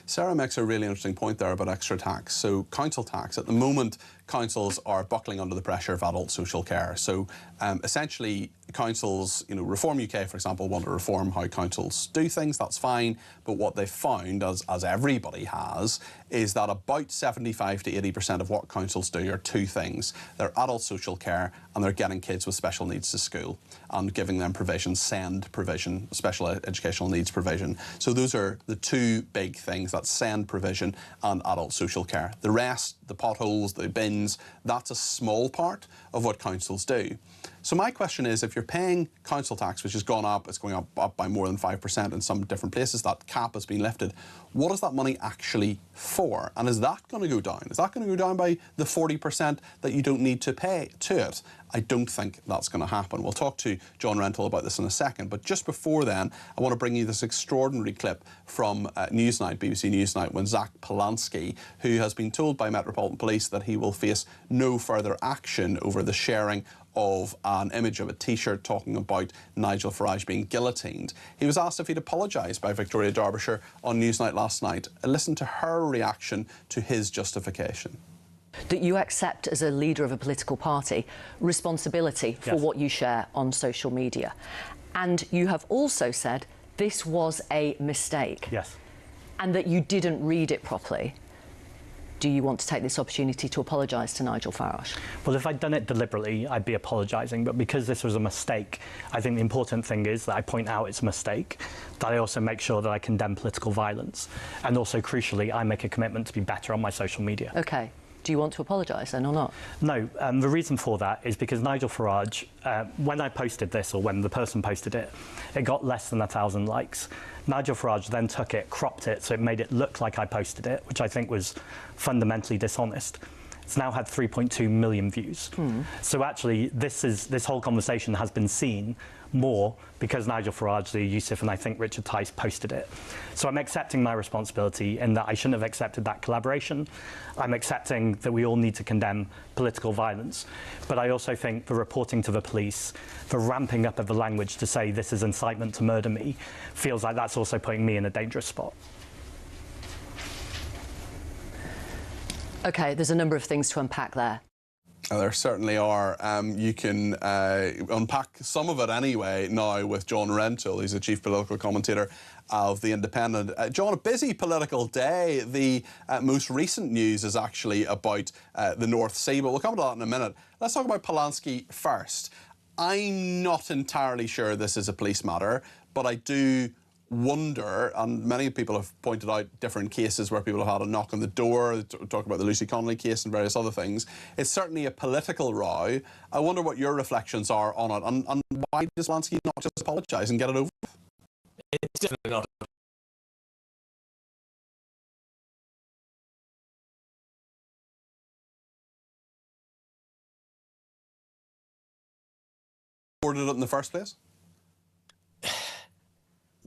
Sarah makes a really interesting point there about extra tax. So council tax, at the moment, councils are buckling under the pressure of adult social care. So essentially, councils, Reform UK, for example, want to reform how councils do things. That's fine. But what they've found, as everybody has, is that about 75 to 80% of what councils do are two things. They're adult social care, and they're getting kids with special needs to school and giving them provision, SEND provision, special educational needs provision. So those are the two big things, that's SEND provision and adult social care. The rest, the potholes, the bins, that's a small part of what councils do. So my question is, if you're paying council tax, which has gone up, it's going up by more than 5% in some different places, that cap has been lifted, what is that money actually for? And is that going to go down? Is that going to go down by the 40% that you don't need to pay to it? I don't think that's going to happen. We'll talk to John Rentoul about this in a second. But just before then, I want to bring you this extraordinary clip from Newsnight, BBC Newsnight, when Zack Polanski, who has been told by Metropolitan Police that he will face no further action over the sharing of an image of a T-shirt talking about Nigel Farage being guillotined. He was asked if he'd apologised by Victoria Derbyshire on Newsnight last night. Listen to her reaction to his justification. That you accept, as a leader of a political party, responsibility for what you share on social media. And you have also said this was a mistake. Yes. And that you didn't read it properly. Do you want to take this opportunity to apologise to Nigel Farage? Well, if I'd done it deliberately, I'd be apologising. But because this was a mistake, I think the important thing is that I point out it's a mistake, that I also make sure that I condemn political violence. And also, crucially, I make a commitment to be better on my social media. OK. Do you want to apologise then or not? No, the reason for that is because Nigel Farage, when I posted this, or when the person posted it, it got less than 1,000 likes. Nigel Farage then took it, cropped it, so it made it look like I posted it, which I think was fundamentally dishonest. It's now had 3.2 million views. So actually, this whole conversation has been seen more because Nigel Farage, Lee Youssef, and I think Richard Tice posted it. So I'm accepting my responsibility in that I shouldn't have accepted that collaboration. I'm accepting that we all need to condemn political violence. But I also think the reporting to the police, the ramping up of the language to say this is incitement to murder me, feels like that's also putting me in a dangerous spot. OK, there's a number of things to unpack there. There certainly are. You can unpack some of it anyway now with John Rentoul. He's the chief political commentator of The Independent. John, a busy political day. The most recent news is actually about the North Sea, but we'll come to that in a minute. Let's talk about Polanski first. I'm not entirely sure this is a police matter, but I do wonder, and many people have pointed out different cases where people have had a knock on the door, talk about the Lucy Connolly case and various other things. It's certainly a political row. I wonder what your reflections are on it, and why does Polanski not just apologise and get it over with? It's definitely not. Ordered it in the first place?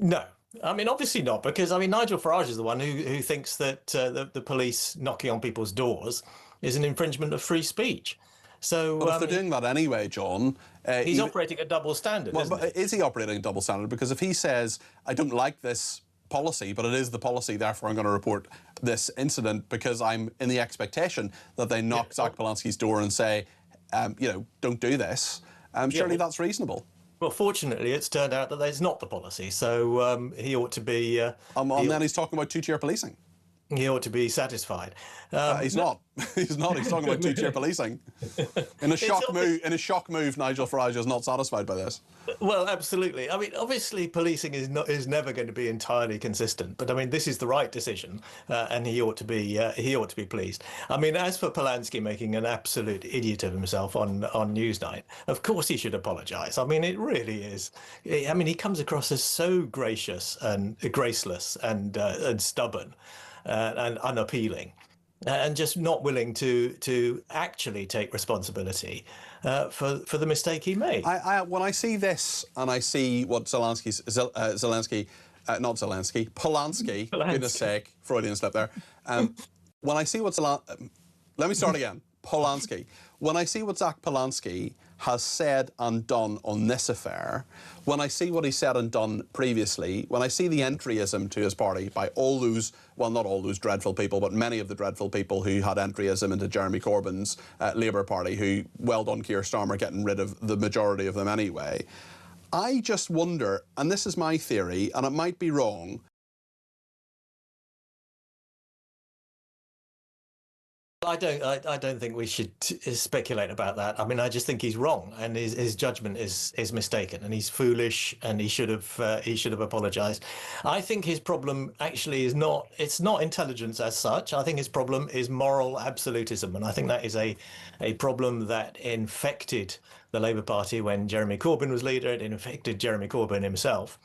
No, I mean, obviously not, because, I mean, Nigel Farage is the one who thinks that the police knocking on people's doors is an infringement of free speech. So, but if they're doing that anyway, John... he's operating a double standard, isn't he? Is he operating a double standard? Because if he says, I don't like this policy, but it is the policy, therefore I'm going to report this incident because I'm in the expectation that they knock Zack Polanski's door and say, you know, don't do this, surely that's reasonable. Well, fortunately, it's turned out that that's not the policy, so he ought to be... and then he's talking about two-tier policing. He ought to be satisfied. He's not. He's not. He's talking about two-tier policing. In a shock move, Nigel Farage is not satisfied by this. Well, absolutely. I mean, obviously, policing is never going to be entirely consistent. But I mean, this is the right decision, and he ought to be pleased. I mean, as for Polanski making an absolute idiot of himself on Newsnight, of course he should apologise. I mean, it really is. I mean, he comes across as so gracious and graceless and stubborn. And unappealing, and just not willing to actually take responsibility for the mistake he made. When I see this and I see what Polanski, goodness sake, Freudian slip there. When I see what let me start again. Polanski. When I see what Zack Polanski has said and done on this affair, when I see what he said and done previously, when I see the entryism to his party by all those, well, not all those dreadful people, but many of the dreadful people who had entryism into Jeremy Corbyn's Labour Party, who, well done Keir Starmer getting rid of the majority of them anyway, I just wonder, and this is my theory, and it might be wrong, I don't think we should speculate about that. I mean, I just think he's wrong, and his judgment is mistaken, and he's foolish, and he should have apologised. I think his problem actually is not intelligence as such. I think his problem is moral absolutism, and I think that is a problem that infected the Labour Party when Jeremy Corbyn was leader. It infected Jeremy Corbyn himself.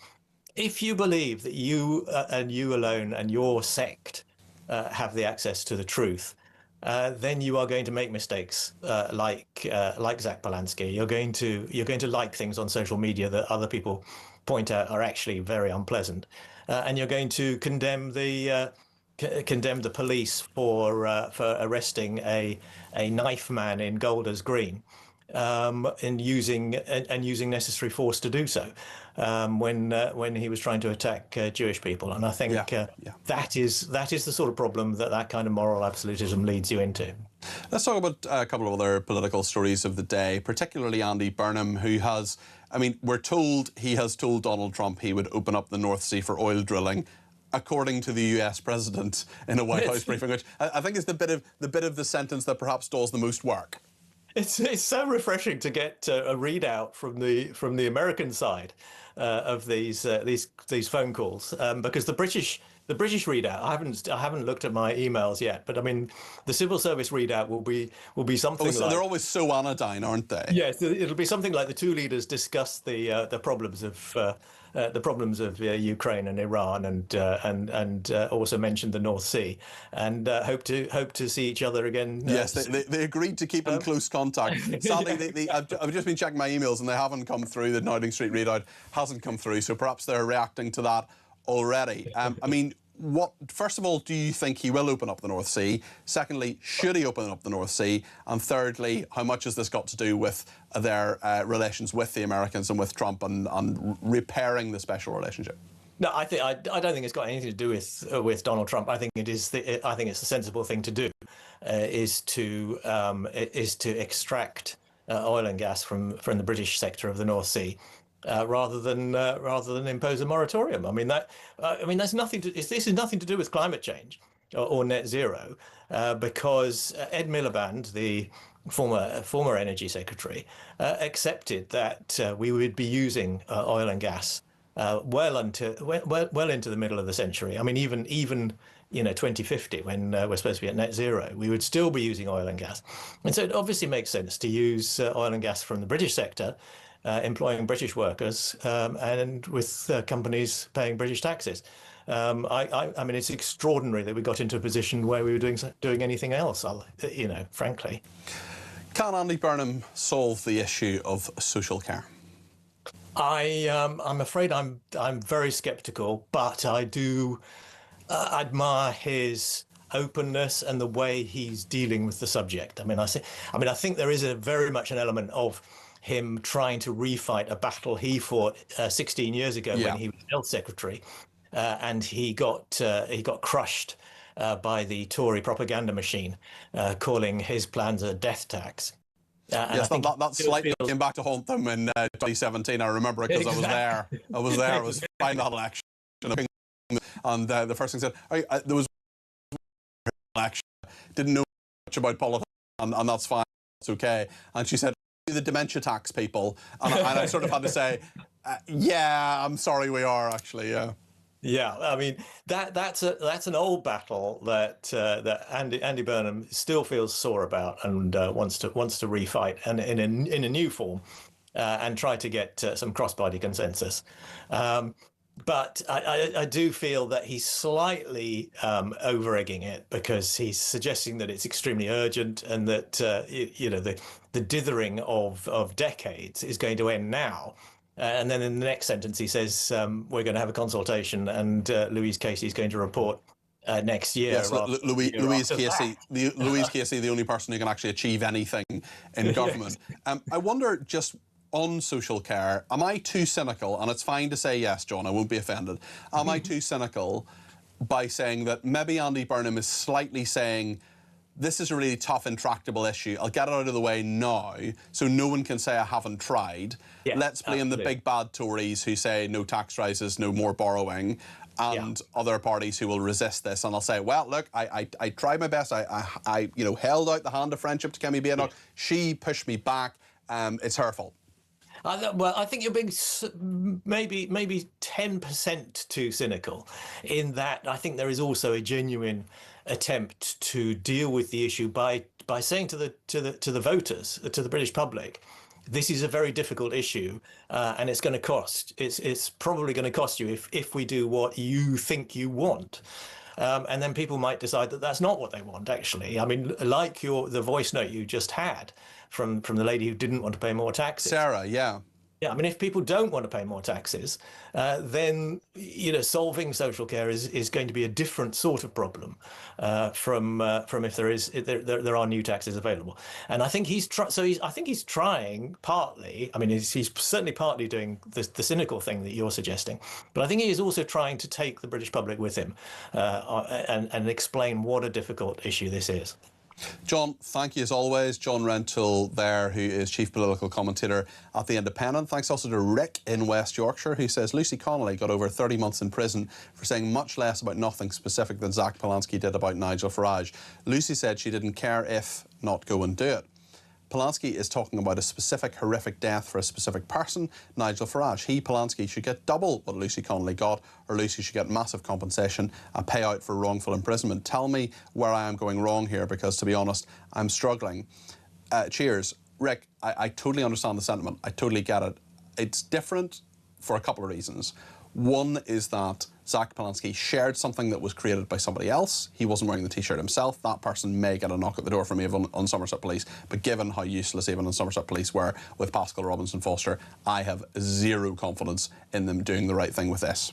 If you believe that you and you alone and your sect have the access to the truth, then you are going to make mistakes like Zack Polanski. You're going to like things on social media that other people point out are actually very unpleasant, and you're going to condemn the police for arresting a knife man in Golders Green, and using necessary force to do so when he was trying to attack Jewish people. And I think that is the sort of problem that kind of moral absolutism leads you into. Let's talk about a couple of other political stories of the day, particularly Andy Burnham, who has, I mean, we're told he has told Donald Trump he would open up the North Sea for oil drilling, according to the US president in a White House briefing, which I think is the bit of the sentence that perhaps does the most work. It's so refreshing to get a readout from the American side of these phone calls, because the British the British readout, I haven't looked at my emails yet, but I mean, the civil service readout will be something like... They're always so anodyne, aren't they? Yes, it'll be something like the two leaders discuss the problems of Ukraine and Iran, and also mentioned the North Sea, and hope to see each other again. Yes, they agreed to keep in close contact. Sadly, I've just been checking my emails and they haven't come through. The Downing Street readout hasn't come through, so perhaps they're reacting to that already. I mean, first of all, do you think he will open up the North Sea? Secondly, should he open up the North Sea? And thirdly, how much has this got to do with their relations with the Americans and with Trump and repairing the special relationship? No, I don't think it's got anything to do with Donald Trump. I think it's the sensible thing to do, is to extract oil and gas from the British sector of the North Sea. Rather than impose a moratorium. I mean this is nothing to do with climate change or net zero, because Ed Miliband, the former energy secretary, accepted that we would be using oil and gas well into the middle of the century. I mean, even 2050, when we're supposed to be at net zero, we would still be using oil and gas. And so it obviously makes sense to use oil and gas from the British sector, employing British workers, and with companies paying British taxes. I mean, it's extraordinary that we got into a position where we were doing anything else, frankly. Can Andy Burnham solve the issue of social care? I'm afraid I'm very sceptical, but I do admire his openness and the way he's dealing with the subject. I mean, I think there is very much an element of him trying to refight a battle he fought 16 years ago when he was health secretary, and he got crushed by the Tory propaganda machine, calling his plans a death tax. Yes, that slightly came back to haunt them in 2017. I remember it because I was there. I was fighting that election, and the first thing said, there was election, didn't know much about politics, and that's fine, it's okay. And she said, the dementia tax people, and I sort of had to say, yeah, I'm sorry, we are actually, yeah. Yeah, I mean that's an old battle that Andy Burnham still feels sore about and wants to refight, and in a new form, and try to get some cross-party consensus. But I do feel that he's slightly over-egging it, because he's suggesting that it's extremely urgent and that the dithering of decades is going to end now. And then in the next sentence he says we're going to have a consultation, and Louise Casey is going to report next year. Yes, Louise Casey, the only person who can actually achieve anything in government. I wonder, just on social care, am I too cynical? And it's fine to say yes, John, I won't be offended. Am I too cynical by saying that maybe Andy Burnham is slightly saying, this is a really tough, intractable issue. I'll get it out of the way now so no one can say I haven't tried. Yeah, let's blame the big bad Tories who say no tax rises, no more borrowing, and other parties who will resist this. And I'll say, well, look, I tried my best. I held out the hand of friendship to Kemi Badenoch. She pushed me back. It's her fault. Well, I think you're being maybe 10% too cynical, in that I think there is also a genuine attempt to deal with the issue by saying to the voters, to the British public, this is a very difficult issue, and it's going to cost. It's probably going to cost you if we do what you think you want. And then people might decide that that's not what they want, actually. I mean, like the voice note you just had from the lady who didn't want to pay more taxes. Sarah, yeah. Yeah, I mean, if people don't want to pay more taxes, then solving social care is going to be a different sort of problem from if there are new taxes available. And I think he's trying partly. I mean, he's certainly partly doing the cynical thing that you're suggesting, but I think he is also trying to take the British public with him and explain what a difficult issue this is. John, thank you as always. John Rentoul there, who is Chief Political Commentator at The Independent. Thanks also to Rick in West Yorkshire, who says Lucy Connolly got over 30 months in prison for saying much less about nothing specific than Zack Polanski did about Nigel Farage. Lucy said she didn't care if, not go and do it. Polanski is talking about a specific horrific death for a specific person, Nigel Farage. He, Polanski, should get double what Lucy Connolly got, or Lucy should get massive compensation and payout for wrongful imprisonment. Tell me where I am going wrong here, because, to be honest, I'm struggling. Cheers. Rick, I totally understand the sentiment. I totally get it. It's different for a couple of reasons. One is that Zack Polanski shared something that was created by somebody else. He wasn't wearing the T-shirt himself. That person may get a knock at the door from Avon on Somerset Police, but given how useless Avon and Somerset Police were with Pascal Robinson Foster, I have zero confidence in them doing the right thing with this.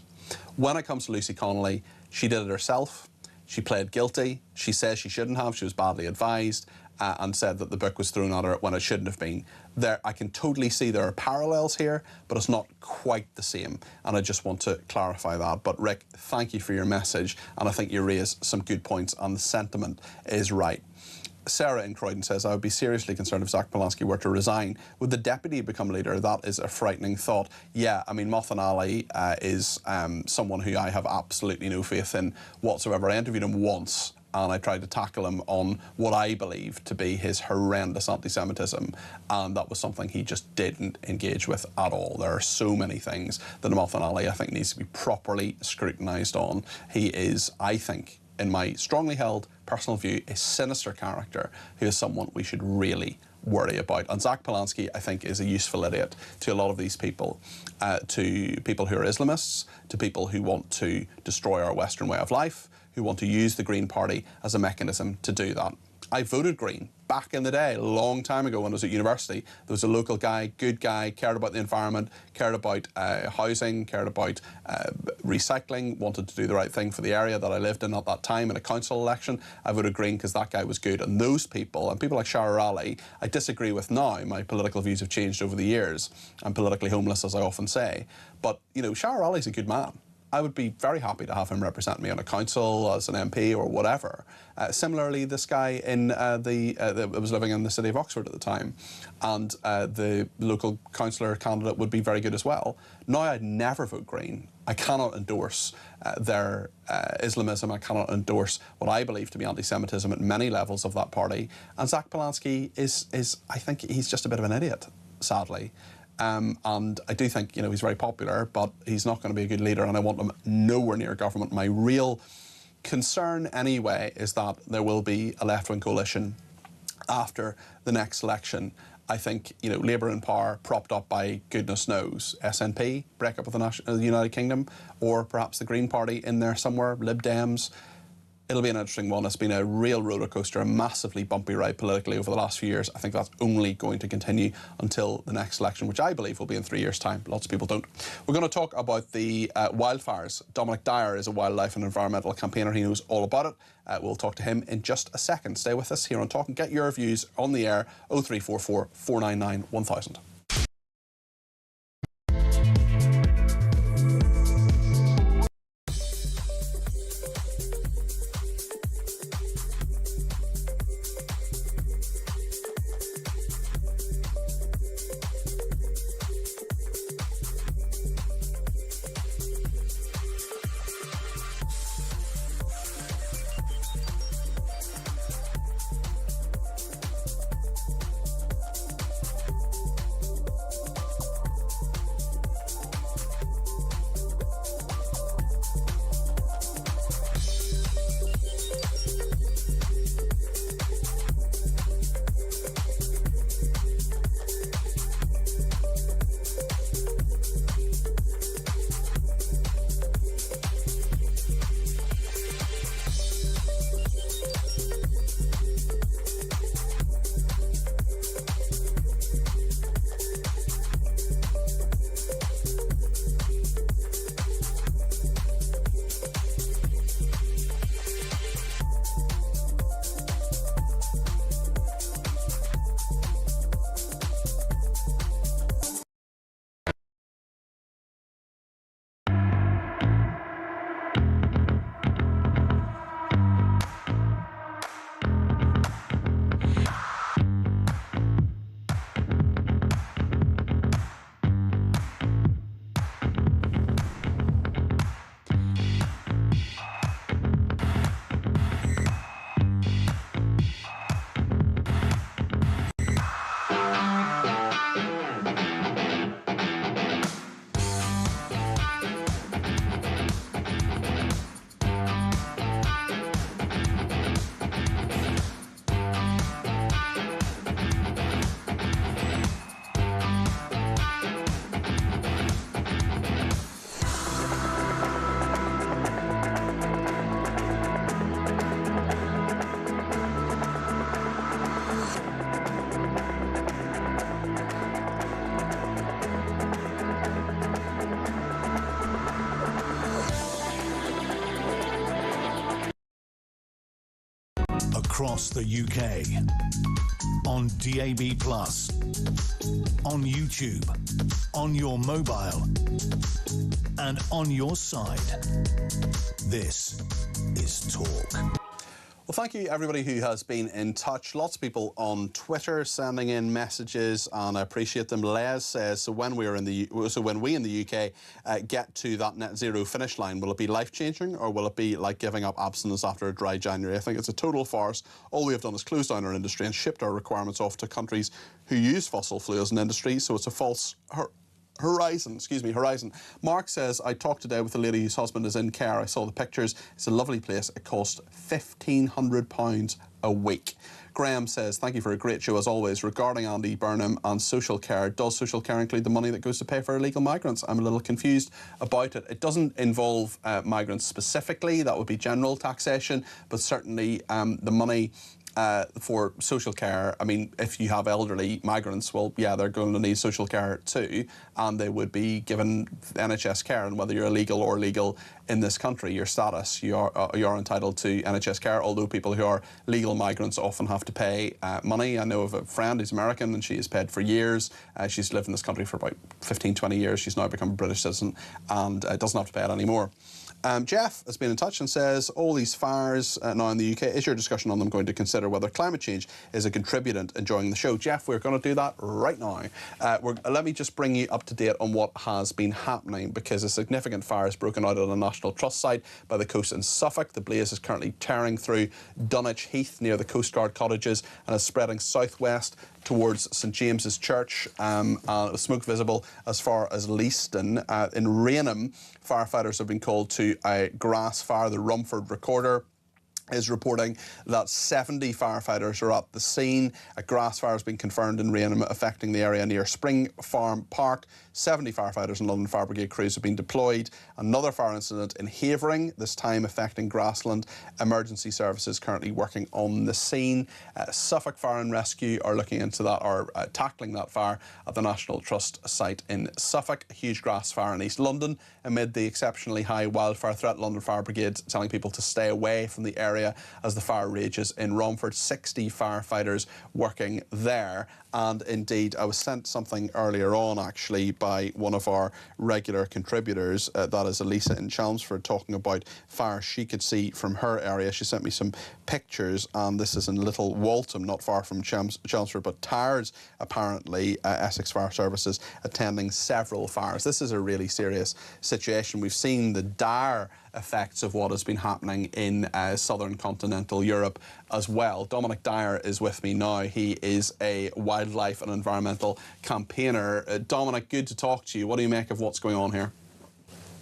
When it comes to Lucy Connolly, she did it herself. She pled guilty. She says she shouldn't have. She was badly advised. And said that the book was thrown at her when it shouldn't have been. I can totally see there are parallels here, but it's not quite the same. And I just want to clarify that. But Rick, thank you for your message. And I think you raised some good points, and the sentiment is right. Sarah in Croydon says, I would be seriously concerned if Zack Polanski were to resign. Would the deputy become leader? That is a frightening thought. Yeah, I mean, Mothan Ali is someone who I have absolutely no faith in whatsoever. I interviewed him once, and I tried to tackle him on what I believe to be his horrendous anti-Semitism, and that was something he just didn't engage with at all. There are so many things that Mothan Ali, I think, needs to be properly scrutinised on. He is, I think, in my strongly held personal view, a sinister character who is someone we should really worry about. And Zack Polanski, I think, is a useful idiot to a lot of these people, to people who are Islamists, to people who want to destroy our Western way of life, who want to use the Green Party as a mechanism to do that. I voted Green back in the day, a long time ago when I was at university. There was a local guy, good guy, cared about the environment, cared about housing, cared about recycling, wanted to do the right thing for the area that I lived in at that time in a council election. I voted Green because that guy was good. And those people, and people like Shara Ali, I disagree with now. My political views have changed over the years. I'm politically homeless, as I often say. But, you know, Shara Ali's a good man. I would be very happy to have him represent me on a council, as an MP or whatever. Similarly, this guy that was living in the city of Oxford at the time, and the local councillor candidate would be very good as well. Now I'd never vote Green. I cannot endorse their Islamism. I cannot endorse what I believe to be anti-Semitism at many levels of that party. And Zack Polanski is I think he's just a bit of an idiot, sadly. And I do think, you know, he's very popular, but he's not going to be a good leader, and I want him nowhere near government. My real concern anyway is that there will be a left-wing coalition after the next election. I think, you know, Labour in power, propped up by goodness knows, SNP, break up with the United Kingdom, or perhaps the Green Party in there somewhere, Lib Dems. It'll be an interesting one. It's been a real roller coaster, a massively bumpy ride politically over the last few years. I think that's only going to continue until the next election, which I believe will be in 3 years' time. Lots of people don't. We're going to talk about the wildfires. Dominic Dyer is a wildlife and environmental campaigner. He knows all about it. We'll talk to him in just a second. Stay with us here on Talk and get your views on the air. 0344 499 1000. across the UK. On DAB+, on YouTube, on your mobile, and on your side. This is Talk. Well, thank you everybody who has been in touch. Lots of people on Twitter sending in messages, and I appreciate them. Les says, so when we in the UK get to that net zero finish line, will it be life-changing, or will it be like giving up abstinence after a dry January? I think it's a total farce. All we have done is close down our industry and shipped our requirements off to countries who use fossil fuels in industry, so it's a false horizon. Mark says, I talked today with a lady whose husband is in care. I saw the pictures. It's a lovely place. It cost £1,500 a week. Graham says, thank you for a great show as always. Regarding Andy Burnham and social care, does social care include the money that goes to pay for illegal migrants? I'm a little confused about it. It doesn't involve migrants specifically. That would be general taxation, but certainly the money for social care, I mean, if you have elderly migrants, well, yeah, they're going to need social care too, and they would be given NHS care. And whether you're illegal or legal in this country, your status, you're entitled to NHS care, although people who are legal migrants often have to pay money. I know of a friend who's American, and she has paid for years. She's lived in this country for about 15, 20 years. She's now become a British citizen and doesn't have to pay it anymore. Jeff has been in touch and says, all these fires now in the UK, is your discussion on them going to consider whether climate change is a contributant in joining the show? Jeff, we're going to do that right now. Let me just bring you up to date on what has been happening, because a significant fire has broken out at a National Trust site by the coast in Suffolk. The blaze is currently tearing through Dunwich Heath near the Coast Guard cottages and is spreading southwest towards St James's Church, smoke visible as far as Leiston. In Rainham, firefighters have been called to a grass fire. The Rumford Recorder is reporting that 70 firefighters are at the scene. A grass fire has been confirmed in Rainham, affecting the area near Spring Farm Park. 70 firefighters and London Fire Brigade crews have been deployed. Another fire incident in Havering, this time affecting grassland. Emergency services currently working on the scene. Suffolk Fire and Rescue are looking into that, or tackling that fire at the National Trust site in Suffolk. A huge grass fire in East London amid the exceptionally high wildfire threat. London Fire Brigade telling people to stay away from the area as the fire rages in Romford. 60 firefighters working there. And indeed, I was sent something earlier on, actually, by one of our regular contributors, that is Elisa in Chelmsford, talking about fires she could see from her area. She sent me some pictures, and this is in Little Waltham, not far from Chelmsford, but Tyres, apparently, Essex Fire Services attending several fires. This is a really serious situation. We've seen the dire effects of what has been happening in southern continental Europe as well. Dominic Dyer is with me now. He is a wildlife and environmental campaigner. Dominic, good to talk to you. What do you make of what's going on here?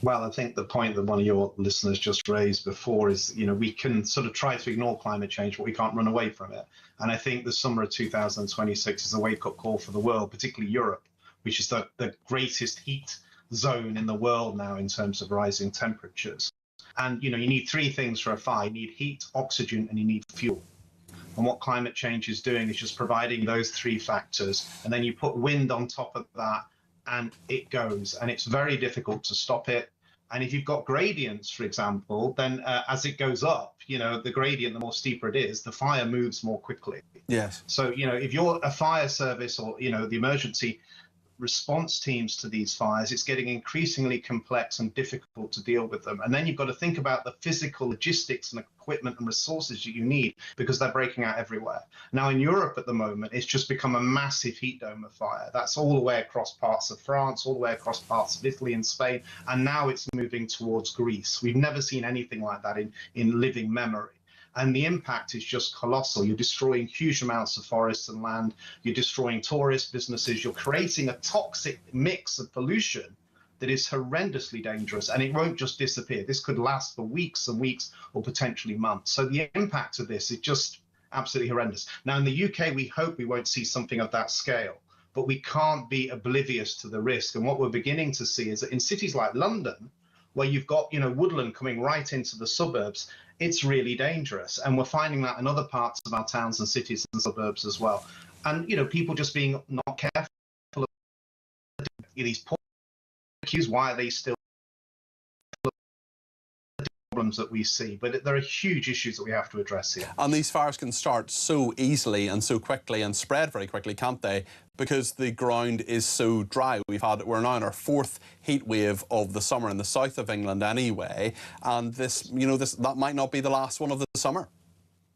Well, I think the point that one of your listeners just raised before is, you know, we can sort of try to ignore climate change, but we can't run away from it. And I think the summer of 2026 is a wake-up call for the world, particularly Europe, which is the greatest heat zone in the world now in terms of rising temperatures. And, you know, you need three things for a fire. You need heat, oxygen, and you need fuel. And what climate change is doing is just providing those three factors. And then you put wind on top of that, and it goes. And it's very difficult to stop it. And if you've got gradients, for example, then as it goes up, you know, the gradient, the more steeper it is, the fire moves more quickly. Yes. So, you know, if you're a fire service or, you know, the emergency response teams to these fires, it's getting increasingly complex and difficult to deal with them. And then you've got to think about the physical logistics and equipment and resources that you need, because they're breaking out everywhere. Now in Europe at the moment, it's just become a massive heat dome of fire. That's all the way across parts of France, all the way across parts of Italy and Spain, and now it's moving towards Greece. We've never seen anything like that in living memory. And the impact is just colossal. You're destroying huge amounts of forests and land. You're destroying tourist businesses. You're creating a toxic mix of pollution that is horrendously dangerous. And it won't just disappear. This could last for weeks and weeks or potentially months. So the impact of this is just absolutely horrendous. Now, in the UK, we hope we won't see something of that scale. But we can't be oblivious to the risk. And what we're beginning to see is that in cities like London, where you've got, you know, woodland coming right into the suburbs, it's really dangerous. And we're finding that in other parts of our towns and cities and suburbs as well. And, you know, people just being not careful of these poor accused. Why are they still problem problems that we see. But there are huge issues that we have to address here. And these fires can start so easily and so quickly and spread very quickly, can't they? Because the ground is so dry. We're now in our 4th heat wave of the summer in the south of England anyway, and that might not be the last one of the summer.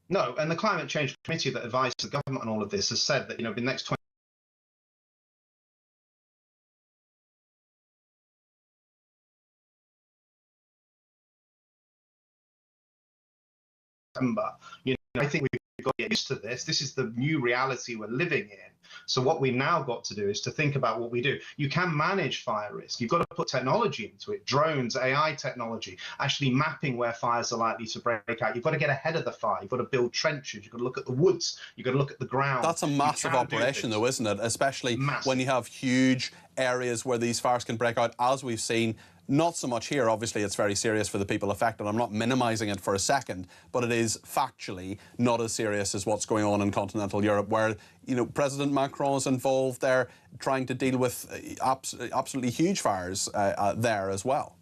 No, and the Climate Change Committee that advised the government on all of this has said that, the next 20 I think we've got to get used to this. This is the new reality we're living in. So what we've now got to do is to think about what we do. You can manage fire risk. You've got to put technology into it, drones, AI technology, actually mapping where fires are likely to break out. You've got to get ahead of the fire. You've got to build trenches. You've got to look at the woods. You've got to look at the ground. That's a massive operation, though, isn't it? Especially when you have huge areas where these fires can break out, as we've seen. Not so much here. Obviously, it's very serious for the people affected. I'm not minimising it for a second, but it is factually not as serious as what's going on in continental Europe, where President Macron is involved there, trying to deal with absolutely huge fires there as well.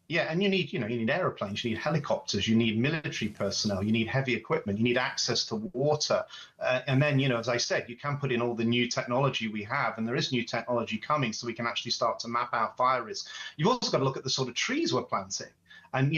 Yeah, and you need aeroplanes, you need helicopters, you need military personnel, you need heavy equipment, you need access to water. And then, as I said, you can put in all the new technology we have, and there is new technology coming, so we can actually start to map out fire risk. You've also got to look at the sort of trees we're planting. And,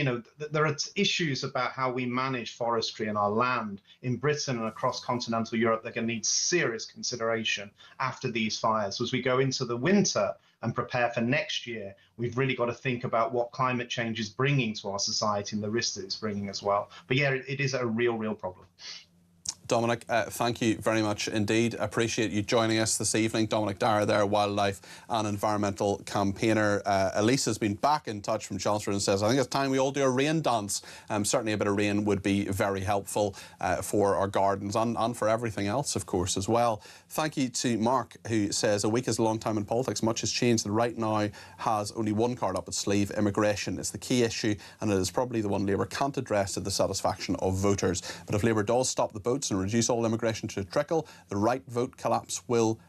there are issues about how we manage forestry and our land in Britain and across continental Europe that are going to need serious consideration after these fires. So as we go into the winter and prepare for next year, we've really got to think about what climate change is bringing to our society and the risks that it's bringing as well. But yeah, it is a real problem. Dominic, thank you very much indeed. Appreciate you joining us this evening. Dominic Dara there, wildlife and environmental campaigner. Elise has been back in touch from Chelmsford and says, I think it's time we all do a rain dance. Certainly a bit of rain would be very helpful for our gardens and for everything else, of course, as well. Thank you to Mark, who says, a week is a long time in politics. Much has changed. The right now has only one card up its sleeve. Immigration is the key issue, and it is probably the one Labour can't address to the satisfaction of voters. But if Labour does stop the boats and reduce all immigration to a trickle, the right vote will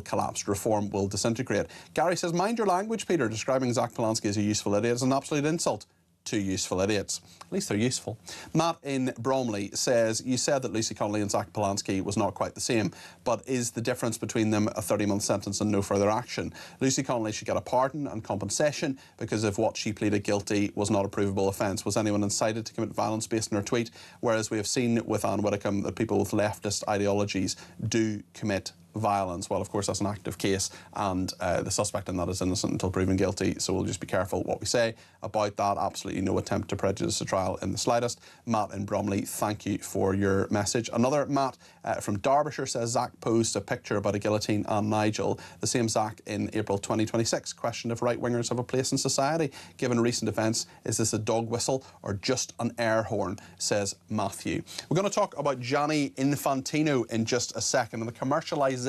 collapse. Reform will disintegrate. Gary says, mind your language, Peter. Describing Zack Polanski as a useful idiot is an absolute insult to useful idiots. At least they're useful. Matt in Bromley says, you said that Lucy Connolly and Zack Polanski was not quite the same, but is the difference between them a 30-month sentence and no further action? Lucy Connolly should get a pardon and compensation because of what she pleaded guilty was not a provable offence. Was anyone incited to commit violence based on her tweet? Whereas we have seen with Anne Widdecombe that people with leftist ideologies do commit violence. Well, of course, that's an active case, and the suspect in that is innocent until proven guilty, so we'll just be careful what we say about that. Absolutely no attempt to prejudice the trial in the slightest. Matt in Bromley, thank you for your message. Another Matt from Derbyshire says, Zack posed a picture about a guillotine and Nigel. The same Zack in April 2026. Question if right-wingers have a place in society. Given recent events, is this a dog whistle or just an air horn, says Matthew. We're going to talk about Gianni Infantino in just a second and the commercialisation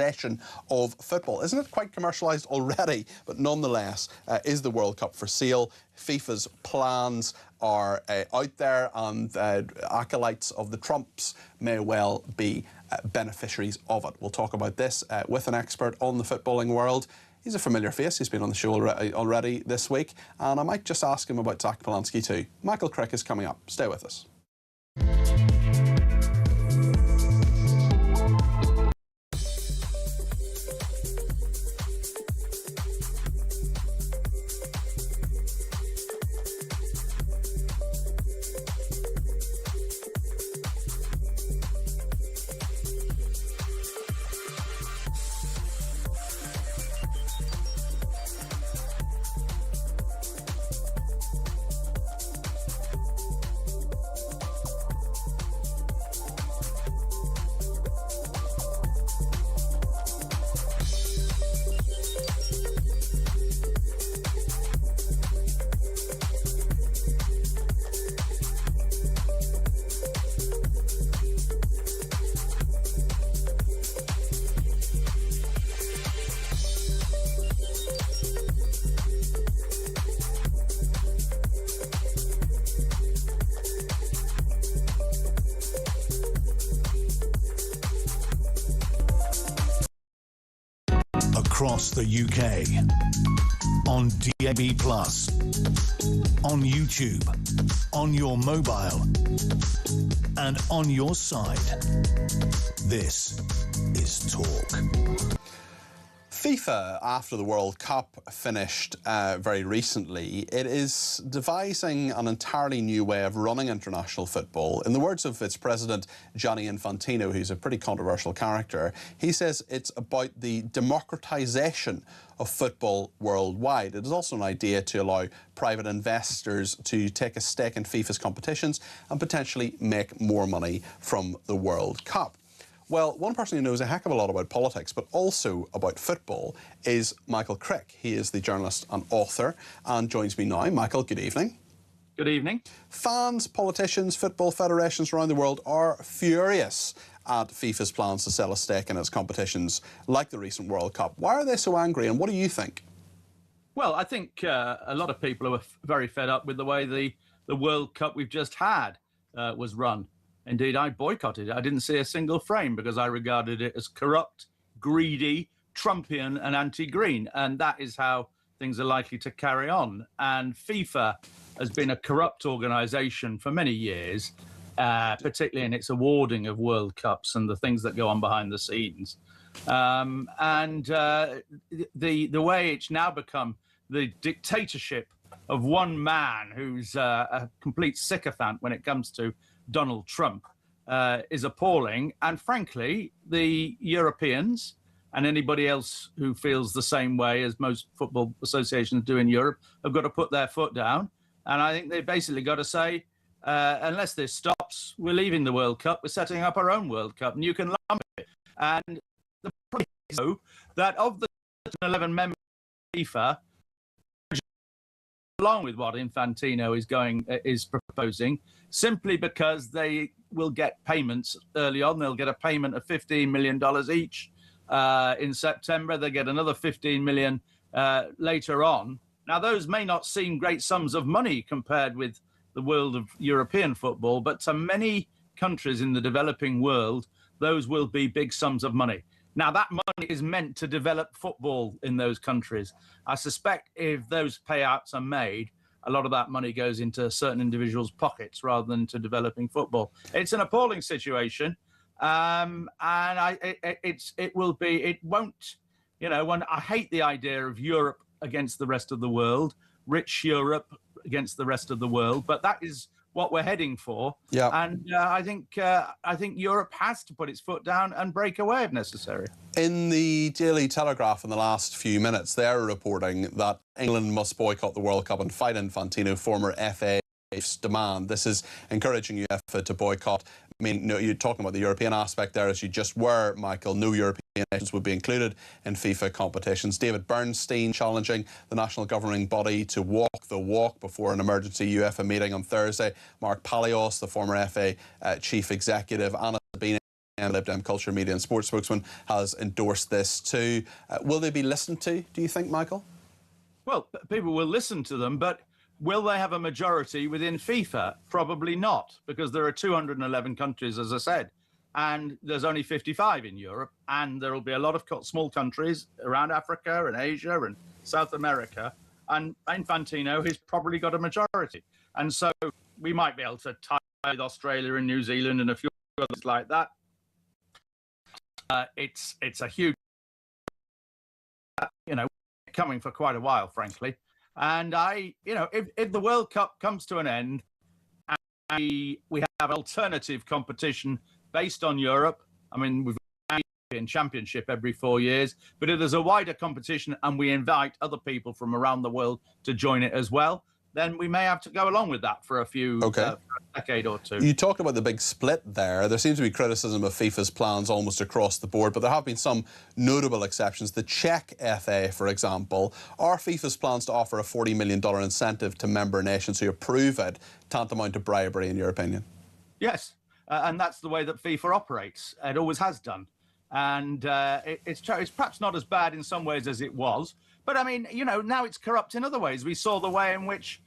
of football. Isn't it quite commercialised already? But nonetheless, is the World Cup for sale? FIFA's plans are out there, and acolytes of the Trumps may well be beneficiaries of it. We'll talk about this with an expert on the footballing world. He's a familiar face. He's been on the show already this week, and I might just ask him about Zack Polanski too. Michael Crick is coming up. Stay with us. Across the UK, on on DAB+, on YouTube, on your mobile, and on your side. This is Talk. FIFA, after the World Cup finished very recently, it is devising an entirely new way of running international football. In the words of its president, Gianni Infantino, who's a pretty controversial character, he says it's about the democratisation of football worldwide. It is also an idea to allow private investors to take a stake in FIFA's competitions and potentially make more money from the World Cup. Well, one person who knows a heck of a lot about politics, but also about football, is Michael Crick. He is the journalist and author and joins me now. Michael, good evening. Good evening. Fans, politicians, football federations around the world are furious at FIFA's plans to sell a stake in its competitions, like the recent World Cup. Why are they so angry, and what do you think? Well, I think a lot of people are very fed up with the way the World Cup we've just had was run. Indeed, I boycotted it. I didn't see a single frame because I regarded it as corrupt, greedy, Trumpian and anti-green. And that is how things are likely to carry on. And FIFA has been a corrupt organisation for many years, particularly in its awarding of World Cups and the things that go on behind the scenes. The way it's now become the dictatorship of one man who's a complete sycophant when it comes to Donald Trump is appalling. And frankly, the Europeans and anybody else who feels the same way as most football associations do in Europe have got to put their foot down. And I think they've basically got to say, unless this stops, we're leaving the World Cup, we're setting up our own World Cup, and you can lump it. And the problem is, though, that of the 11 members of FIFA, along with what Infantino is proposing, simply because they will get payments early on. They'll get a payment of $15 million each in September. They get another $15 million later on. Now, those may not seem great sums of money compared with the world of European football, but to many countries in the developing world, those will be big sums of money. Now, that money is meant to develop football in those countries. I suspect if those payouts are made, a lot of that money goes into certain individuals' pockets rather than to developing football. It's an appalling situation, and it won't, you know, I hate the idea of Europe against the rest of the world, rich Europe against the rest of the world, but that is what we're heading for. Yeah. And I think Europe has to put its foot down and break away if necessary. In the Daily Telegraph in the last few minutes, they're reporting that England must boycott the World Cup and fight Infantino, former FA demand. This is encouraging UEFA to boycott. I mean, no, you're talking about the European aspect there, as you just were, Michael. No European nations would be included in FIFA competitions. David Bernstein challenging the national governing body to walk the walk before an emergency UEFA meeting on Thursday. Mark Palios, the former FA chief executive, Anna Sabine, Lib Dem culture, media and sports spokesman, has endorsed this too. Will they be listened to, do you think, Michael? Well, people will listen to them, but will they have a majority within FIFA? Probably not, because there are 211 countries, as I said, and there's only 55 in Europe, and there will be a lot of small countries around Africa and Asia and South America, and Infantino has probably got a majority. And so we might be able to tie with Australia and New Zealand and a few others like that. It's a huge, coming for quite a while, frankly. And if the World Cup comes to an end and we have alternative competition based on Europe, I mean, we've got the European Championship every 4 years, but if there's a wider competition and we invite other people from around the world to join it as well, then we may have to go along with that for for a decade or two. You talked about the big split there. There seems to be criticism of FIFA's plans almost across the board, but there have been some notable exceptions. The Czech FA, for example, are FIFA's plans to offer a $40 million incentive to member nations who approve it tantamount to bribery, in your opinion? Yes, and that's the way that FIFA operates. It always has done. And it's perhaps not as bad in some ways as it was. But, I mean, now it's corrupt in other ways. We saw the way in which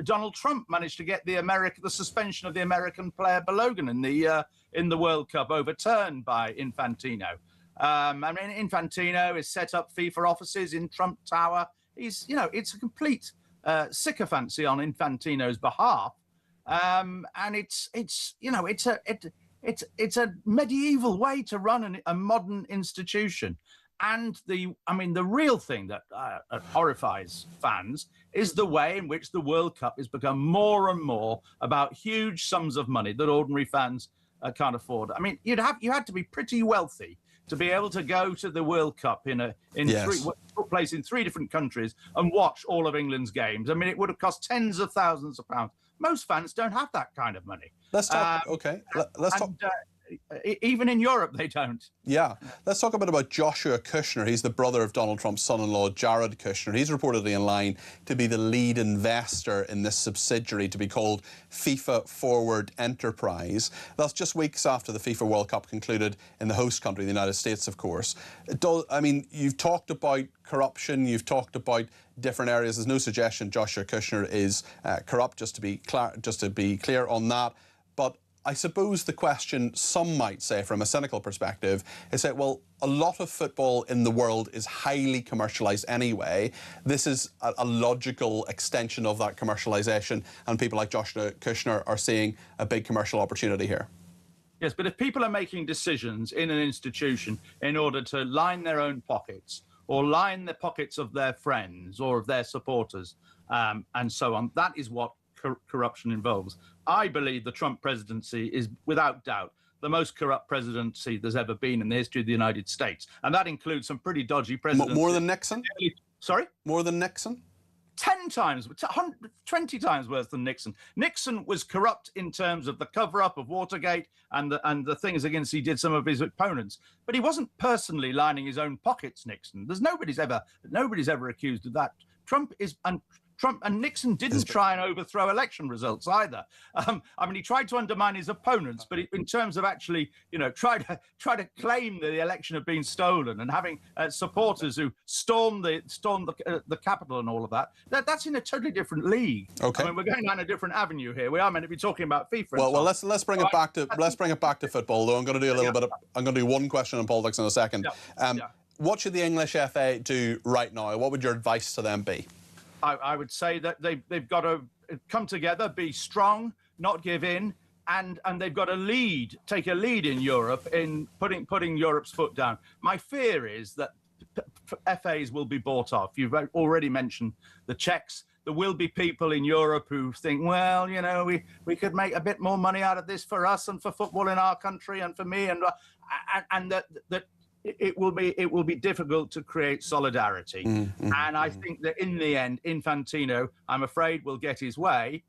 Donald Trump managed to get the suspension of the American player Balogun in the World Cup overturned by Infantino. I mean, Infantino has set up FIFA offices in Trump Tower. He's, you know, it's a complete sycophancy on Infantino's behalf, and it's you know, it's a medieval way to run a modern institution. And the real thing that horrifies fans is the way in which the World Cup has become more and more about huge sums of money that ordinary fans can't afford. I mean, you had to be pretty wealthy to be able to go to the World Cup took place in 3 different countries and watch all of England's games. I mean, it would have cost tens of thousands of pounds. Most fans don't have that kind of money. Let's talk. Let's talk. Even in Europe, they don't. Yeah. Let's talk a bit about Joshua Kushner. He's the brother of Donald Trump's son-in-law, Jared Kushner. He's reportedly in line to be the lead investor in this subsidiary to be called FIFA Forward Enterprise. That's just weeks after the FIFA World Cup concluded in the host country, the United States, of course. I mean, you've talked about corruption, you've talked about different areas. There's no suggestion Joshua Kushner is corrupt, just to be clear on that. But I suppose the question some might say from a cynical perspective is that, well, a lot of football in the world is highly commercialised anyway. This is a logical extension of that commercialisation, and people like Joshua Kushner are seeing a big commercial opportunity here. Yes, but if people are making decisions in an institution in order to line their own pockets or line the pockets of their friends or of their supporters and so on, that is what corruption involves. I believe the Trump presidency is, without doubt, the most corrupt presidency there's ever been in the history of the United States. And that includes some pretty dodgy presidents. More than Nixon? Sorry? More than Nixon? 10 times, 20 times worse than Nixon. Nixon was corrupt in terms of the cover-up of Watergate and the things against he did some of his opponents. But he wasn't personally lining his own pockets, Nixon. Nobody's ever accused of that. Trump and Nixon didn't try and overthrow election results either. I mean, he tried to undermine his opponents, but in terms of actually, you know, try to claim that the election had been stolen and having supporters who stormed the Capitol and all of that's in a totally different league. Okay. I mean, we're going down a different avenue here. We are meant to be talking about FIFA. Well, let's bring it back to football. Though I'm going to do a little bit. I'm going to do one question on politics in a second. What should the English FA do right now? What would your advice to them be? I would say that they've got to come together, be strong, not give in, and they've got to take a lead in Europe in putting Europe's foot down. My fear is that FAs will be bought off. You've already mentioned the Czechs. There will be people in Europe who think, well, you know, we could make a bit more money out of this for us and for football in our country and for me, and that it will be difficult to create solidarity. And I think that in the end, Infantino, I'm afraid, will get his way.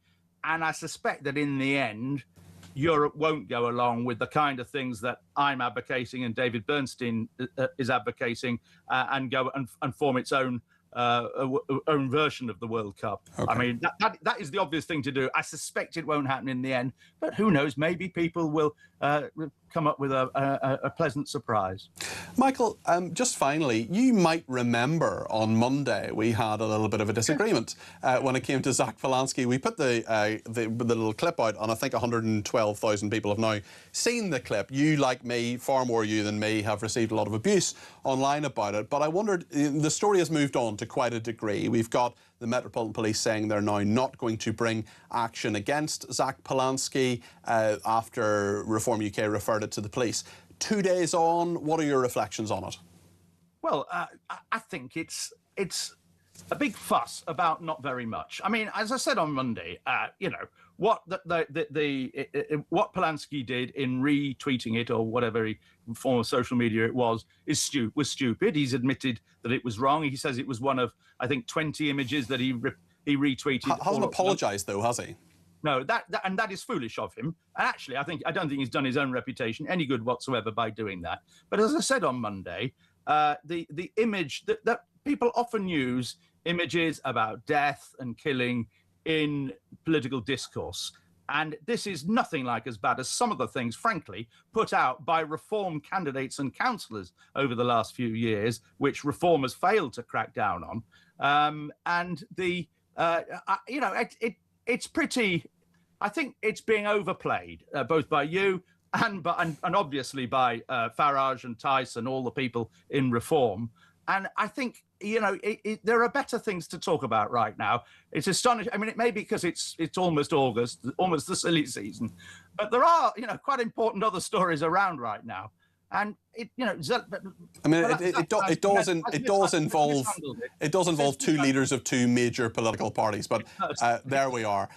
And I suspect that in the end, Europe won't go along with the kind of things that I'm advocating and David Bernstein is advocating and go and form its own version of the World Cup. Okay. I mean, that is the obvious thing to do. I suspect it won't happen in the end, but who knows? Maybe people will come up with a pleasant surprise. Michael, just finally, you might remember on Monday we had a little bit of a disagreement when it came to Zack Polanski. We put the little clip out, and I think 112,000 people have now seen the clip. You, like me, far more you than me, have received a lot of abuse online about it. But I wondered, the story has moved on to quite a degree. We've got the Metropolitan Police saying they're now not going to bring action against Zack Polanski after Reform UK referred it to the police. 2 days on, what are your reflections on it? Well, I think it's a big fuss about not very much. I mean, as I said on Monday, you know, what what Polanski did in retweeting it or whatever form of social media it was stupid. He's admitted that it was wrong. He says it was one of, I think, 20 images that he retweeted. Hasn't apologised though, has he? No, that is foolish of him. And actually, I don't think he's done his own reputation any good whatsoever by doing that. But as I said on Monday, the image that people often use images about death and killing in political discourse. And this is nothing like as bad as some of the things, frankly, put out by Reform candidates and councillors over the last few years, which Reform has failed to crack down on. It's pretty, I think it's being overplayed, both by you and obviously by Farage and Tyson, all the people in Reform. And I think, you know, there are better things to talk about right now. It's astonishing. I mean, it may be because it's almost August, almost the silly season, but there are, you know, quite important other stories around right now. And it, you know, I mean, it does involve two leaders of two major political parties. But there we are.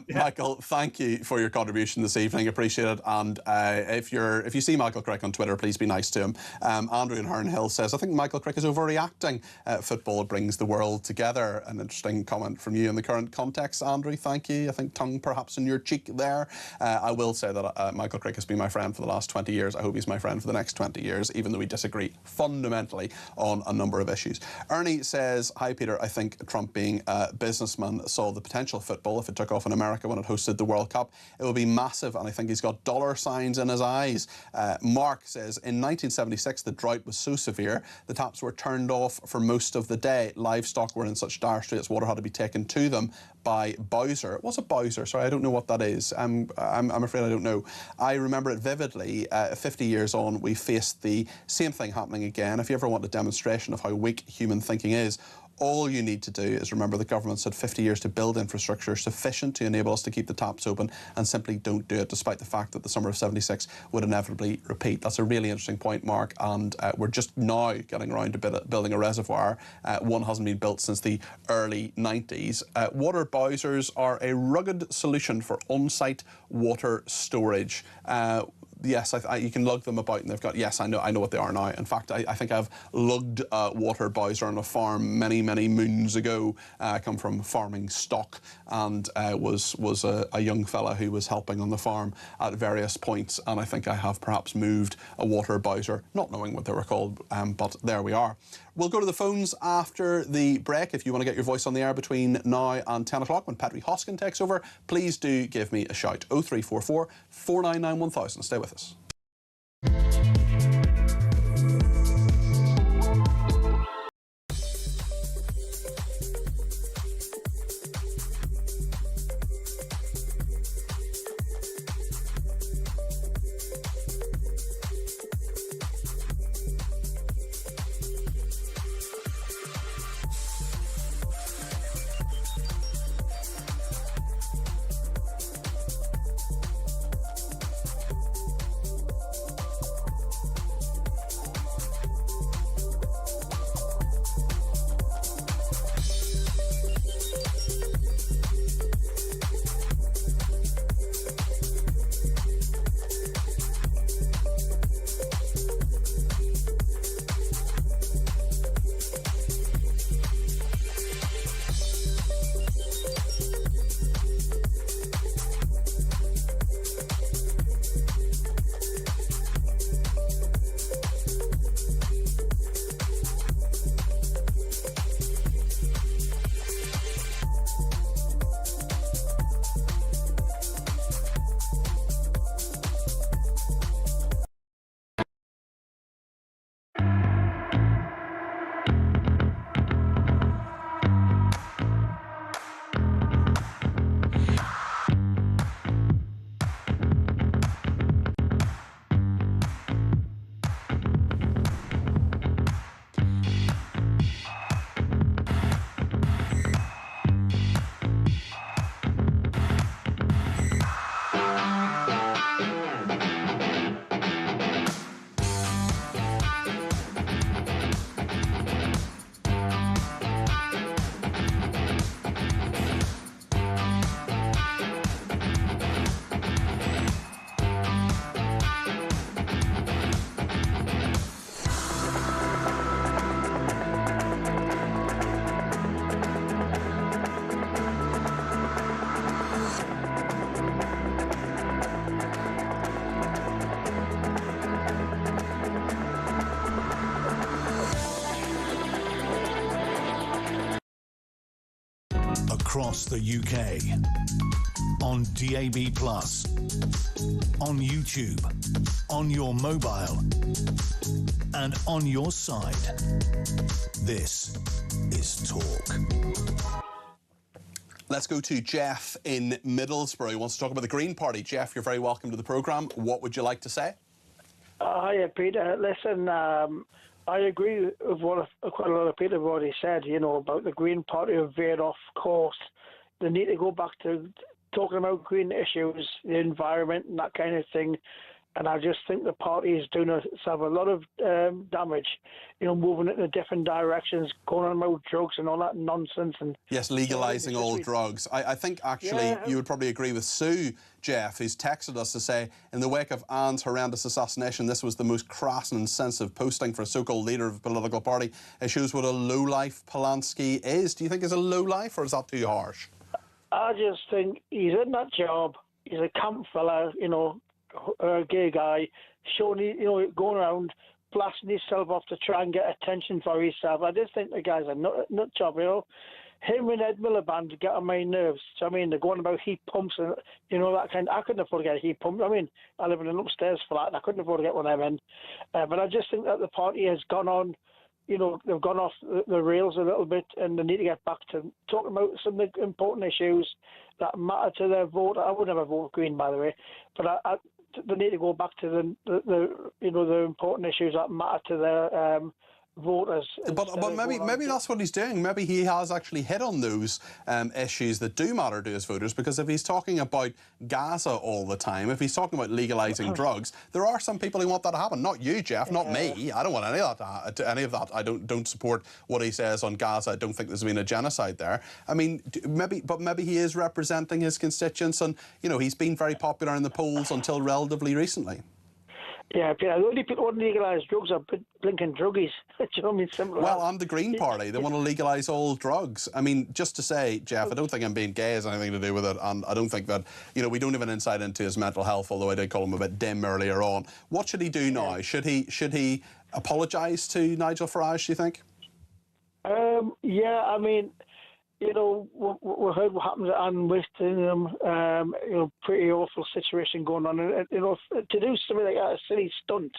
Michael, thank you for your contribution this evening. Appreciate it. And if you see Michael Crick on Twitter, please be nice to him. Andrew in Hernhill says, I think Michael Crick is overreacting. Football brings the world together. An interesting comment from you in the current context, Andrew. Thank you. I think tongue perhaps in your cheek there. I will say that Michael Crick has been my friend for the last 20 years. I hope he's my friend for the next 20 years, even though we disagree fundamentally on a number of issues. Ernie says, hi Peter, I think Trump being a businessman saw the potential of football if it took off in America when it hosted the World Cup. It will be massive, and I think he's got dollar signs in his eyes. Mark says, in 1976 the drought was so severe the taps were turned off for most of the day. Livestock were in such dire straits water had to be taken to them by Bowser. What's a Bowser? Sorry, I don't know what that is. I'm afraid I don't know. I remember it vividly. 50 years on, we faced the same thing happening again. If you ever want a demonstration of how weak human thinking is, all you need to do is remember the government's had 50 years to build infrastructure sufficient to enable us to keep the taps open, and simply don't do it, despite the fact that the summer of '76 would inevitably repeat. That's a really interesting point, Mark, and we're just now getting around to building a reservoir. One hasn't been built since the early 90s. Water bowsers are a rugged solution for on-site water storage. Yes, you can lug them about, and they've got, yes, I know what they are now. In fact, I think I've lugged a water bowser on a farm many moons ago. I come from farming stock, and was a young fella who was helping on the farm at various points, and I think I have perhaps moved a water bowser, not knowing what they were called, but there we are. We'll go to the phones after the break. If you want to get your voice on the air between now and 10 o'clock when Petri Hoskin takes over, please do give me a shout. 0344 499 1000. Stay with us. Across the UK, on DAB+, on YouTube, on your mobile, and on your side. This is Talk. Let's go to Jeff in Middlesbrough. He wants to talk about the Green Party. Jeff, you're very welcome to the programme. What would you like to say? Hiya, Peter. Listen, I agree with what quite a lot of people have already said, you know, about the Green Party have veered off course. They need to go back to talking about green issues, the environment and that kind of thing. And I just think the party is doing itself a lot of damage, you know, moving it in different directions, going on about drugs and all that nonsense. And yes, legalising all drugs. I think actually you would probably agree with Sue, Jeff, who's texted us to say, in the wake of Anne's horrendous assassination, this was the most crass and insensitive posting for a so-called leader of a political party. It shows what a lowlife Polanski is. Do you think he's a lowlife, or is that too harsh? I just think he's in that job. He's a camp fella, you know, a gay guy, showing, you know, going around blasting himself off to try and get attention for himself. I just think the guy's a nut job, you know. Him and Ed Miliband get on my nerves. So, I mean, they're going about heat pumps and, you know, that kind. I couldn't afford to get a heat pump. I mean, I live in an upstairs flat and I couldn't afford to get one of them in. But I just think that the party has gone on, you know, they've gone off the rails a little bit, and they need to get back to talking about some of the important issues that matter to their vote. I would never vote Green, by the way, but they need to go back to the you know, the important issues that matter to their voters. But maybe that's what he's doing. Maybe he has actually hit on those issues that do matter to his voters, because if he's talking about Gaza all the time, if he's talking about legalising drugs, there are some people who want that to happen. Not you, Jeff, not me. I don't want any of that. I don't support what he says on Gaza. I don't think there's been a genocide there. I mean, maybe he is representing his constituents, and, you know, he's been very popular in the polls until relatively recently. Yeah, the only people who want to legalise drugs are blinking druggies. Do you know what I mean? Simple. Well, I'm the Green Party. They want to legalise all drugs. I mean, just to say, Jeff, I don't think I'm being gay has anything to do with it, and I don't think that, you know, we don't have an insight into his mental health, although I did call him a bit dim earlier on. What should he do now? Should he apologise to Nigel Farage, do you think? Yeah, I mean, you know, we heard what happened to Anne Whittingham, you know, pretty awful situation going on. And, you know, to do something like that, a silly stunt,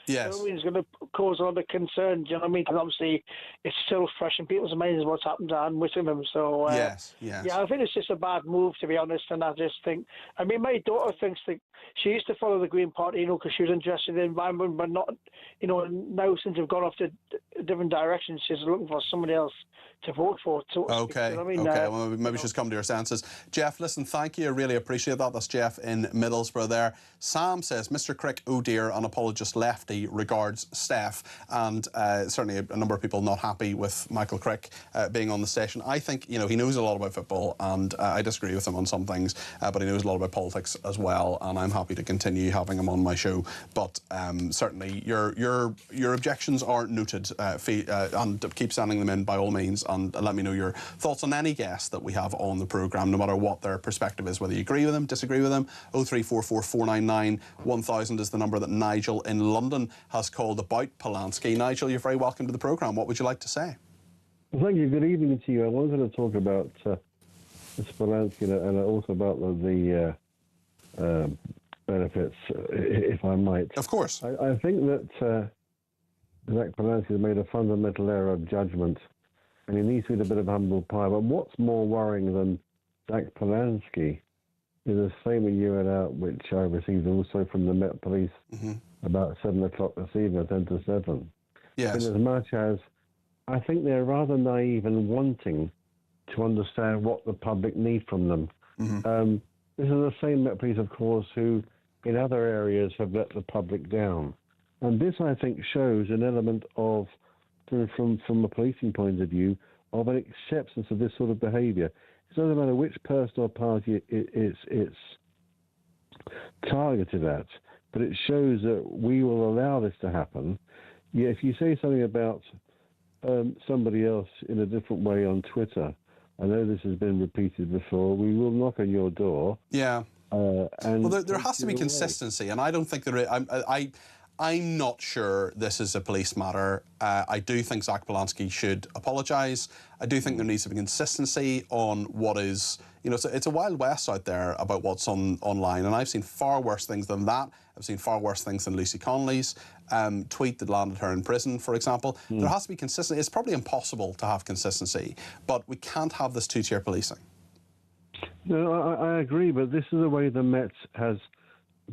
yes, you know, it's going to cause a lot of concern, do you know what I mean? And obviously, it's still fresh in people's minds what's happened to Anne Whittingham. So, yes. Yeah, I think it's just a bad move, to be honest. And I just think, I mean, my daughter thinks that she used to follow the Green Party, you know, because she was interested in the environment, but not, you know, now since they've gone off to different directions, she's looking for somebody else to vote for. Okay, well, maybe she's come to her senses. Jeff, listen, thank you. I really appreciate that. That's Jeff in Middlesbrough there. Sam says, Mr. Crick, oh dear, an apologist lefty, regards Steph. And certainly a number of people not happy with Michael Crick being on the station. I think, you know, he knows a lot about football, and I disagree with him on some things, but he knows a lot about politics as well, and I'm happy to continue having him on my show. But certainly your objections are noted, and keep sending them in by all means, and let me know your thoughts on any guest that we have on the programme, no matter what their perspective is, whether you agree with them, disagree with them. 0344 499 1000 is the number that Nigel in London has called about Polanski. Nigel, you're very welcome to the programme. What would you like to say? Well, thank you. Good evening to you. I wanted to talk about Mr. Polanski and also about the benefits, if I might. Of course. I think that Zack Polanski has made a fundamental error of judgment, and he needs to eat a bit of humble pie. But what's more worrying than Zack Polanski is a statement you read out, which I received also from the Met Police about 7 o'clock this evening, 10 to 7. Yes. In as much as I think they're rather naive and wanting to understand what the public need from them. This is the same Met Police, of course, who in other areas have let the public down. And this, I think, shows an element of, from a policing point of view, of an acceptance of this sort of behaviour. It doesn't matter which person or party it's targeted at, but it shows that we will allow this to happen. Yeah, if you say something about somebody else in a different way on Twitter, I know this has been repeated before, we will knock on your door. Yeah. And well, there has to be consistency, and I don't think there is. I'm not sure this is a police matter. I do think Zack Polanski should apologise. I do think there needs to be consistency on what is, you know, it's a wild west out there about what's online, and I've seen far worse things than that. I've seen far worse things than Lucy Connolly's tweet that landed her in prison, for example. There has to be consistency. It's probably impossible to have consistency, but we can't have this two-tier policing. No, I agree, but this is the way the Met has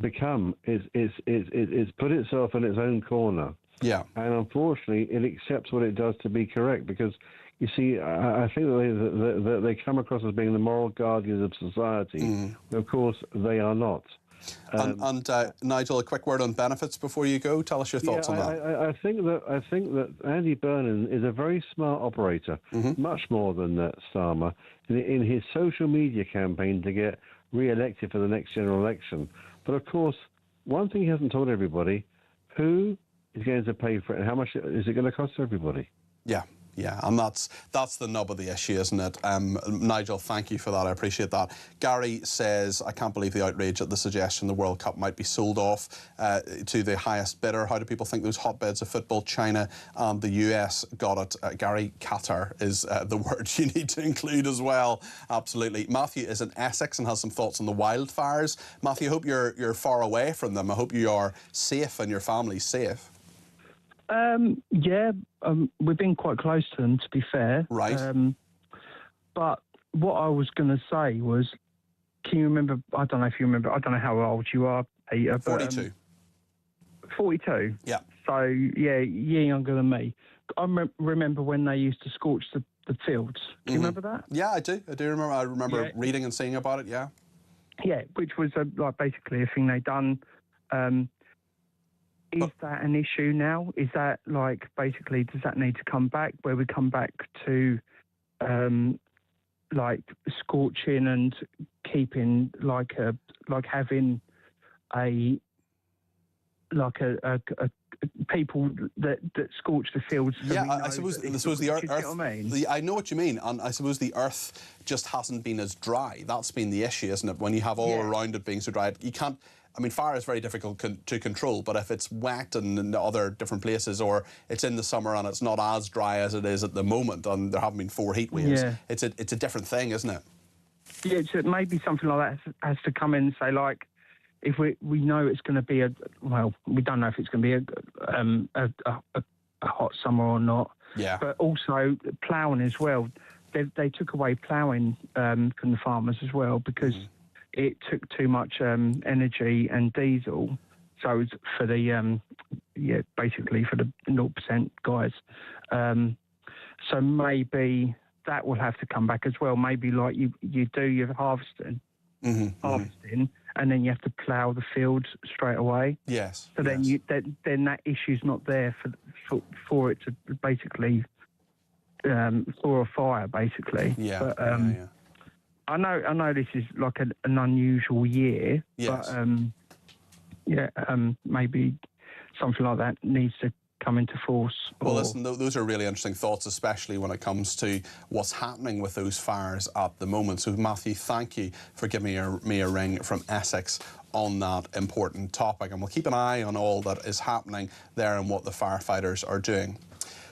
become. It's put itself in its own corner. Yeah. And unfortunately, it accepts what it does to be correct, because, you see, I think that they come across as being the moral guardians of society. Of course, they are not. Nigel, a quick word on benefits before you go. Tell us your thoughts on that. I think that Andy Burnham is a very smart operator, much more than Starmer, in his social media campaign to get re-elected for the next general election. But of course, one thing he hasn't told everybody: who is going to pay for it, and how much is it going to cost everybody? Yeah. Yeah, and that's the nub of the issue, isn't it? Nigel, thank you for that. I appreciate that. Gary says, I can't believe the outrage at the suggestion the World Cup might be sold off to the highest bidder. How do people think those hotbeds of football, China and the US, got it? Gary, Qatar is the word you need to include as well. Absolutely. Matthew is in Essex and has some thoughts on the wildfires. Matthew, I hope you're far away from them. I hope you are safe and your family's safe. Yeah, we've been quite close to them, to be fair. Right. But what I was going to say was, can you remember, I don't know if you remember, I don't know how old you are, Peter. 42. 42? Yeah. So, yeah, you're younger than me. I remember when they used to scorch the fields. Do you remember that? Yeah, I do. I do remember. I remember reading and seeing about it, yeah. Yeah, which was like basically a thing they done. Is that an issue now? Is that like basically, does that need to come back, where we come back to like scorching and keeping like having a people that scorch the fields? Yeah, I suppose the earth. I know what you mean, and I suppose the earth just hasn't been as dry. That's been the issue, isn't it? When you have all around it being so dry, you can't. I mean, fire is very difficult to control, but if it's wet in other different places, or it's in the summer and it's not as dry as it is at the moment, and there haven't been 4 heat waves, it's a different thing, isn't it? Yeah, so maybe something like that has to come in and say, like, if we know it's going to be we don't know if it's going to be a hot summer or not. Yeah. But also ploughing as well. They took away ploughing from the farmers as well, because it took too much energy and diesel. So it's for the basically for the 0% guys. So maybe that will have to come back as well. Maybe like you do your harvesting, and then you have to plough the fields straight away. Yes. So then then that issue's not there for it to basically for a fire, basically. Yeah. But, I know this is like an unusual year, yes. but maybe something like that needs to come into force. Well, listen, those are really interesting thoughts, especially when it comes to what's happening with those fires at the moment. So, Matthew, thank you for giving me a ring from Essex on that important topic, and we'll keep an eye on all that is happening there and what the firefighters are doing.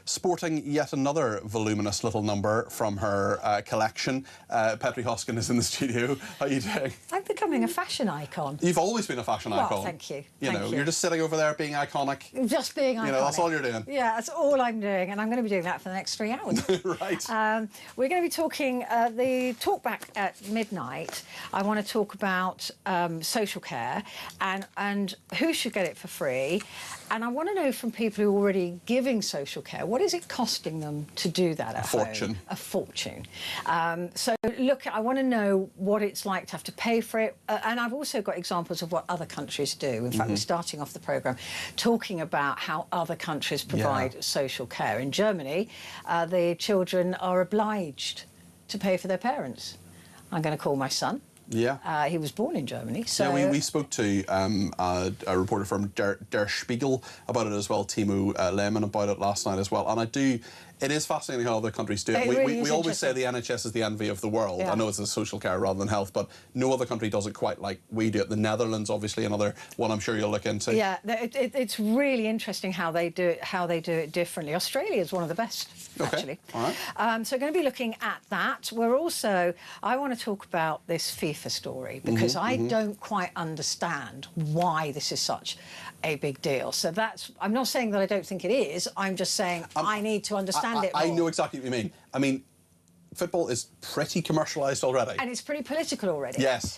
Sporting yet another voluminous little number from her collection. Petri Hoskin is in the studio. How are you doing? I'm becoming a fashion icon. You've always been a fashion icon. Thank you. You're just sitting over there being iconic. Just being iconic. That's all you're doing. Yeah, that's all I'm doing, and I'm going to be doing that for the next 3 hours. Right. We're going to be talking, the talk back at midnight. I want to talk about social care and who should get it for free. And I want to know from people who are already giving social care, what is it costing them to do that at home? A fortune. So, look, I want to know what it's like to have to pay for it. And I've also got examples of what other countries do. In fact, we're starting off the programme talking about how other countries provide social care. In Germany, the children are obliged to pay for their parents. I'm going to call my son. Yeah. He was born in Germany. So we spoke to a reporter from Der Spiegel about it as well, Timo Lehmann, about it last night as well. And it is fascinating how other countries do it. We always say the NHS is the envy of the world. Yeah. I know it's a social care rather than health, but no other country does it quite like we do it. The Netherlands, obviously, another one I'm sure you'll look into. Yeah, it's really interesting how they do it differently. Australia is one of the best, actually. All right. So we're going to be looking at that. I want to talk about this FIFA story, because I don't quite understand why this is such a big deal. So I'm not saying that I don't think it is. I'm just saying I need to understand it more. I know exactly what you mean. I mean, football is pretty commercialised already. And it's pretty political already. Yes.